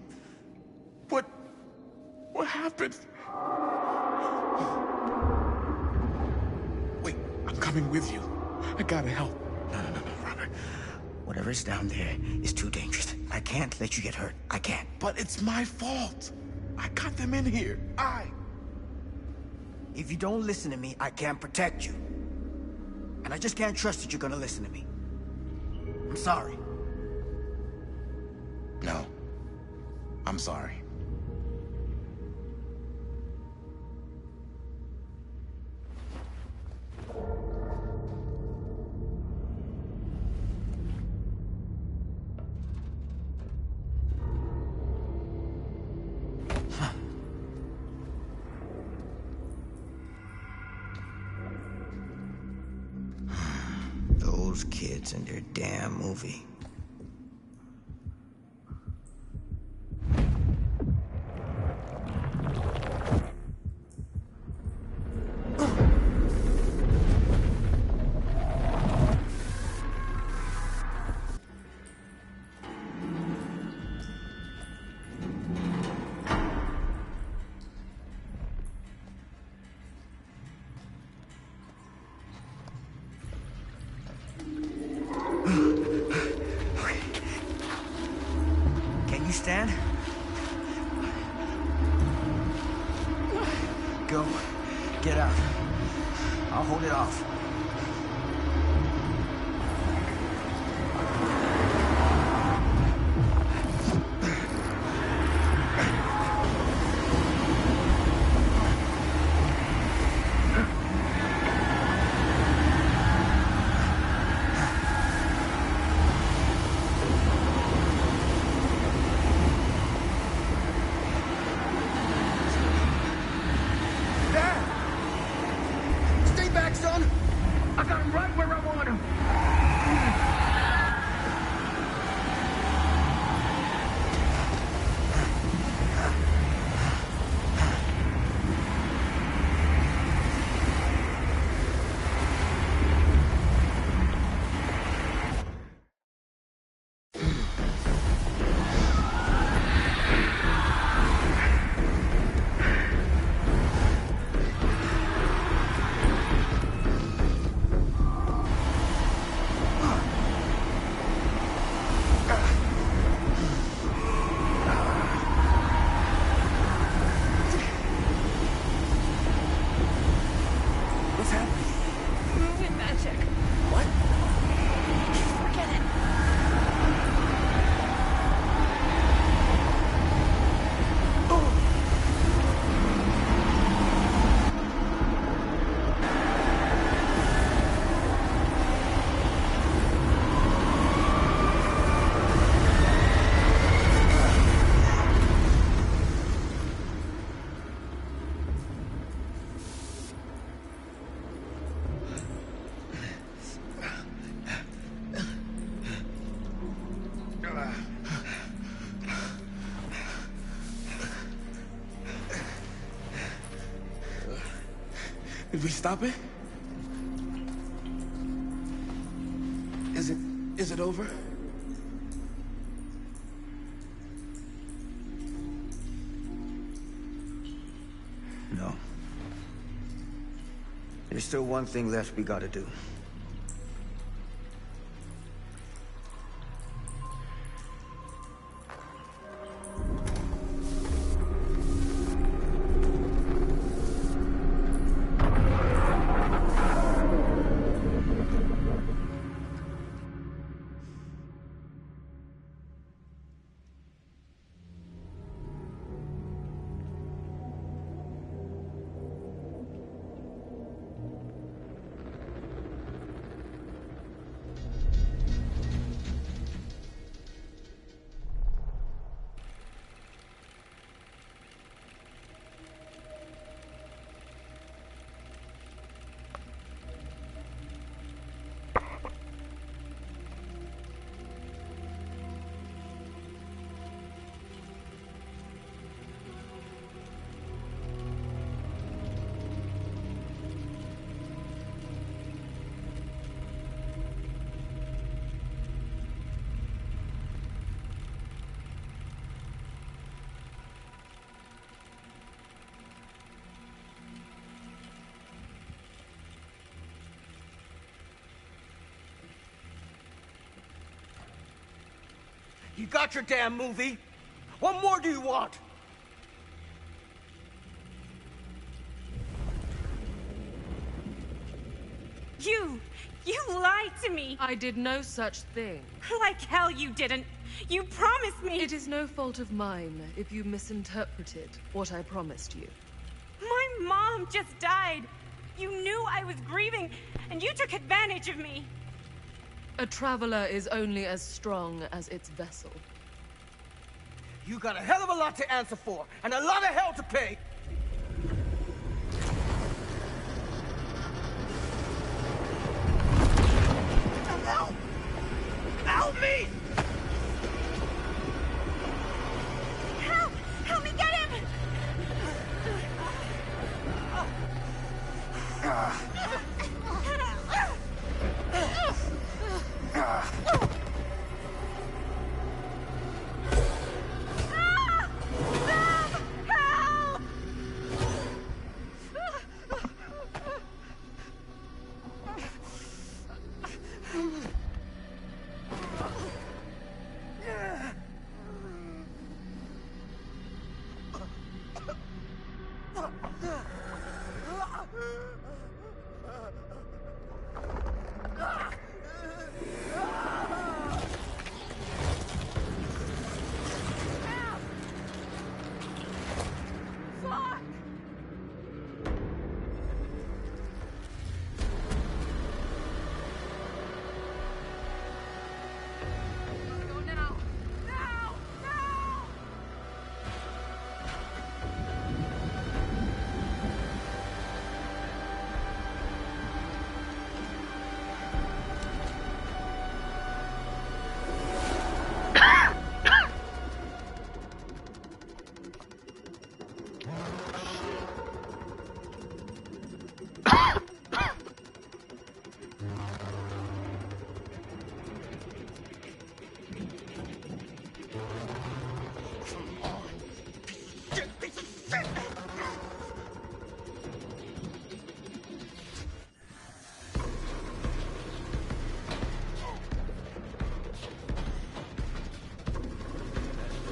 What happened? Wait, I'm coming with you. I gotta help. No, Robert. Whatever's down there is too dangerous. I can't let you get hurt. I can't. But it's my fault. I got them in here. If you don't listen to me, I can't protect you. And I just can't trust that you're gonna listen to me. I'm sorry. No. I'm sorry. Those kids and their damn movie. Can you stand? Go. Get out. I'll hold it off. I got him right where I want him. Did we stop it? Is it over? No. There's still one thing left we gotta do. You got your damn movie. What more do you want? You lied to me. I did no such thing. Like hell you didn't. You promised me. It is no fault of mine if you misinterpreted what I promised you. My mom just died. You knew I was grieving, and you took advantage of me. A traveler is only as strong as its vessel. You got a hell of a lot to answer for, and a lot of hell to pay. Help! Help me! Help! Help me get him!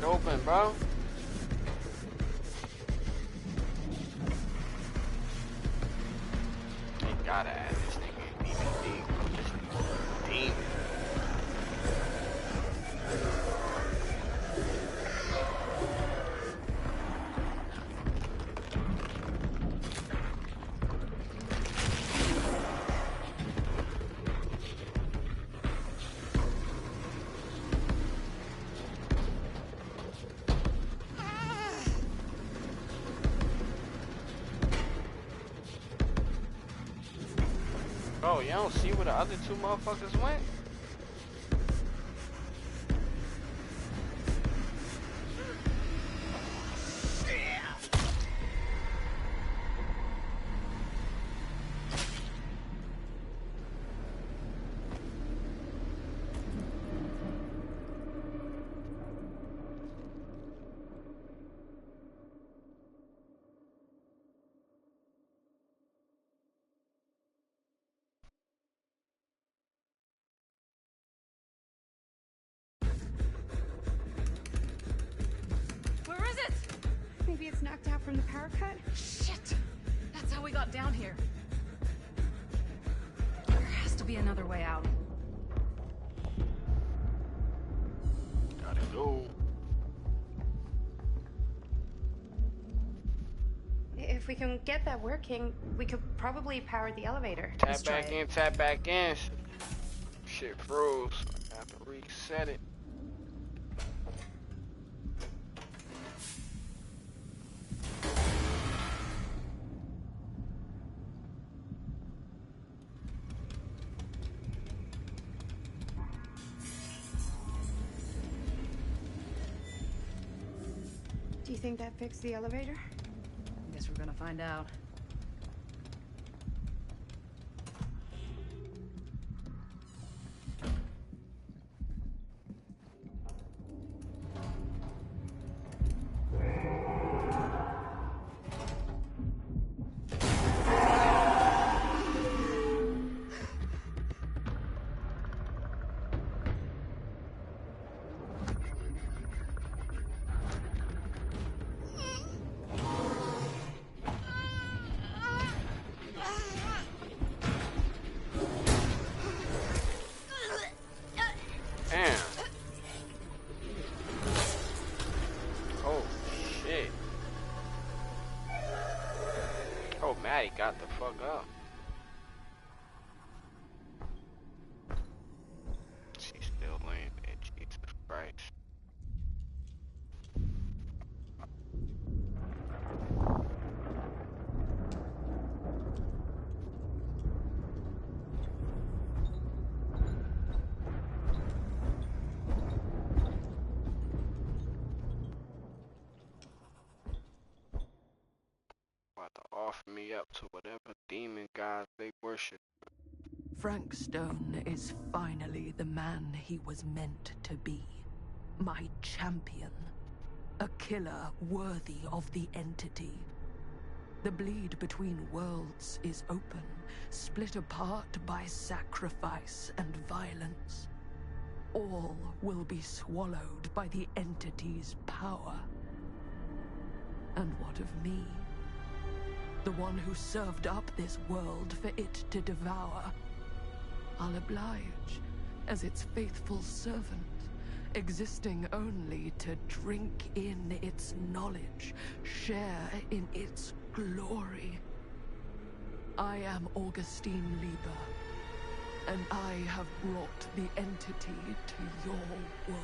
Open, bro. They gotta add this nigga DVD. This nigga demon. Bro, you don't see where the other two motherfuckers went? from the power cut? Shit! That's how we got down here. There has to be another way out. Gotta go. If we can get that working, we could probably power the elevator. Tap back in, tap back in. Shit froze. I have to reset it. Do you think that fixed the elevator? Guess we're gonna find out. Maddie got the fuck up. She's still laying there, Jesus Christ. Offer me up to whatever demon gods they worship. Frank Stone is finally the man he was meant to be. My champion. A killer worthy of the entity. The bleed between worlds is open, split apart by sacrifice and violence. All will be swallowed by the entity's power. And what of me? The one who served up this world for it to devour. I'll oblige as its faithful servant, existing only to drink in its knowledge, share in its glory. I am Augustine Lieber, and I have brought the entity to your world.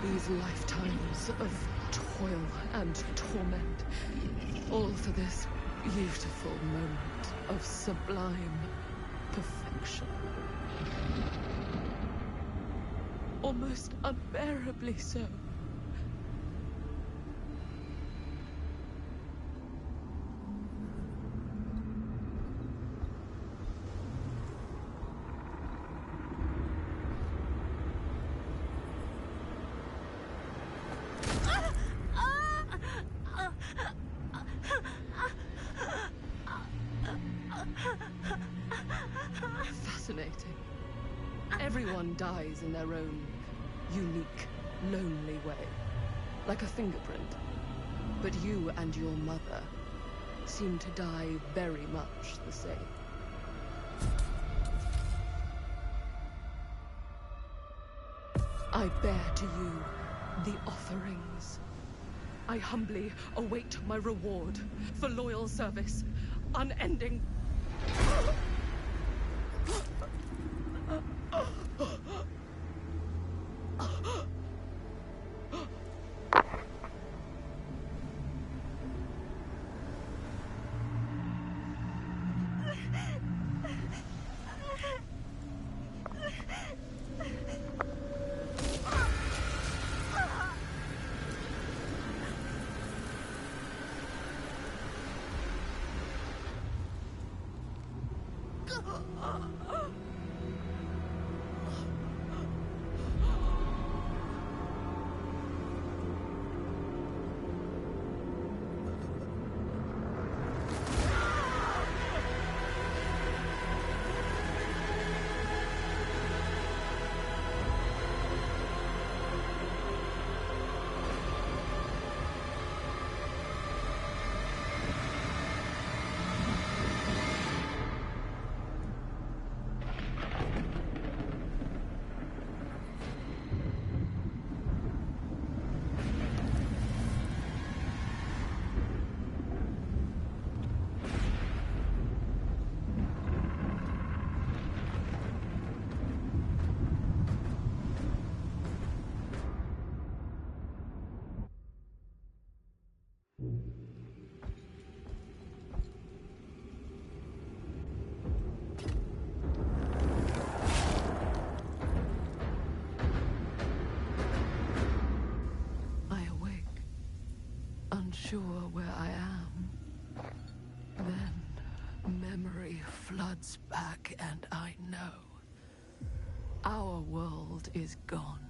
These lifetimes of toil and torment, all for this beautiful moment of sublime perfection. Almost unbearably so. Fascinating. Everyone dies in their own unique, lonely way, like a fingerprint. But you and your mother seem to die very much the same. I bear to you the offerings. I humbly await my reward for loyal service, unending. Unsure where I am. Then memory floods back and I know. Our world is gone.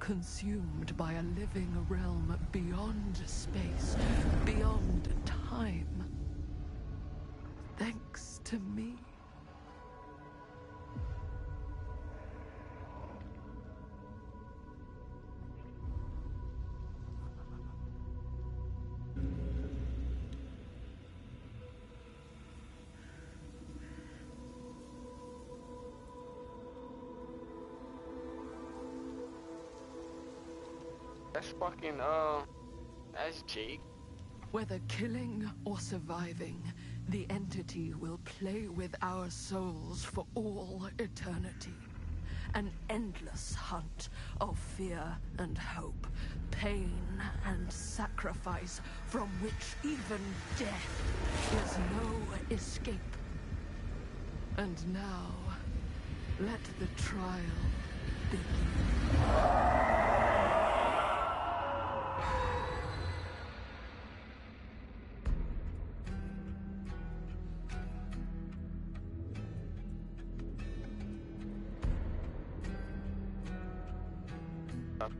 Consumed by a living realm beyond space, beyond time. Thanks to me. That's fucking, that's Jake. Whether killing or surviving, the entity will play with our souls for all eternity. An endless hunt of fear and hope, pain and sacrifice, from which even death is no escape. And now, let the trial begin.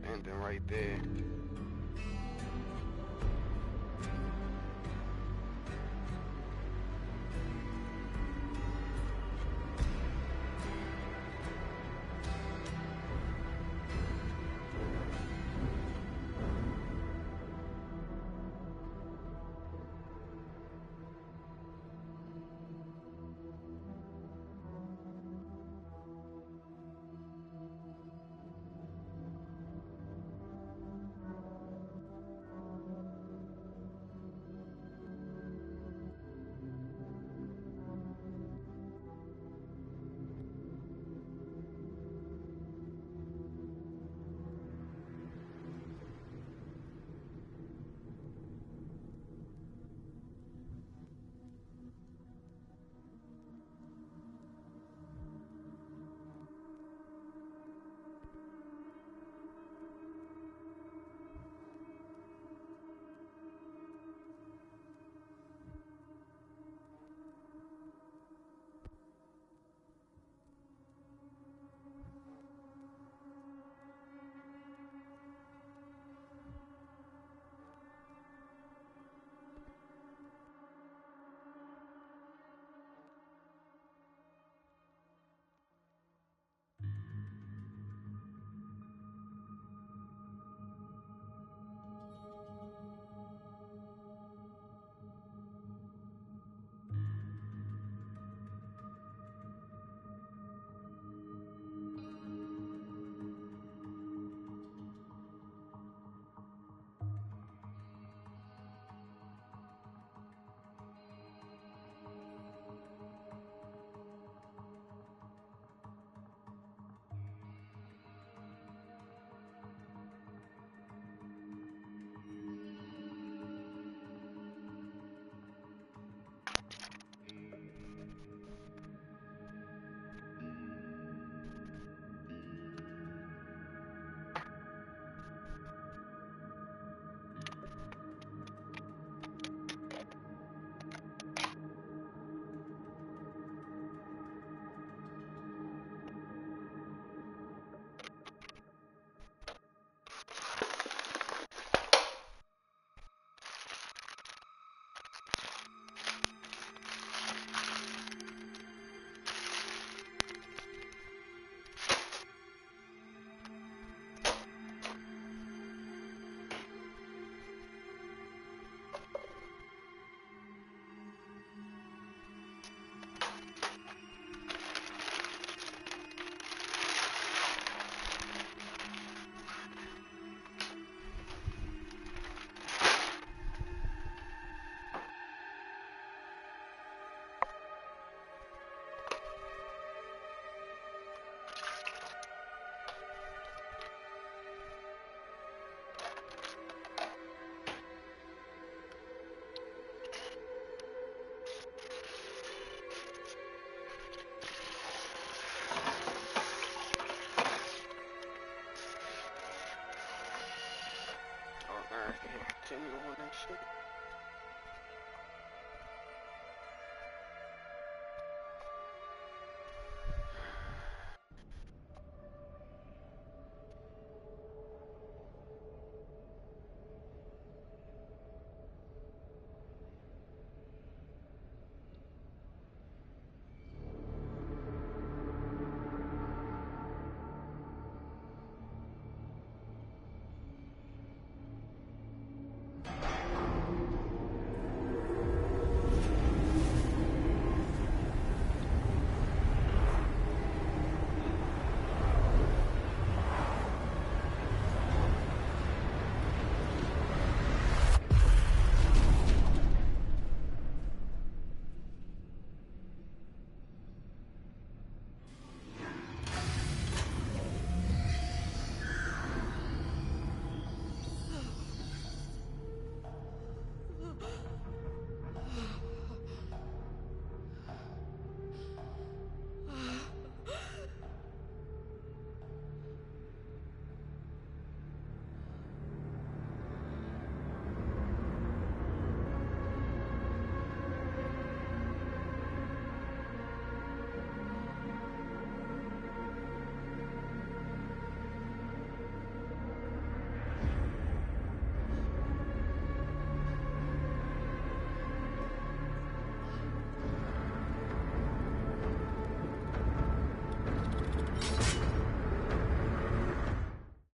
Ending right there.